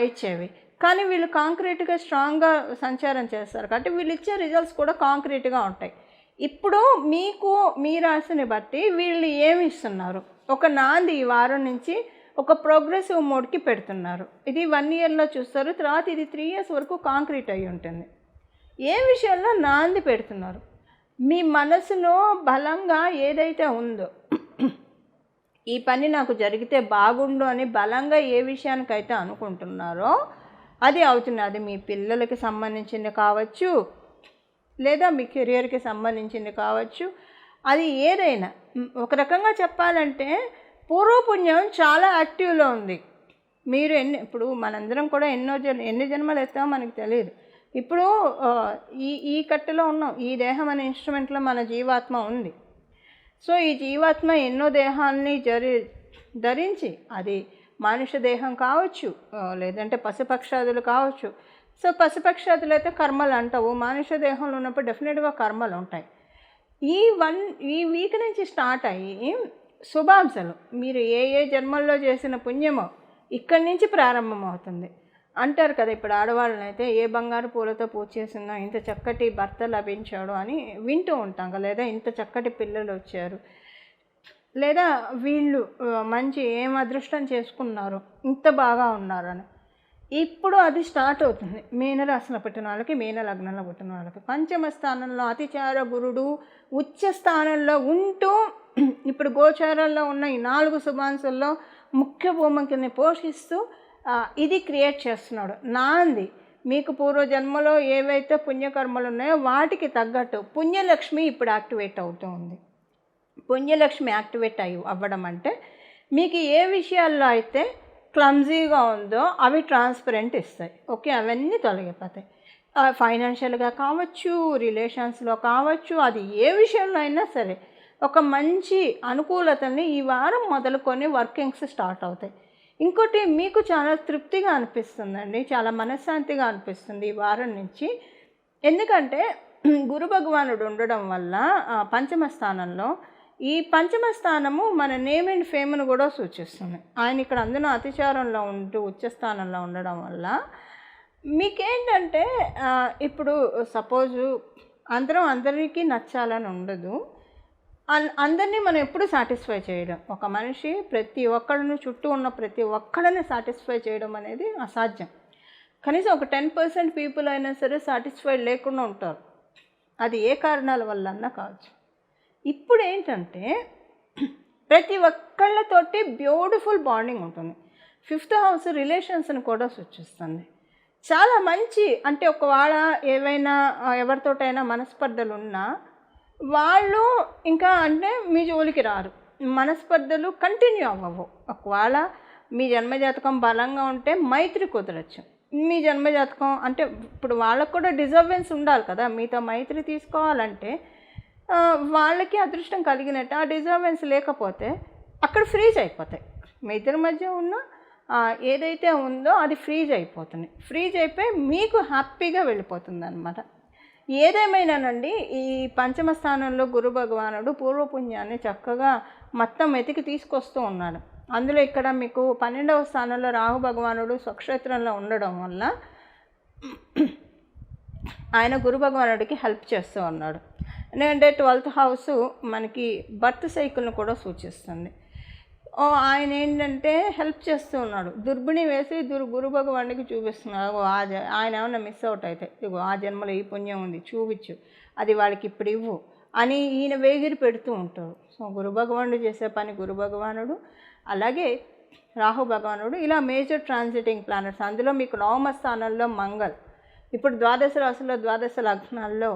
ఇచ్చేవి. కానీ వీళ్ళు కాంక్రీట్గా స్ట్రాంగ్గా సంచారం చేస్తారు కాబట్టి వీళ్ళు ఇచ్చే రిజల్ట్స్ కూడా కాంక్రీట్గా ఉంటాయి. ఇప్పుడు మీకు మీ రాశిని బట్టి వీళ్ళు ఏమి ఇస్తున్నారు, ఒక నాంది ఈ వారం నుంచి ఒక ప్రోగ్రెసివ్ మోడ్కి పెడుతున్నారు. ఇది 1 yearలో చూస్తారు. తర్వాత ఇది 3 years వరకు కాంక్రీట్ అయి ఉంటుంది. ఏ విషయంలో నాంది పెడుతున్నారు, మీ మనసులో బలంగా ఏదైతే ఉందో, ఈ పని నాకు జరిగితే బాగుండు అని బలంగా ఏ విషయానికైతే అనుకుంటున్నారో అది అవుతుంది. అది మీ పిల్లలకి సంబంధించింది కావచ్చు, లేదా మీ కెరియర్కి సంబంధించింది కావచ్చు, అది ఏదైనా. ఒక రకంగా చెప్పాలంటే పూర్వపుణ్యం చాలా యాక్టివ్లో ఉంది. మీరు ఇప్పుడు మనందరం కూడా ఎన్ని జన్మలు ఎత్తామో మనకు తెలియదు. ఇప్పుడు ఈ కట్టెలో ఉన్నాం, ఈ దేహం అనే ఇన్స్ట్రుమెంట్లో మన జీవాత్మ ఉంది. సో ఈ జీవాత్మ ఎన్నో దేహాన్ని ధరించి, అది మనుష్య దేహం కావచ్చు, లేదంటే పశుపక్షాదులు కావచ్చు. సో పశుపక్షాదులు అయితే కర్మలు అంటావు, మనుష్య దేహంలో ఉన్నప్పుడు డెఫినెట్గా కర్మలు ఉంటాయి. ఈ వీక్ నుంచి స్టార్ట్ అయ్యి శుభాంశలు, మీరు ఏ జన్మల్లో చేసిన పుణ్యమో ఇక్కడి నుంచి ప్రారంభమవుతుంది అంటారు కదా. ఇప్పుడు ఆడవాళ్ళనైతే ఏ బంగారు పూలతో పూజ చేసిందో ఇంత చక్కటి భర్త లభించాడు అని వింటూ ఉంటాం కదా, లేదా ఇంత చక్కటి పిల్లలు వచ్చారు, లేదా వీళ్ళు మంచి ఏం అదృష్టం చేసుకున్నారు, ఇంత బాగా ఉన్నారని. ఇప్పుడు అది స్టార్ట్ అవుతుంది మీనరాశిలో పుట్టిన వాళ్ళకి, మీన లగ్నంలో పుట్టిన వాళ్ళకి. పంచమ స్థానంలో అతిచార గురుడు ఉచ్చ స్థానంలో ఉంటూ ఇప్పుడు గోచారాల్లో ఉన్న ఈ 4 శుభాంశాల్లో ముఖ్య భూమికని పోషిస్తూ ఇది క్రియేట్ చేస్తున్నాడు. నాంది మీకు పూర్వజన్మలో ఏవైతే పుణ్యకర్మలు ఉన్నాయో వాటికి తగ్గట్టు పుణ్యలక్ష్మి ఇప్పుడు యాక్టివేట్ అవుతూ ఉంది. పుణ్యలక్ష్మి యాక్టివేట్ అవ్వడం అంటే మీకు ఏ విషయాల్లో అయితే క్లమ్జీగా ఉందో అవి ట్రాన్స్పరెంట్ ఇస్తాయి. ఓకే, అవన్నీ తొలగిపోతాయి. ఫైనాన్షియల్గా కావచ్చు, రిలేషన్స్లో కావచ్చు, అది ఏ విషయంలో అయినా సరే ఒక మంచి అనుకూలతని ఈ వారం మొదలుకొని వర్కింగ్స్ స్టార్ట్ అవుతాయి. ఇంకోటి మీకు చాలా తృప్తిగా అనిపిస్తుందండి, చాలా మనశ్శాంతిగా అనిపిస్తుంది ఈ వారం నుంచి. ఎందుకంటే గురు భగవానుడు ఉండడం వల్ల పంచమ స్థానంలో, ఈ పంచమ స్థానము మన నేమ్ అండ్ ఫేమ్ను కూడా సూచిస్తుంది. ఆయన ఇక్కడ అందులో అతిచారంలో ఉంటూ ఉచ్చస్థానంలో ఉండడం వల్ల మీకేంటంటే ఇప్పుడు సపోజు అందరికీ నచ్చాలని ఉండదు, అందరినీ మనం ఎప్పుడు సాటిస్ఫై చేయడం. ఒక మనిషి ప్రతి ఒక్కళ్ళను, చుట్టూ ఉన్న ప్రతి ఒక్కళ్ళని సాటిస్ఫై చేయడం అనేది అసాధ్యం. కనీసం ఒక 10% పీపుల్ అయినా సరే సాటిస్ఫైడ్ లేకుండా ఉంటారు, అది ఏ కారణాల వల్ల అన్నా కావచ్చు. ఇప్పుడు ఏంటంటే ప్రతి ఒక్కళ్ళతోటి బ్యూటిఫుల్ బాండింగ్ ఉంటుంది. 5th హౌస్ రిలేషన్స్ని కూడా సూచిస్తుంది. చాలా మంచి, అంటే ఒకవేళ ఏవైనా ఎవరితోటైనా మనస్పర్ధలు ఉన్నా వాళ్ళు ఇంకా అంటే మీ జోలికి రారు, మనస్పర్ధలు కంటిన్యూ అవ్వవు. ఒకవేళ మీ జన్మజాతకం బలంగా ఉంటే మైత్రి కుదరచ్చు. మీ జన్మజాతకం అంటే ఇప్పుడు వాళ్ళకు కూడా డిజర్వెన్స్ ఉండాలి కదా, మీతో మైత్రి తీసుకోవాలంటే వాళ్ళకి అదృష్టం కలిగినట్టు. ఆ డిజర్వెన్స్ లేకపోతే అక్కడ ఫ్రీజ్ అయిపోతాయి. మీ ఇద్దరి మధ్య ఉన్న ఏదైతే ఉందో అది ఫ్రీజ్ అయిపోతుంది. ఫ్రీజ్ అయిపోయి మీకు హ్యాపీగా వెళ్ళిపోతుంది అన్నమాట. ఏదేమైనానండి, ఈ పంచమ స్థానంలో గురు భగవానుడు పూర్వపుణ్యాన్ని చక్కగా మొత్తం వెతికి తీసుకొస్తూ ఉన్నాడు. అందులో ఇక్కడ మీకు 12వ స్థానంలో రాహు భగవానుడు స్వక్షేత్రంలో ఉండడం వల్ల ఆయన గురు భగవానుడికి హెల్ప్ చేస్తూ ఉన్నాడు. ఎందుకంటే 12th హౌస్ మనకి బర్త్ సైకిల్ను కూడా సూచిస్తుంది. ఆయన ఏంటంటే హెల్ప్ చేస్తూ ఉన్నాడు, దుర్బిణి వేసి గురు భగవానుడికి చూపిస్తున్నాడు. ఆయన ఏమన్నా మిస్ అవుట్ అయితే, ఇగో ఆ జన్మలో ఈ పుణ్యం ఉంది చూపించు, అది వాళ్ళకి ఇప్పుడు ఇవ్వు అని ఈయన వేగిరి పెడుతూ ఉంటాడు. సో గురు భగవానుడు చేసే పని గురు భగవానుడు, అలాగే రాహు భగవానుడు, ఇలా మేజర్ ట్రాన్సిటింగ్ ప్లానెట్స్. అందులో మీకు 9వ స్థానంలో మంగళ్. ఇప్పుడు 12 రాశుల్లో 12 లగ్నాల్లో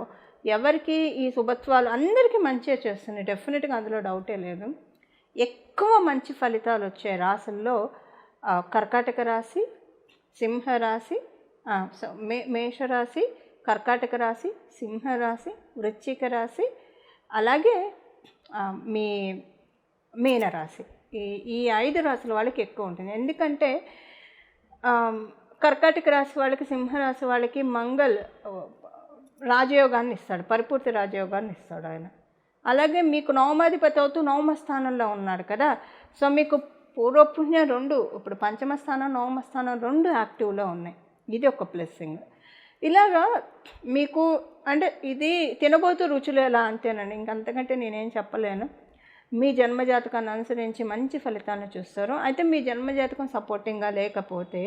ఎవరికి ఈ శుభత్వాలు అందరికీ మంచిగా చేస్తుంది, డెఫినెట్గా అందులో డౌటే లేదు. ఎక్కువ మంచి ఫలితాలు వచ్చే రాశుల్లో కర్కాటక రాశి, సింహరాశి, మేషరాశి, కర్కాటక రాశి, సింహరాశి, వృశ్చిక రాశి, అలాగే మీ మీనరాశి. ఈ 5 రాశుల వాళ్ళకి ఎక్కువ ఉంటుంది. ఎందుకంటే కర్కాటక రాశి వాళ్ళకి, సింహరాశి వాళ్ళకి మంగళ్ రాజయోగాన్ని ఇస్తాడు, పరిపూర్తి రాజయోగాన్ని ఇస్తాడు ఆయన. అలాగే మీకు నవమాధిపతి అవుతూ 9వ స్థానంలో ఉన్నాడు కదా. సో మీకు పూర్వపుణ్యం 2, ఇప్పుడు పంచమ స్థానం 9వ స్థానం 2 యాక్టివ్లో ఉన్నాయి. ఇది ఒక ప్లస్సింగ్. ఇలాగా మీకు అంటే ఇది తినబోతూ రుచులు ఎలా అంతేనండి, ఇంకంతకంటే నేనేం చెప్పలేను. మీ జన్మజాతకాన్ని అనుసరించి మంచి ఫలితాలను చూస్తారు. అయితే మీ జన్మజాతకం సపోర్టింగ్గా లేకపోతే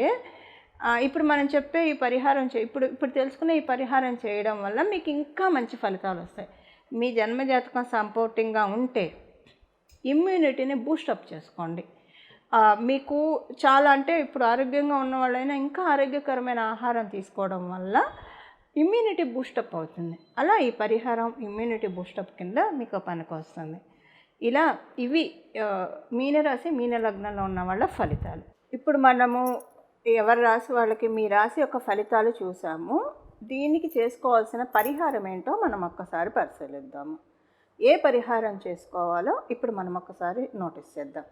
ఇప్పుడు మనం చెప్పే ఈ పరిహారం ఇప్పుడు తెలుసుకునే ఈ పరిహారం చేయడం వల్ల మీకు ఇంకా మంచి ఫలితాలు వస్తాయి. మీ జన్మజాతకం సపోర్టింగ్గా ఉంటే ఇమ్యూనిటీని బూస్టప్ చేసుకోండి. మీకు చాలా అంటే ఇప్పుడు ఆరోగ్యంగా ఉన్న వాళ్ళైనా ఇంకా ఆరోగ్యకరమైన ఆహారం తీసుకోవడం వల్ల ఇమ్యూనిటీ బూస్టప్ అవుతుంది. అలా ఈ పరిహారం ఇమ్యూనిటీ బూస్టప్ కింద మీకు పనికి వస్తుంది. ఇలా ఇవి మీనరాశి మీన లగ్నంలో ఉన్న వాళ్ళ ఫలితాలు. ఇప్పుడు మనము ఎవరి రాశి వాళ్ళకి మీ రాశి యొక్క ఫలితాలు చూసాము. దీనికి చేసుకోవాల్సిన పరిహారం ఏంటో మనం ఒక్కసారి పరిశీలిద్దాము. ఏ పరిహారం చేసుకోవాలో ఇప్పుడు మనం ఒక్కసారి నోటీస్ చేద్దాం.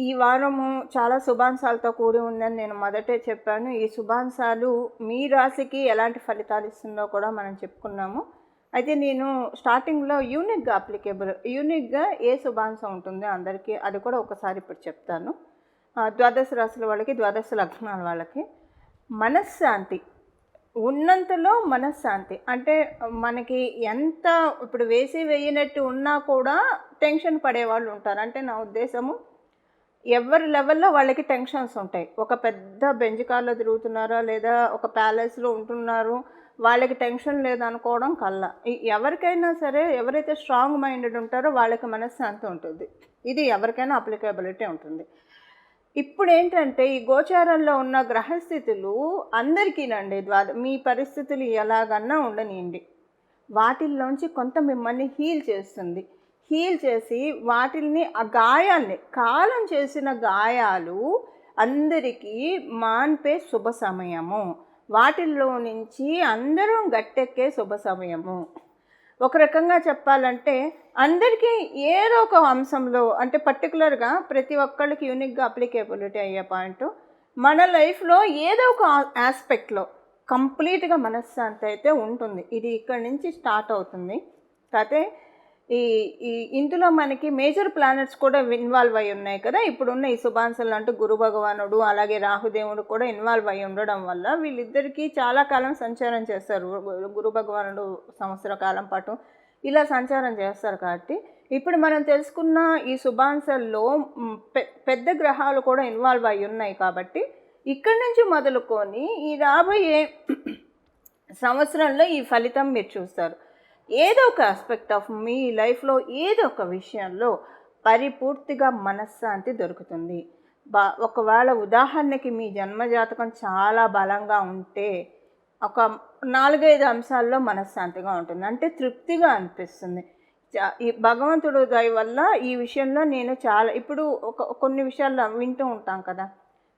ఈ వారము చాలా శుభాంశాలతో కూడి ఉందని నేను మొదటే చెప్పాను. ఈ శుభాంశాలు మీ రాశికి ఎలాంటి ఫలితాలు ఇస్తుందో కూడా మనం చెప్పుకున్నాము. అయితే నేను స్టార్టింగ్లో యూనిక్గా ఏ శుభాంశం ఉంటుందో అందరికీ అది కూడా ఒకసారి ఇప్పుడు చెప్తాను. ద్వాదశ రాశుల వాళ్ళకి, ద్వాదశ లగ్నాల వాళ్ళకి మనశ్శాంతి, ఉన్నంతలో మనశ్శాంతి. అంటే మనకి ఎంత ఇప్పుడు వేయనట్టు ఉన్నా కూడా టెన్షన్ పడేవాళ్ళు ఉంటారు. అంటే నా ఉద్దేశము, ఎవరి లెవెల్లో వాళ్ళకి టెన్షన్స్ ఉంటాయి. ఒక పెద్ద బెంజ్ కార్లో తిరుగుతున్నారా లేదా ఒక ప్యాలెస్లో ఉంటున్నారు, వాళ్ళకి టెన్షన్ లేదనుకోవడం కల్లా. ఎవరికైనా సరే, ఎవరైతే స్ట్రాంగ్ మైండెడ్ ఉంటారో వాళ్ళకి మనశ్శాంతి ఉంటుంది. ఇది ఎవరికైనా అప్లికేబిలిటీ ఉంటుంది. ఇప్పుడు ఏంటంటే ఈ గోచారంలో ఉన్న గ్రహస్థితులు అందరికీనండి, మీ పరిస్థితులు ఎలాగన్నా ఉండనియండి, వాటిల్లోంచి కొంత మిమ్మల్ని హీల్ చేస్తుంది. హీల్ చేసి వాటిల్ని, ఆ గాయాల్ని, కాలం చేసిన గాయాలు అందరికీ మాన్పే శుభ సమయము. వాటిల్లో నుంచి అందరం గట్టెక్కే శుభ సమయము. ఒక రకంగా చెప్పాలంటే అందరికీ ఏదో ఒక అంశంలో, అంటే పర్టికులర్గా ప్రతి ఒక్కళ్ళకి యూనిక్గా అప్లికేబిలిటీ అయ్యే పాయింట్, మన లైఫ్లో ఏదో ఒక ఆస్పెక్ట్లో కంప్లీట్గా మనశ్శాంతి అయితే ఉంటుంది. ఇది ఇక్కడి నుంచి స్టార్ట్ అవుతుంది. కాకపోతే ఇందులో మనకి మేజర్ ప్లానెట్స్ కూడా ఇన్వాల్వ్ అయి ఉన్నాయి కదా. ఇప్పుడున్న ఈ శుభాంశాలు అంటూ గురు భగవానుడు అలాగే రాహుదేవుడు కూడా ఇన్వాల్వ్ అయి ఉండడం వల్ల వీళ్ళిద్దరికీ చాలా కాలం సంచారం చేస్తారు. గురు భగవానుడు సంవత్సర కాలం పాటు ఇలా సంచారం చేస్తారు. కాబట్టి ఇప్పుడు మనం తెలుసుకున్న ఈ శుభాంశాల్లో పెద్ద గ్రహాలు కూడా ఇన్వాల్వ్ అయి ఉన్నాయి. కాబట్టి ఇక్కడి నుంచి మొదలుకొని ఈ రాబోయే సంవత్సరంలో ఈ ఫలితం మీరు చూస్తారు. ఏదో ఒక ఆస్పెక్ట్ ఆఫ్ మీ లైఫ్లో ఏదో ఒక విషయంలో పరిపూర్తిగా మనశ్శాంతి దొరుకుతుంది. ఒకవేళ ఉదాహరణకి మీ జన్మజాతకం చాలా బలంగా ఉంటే ఒక 4-5 అంశాల్లో మనశ్శాంతిగా ఉంటుంది. అంటే తృప్తిగా అనిపిస్తుంది. ఈ భగవంతుడు దయ వల్ల ఈ విషయంలో నేను చాలా ఇప్పుడు కొన్ని విషయాల్లో వింటూ ఉంటాం కదా.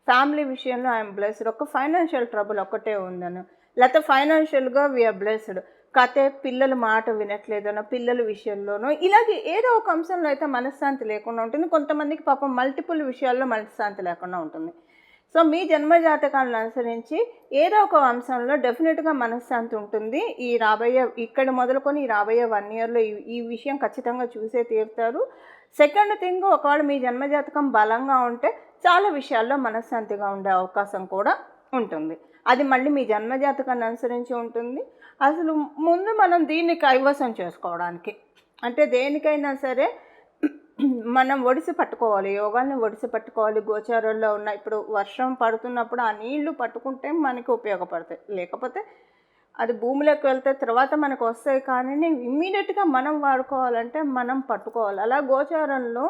ఫ్యామిలీ విషయంలో ఐఎమ్ బ్లెస్డ్. ఒక ఫైనాన్షియల్ ట్రబుల్ ఒక్కటే ఉందను, లేకపోతే ఫైనాన్షియల్గా వీఆర్ బ్లెస్డ్. కాకపోతే పిల్లల మాట వినట్లేదనో, పిల్లల విషయంలోనో, ఇలాగే ఏదో ఒక అంశంలో అయితే మనశ్శాంతి లేకుండా ఉంటుంది. కొంతమందికి పాపం మల్టిపుల్ విషయాల్లో మనశ్శాంతి లేకుండా ఉంటుంది. సో మీ జన్మజాతకాలను అనుసరించి ఏదో ఒక అంశంలో డెఫినెట్గా మనశ్శాంతి ఉంటుంది. ఇక్కడ మొదలుకొని ఈ రాబోయే 1 ఇయర్లో ఈ విషయం ఖచ్చితంగా చూసే తీరుతారు. సెకండ్ థింగ్, ఒకవేళ మీ జన్మజాతకం బలంగా ఉంటే చాలా విషయాల్లో మనశ్శాంతిగా ఉండే అవకాశం కూడా ఉంటుంది. అది మళ్ళీ మీ జన్మజాతకాన్ని అనుసరించి ఉంటుంది. అసలు ముందు మనం దీన్ని కైవసం చేసుకోవడానికి, అంటే దేనికైనా సరే మనం ఒడిసి పట్టుకోవాలి, యోగాల్ని ఒడిసి పట్టుకోవాలి. గోచారంలో ఉన్న ఇప్పుడు వర్షం పడుతున్నప్పుడు ఆ నీళ్లు పట్టుకుంటే మనకి ఉపయోగపడతాయి. లేకపోతే అది భూమిలోకి వెళ్తే తర్వాత మనకు వస్తాయి. కానీ ఇమ్మీడియట్గా మనం వాడుకోవాలంటే మనం పట్టుకోవాలి. అలా గోచారంలో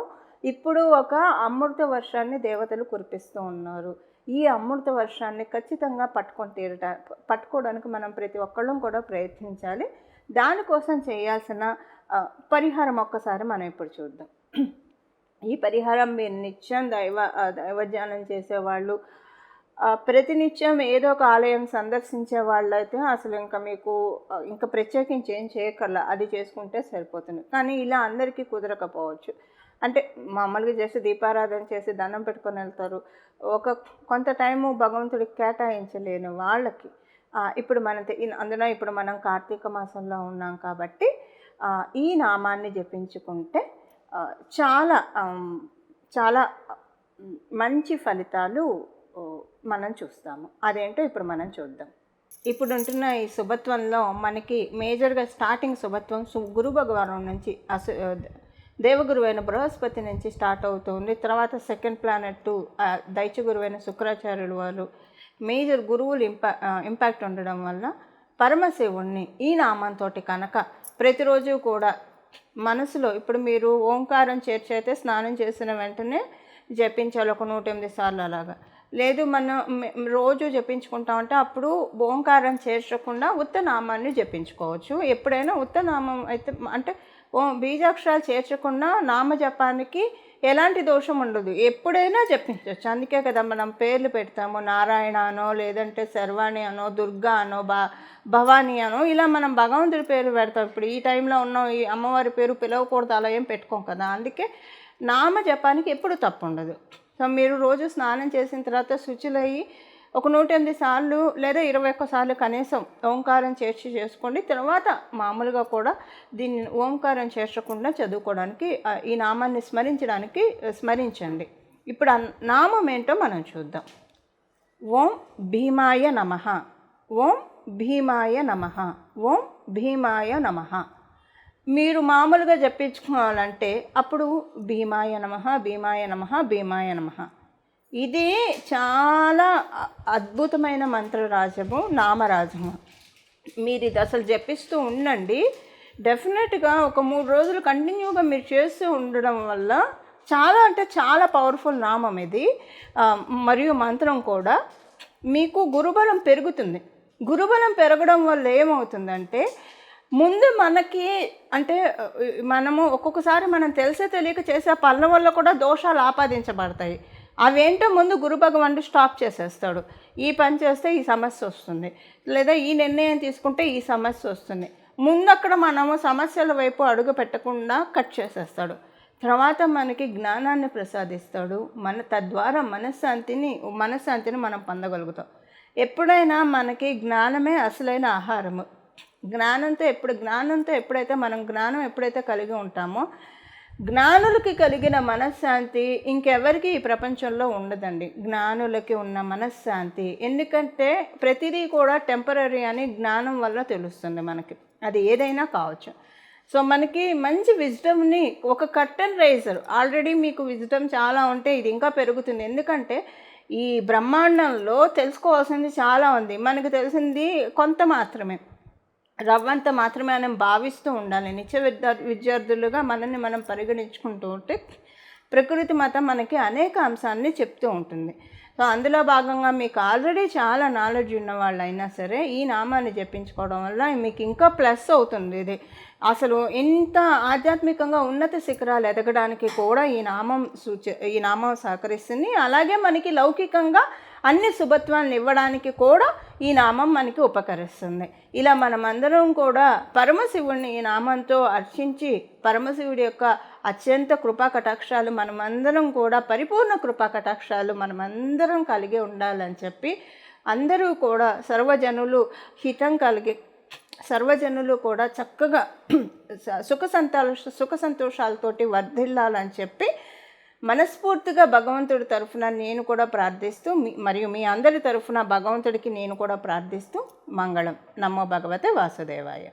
ఇప్పుడు ఒక అమృత వర్షాన్ని దేవతలు కురిపిస్తూ ఉన్నారు. ఈ అమృత వర్షాన్ని ఖచ్చితంగా పట్టుకోవడానికి మనం ప్రతి ఒక్కళ్ళం కూడా ప్రయత్నించాలి. దానికోసం చేయాల్సిన పరిహారం ఒక్కసారి మనం ఇప్పుడు చూద్దాం. ఈ పరిహారం మీరు నిత్యం దైవధ్యానం చేసేవాళ్ళు, ప్రతినిత్యం ఏదో ఒక ఆలయం సందర్శించే వాళ్ళైతే అసలు ఇంకా ప్రత్యేకించి ఏం చేయక్కర్లా, అది చేసుకుంటే సరిపోతుంది. కానీ ఇలా అందరికీ కుదరకపోవచ్చు. అంటే మామూలుగా చేసి దీపారాధన చేసి దండం పెట్టుకొని వెళ్తారు. కొంత టైము భగవంతుడికి కేటాయించలేని వాళ్ళకి ఇప్పుడు అందులో ఇప్పుడు మనం కార్తీక మాసంలో ఉన్నాం కాబట్టి ఈ నామాన్ని జపించుకుంటే చాలా చాలా మంచి ఫలితాలు మనం చూస్తాము. అదేంటో ఇప్పుడు మనం చూద్దాం. ఇప్పుడు ఉంటున్న ఈ శుభత్వంలో మనకి మేజర్గా స్టార్టింగ్ శుభత్వం గురు భగవాను నుంచి దేవగురువైన బృహస్పతి నుంచి స్టార్ట్ అవుతుంది. తర్వాత సెకండ్ ప్లానెట్ దైత్య గురువైన శుక్రాచార్యులు వారు మేజర్ గురువులు ఇంపాక్ట్ ఉండడం వల్ల పరమశివుణ్ణి ఈ నామంతో కనుక ప్రతిరోజు కూడా మనసులో, ఇప్పుడు మీరు ఓంకారం చేర్చైతే స్నానం చేసిన వెంటనే జపించాలి ఒక 108 సార్లు అలాగా. లేదు మనం రోజు జపించుకుంటామంటే అప్పుడు ఓంకారం చేర్చకుండా ఉత్తనామాన్ని జపించుకోవచ్చు. ఎప్పుడైనా ఉత్తనామం అయితే అంటే బీజాక్షరాలు చేర్చకుండా నామజపానికి ఎలాంటి దోషం ఉండదు, ఎప్పుడైనా జపించవచ్చు. అందుకే కదా మనం పేర్లు పెడతాము, నారాయణ అనో లేదంటే శర్వాణి అనో దుర్గా అనో భవానీ అనో ఇలా మనం భగవంతుడి పేరు పెడతాం. ఇప్పుడు ఈ టైంలో ఉన్న ఈ అమ్మవారి పేరు పిలవకూడదు అలా ఏం పెట్టుకోం కదా. అందుకే నామజపానికి ఎప్పుడు తప్పు ఉండదు. సో మీరు రోజు స్నానం చేసిన తర్వాత శుచులయ్యి ఒక 108 సార్లు లేదా 21 సార్లు కనీసం ఓంకారం చేర్చి చేసుకోండి. తర్వాత మామూలుగా కూడా దీన్ని ఓంకారం చేర్చకుండా చదువుకోవడానికి ఈ నామాన్ని స్మరించండి. ఇప్పుడు ఆ నామం ఏంటో మనం చూద్దాం. ఓం భీమాయ నమః, ఓం భీమాయ నమః, ఓం భీమాయ నమః. మీరు మామూలుగా జపించుకోవాలంటే అప్పుడు భీమాయ నమః, భీమాయ నమః, భీమాయ నమః. ఇది చాలా అద్భుతమైన మంత్రరాజము, నామరాజము. మీరు ఇది అసలు జపిస్తూ ఉండండి. డెఫినెట్గా ఒక 3 రోజులు కంటిన్యూగా మీరు చేస్తూ ఉండడం వల్ల చాలా అంటే చాలా పవర్ఫుల్ నామం ఇది. మరియు మంత్రం కూడా మీకు గురుబలం పెరుగుతుంది. గురుబలం పెరగడం వల్ల ఏమవుతుందంటే ముందు మనకి అంటే మనము ఒక్కొక్కసారి మనం తెలిసే తెలియక చేసే పనుల వల్ల కూడా దోషాలు ఆపాదించబడతాయి. అవేంటో ముందు గురు భగవానుడు స్టాప్ చేసేస్తాడు. ఈ పని చేస్తే ఈ సమస్య వస్తుంది, లేదా ఈ నిర్ణయం తీసుకుంటే ఈ సమస్య వస్తుంది. ముందు అక్కడ మనము సమస్యల వైపు అడుగు పెట్టకుండా కట్ చేసేస్తాడు. తర్వాత మనకి జ్ఞానాన్ని ప్రసాదిస్తాడు. తద్వారా మనశ్శాంతిని మనం పొందగలుగుతాం. ఎప్పుడైనా మనకి జ్ఞానమే అసలైన ఆహారము. జ్ఞానంతో ఎప్పుడైతే మనం జ్ఞానం ఎప్పుడైతే కలిగి ఉంటామో జ్ఞానులకి కలిగిన మనశ్శాంతి ఇంకెవరికి ఈ ప్రపంచంలో ఉండదండి. జ్ఞానులకి ఉన్న మనశ్శాంతి, ఎందుకంటే ప్రతిదీ కూడా టెంపరరీ అని జ్ఞానం వల్ల తెలుస్తుంది మనకి. అది ఏదైనా కావచ్చు. సో మనకి మంచి విజ్డమ్ని ఒక కర్టన్ రైజర్, ఆల్రెడీ మీకు విజ్డమ్ చాలా ఉంటే ఇది ఇంకా పెరుగుతుంది. ఎందుకంటే ఈ బ్రహ్మాండంలో తెలుసుకోవాల్సింది చాలా ఉంది, మనకు తెలిసింది కొంత మాత్రమే, రవ్వంత మాత్రమే మనం భావిస్తూ ఉండాలి. నిత్య విద్యార్థులుగా మనల్ని మనం పరిగణించుకుంటూ ఉంటే ప్రకృతి మాత మనకి అనేక అంశాన్ని చెప్తూ ఉంటుంది. సో అందులో భాగంగా మీకు ఆల్రెడీ చాలా నాలెడ్జ్ ఉన్న వాళ్ళు అయినా సరే ఈ నామాన్ని జపించుకోవడం వల్ల మీకు ఇంకా ప్లస్ అవుతుంది. ఇది అసలు ఇంత ఆధ్యాత్మికంగా ఉన్నత శిఖరాలు ఎదగడానికి కూడా ఈ నామం సహకరిస్తుంది. అలాగే మనకి లౌకికంగా అన్ని శుభత్వాలను ఇవ్వడానికి కూడా ఈ నామం మనకి ఉపకరిస్తుంది. ఇలా మనమందరం కూడా పరమశివుడిని ఈ నామంతో అర్చించి పరమశివుడి యొక్క అత్యంత కృపా కటాక్షాలు మనమందరం కూడా పరిపూర్ణ కృపా కటాక్షాలు మనమందరం కలిగి ఉండాలని చెప్పి అందరూ కూడా సర్వజనులు కూడా చక్కగా సుఖ సంతోషాలతోటి వర్ధిల్లాలని చెప్పి మనస్ఫూర్తిగా భగవంతుడి తరఫున నేను కూడా ప్రార్థిస్తూ మరియు మీ అందరి తరఫున భగవంతుడికి నేను కూడా ప్రార్థిస్తూ మంగళం. నమో భగవతే వాసుదేవాయ.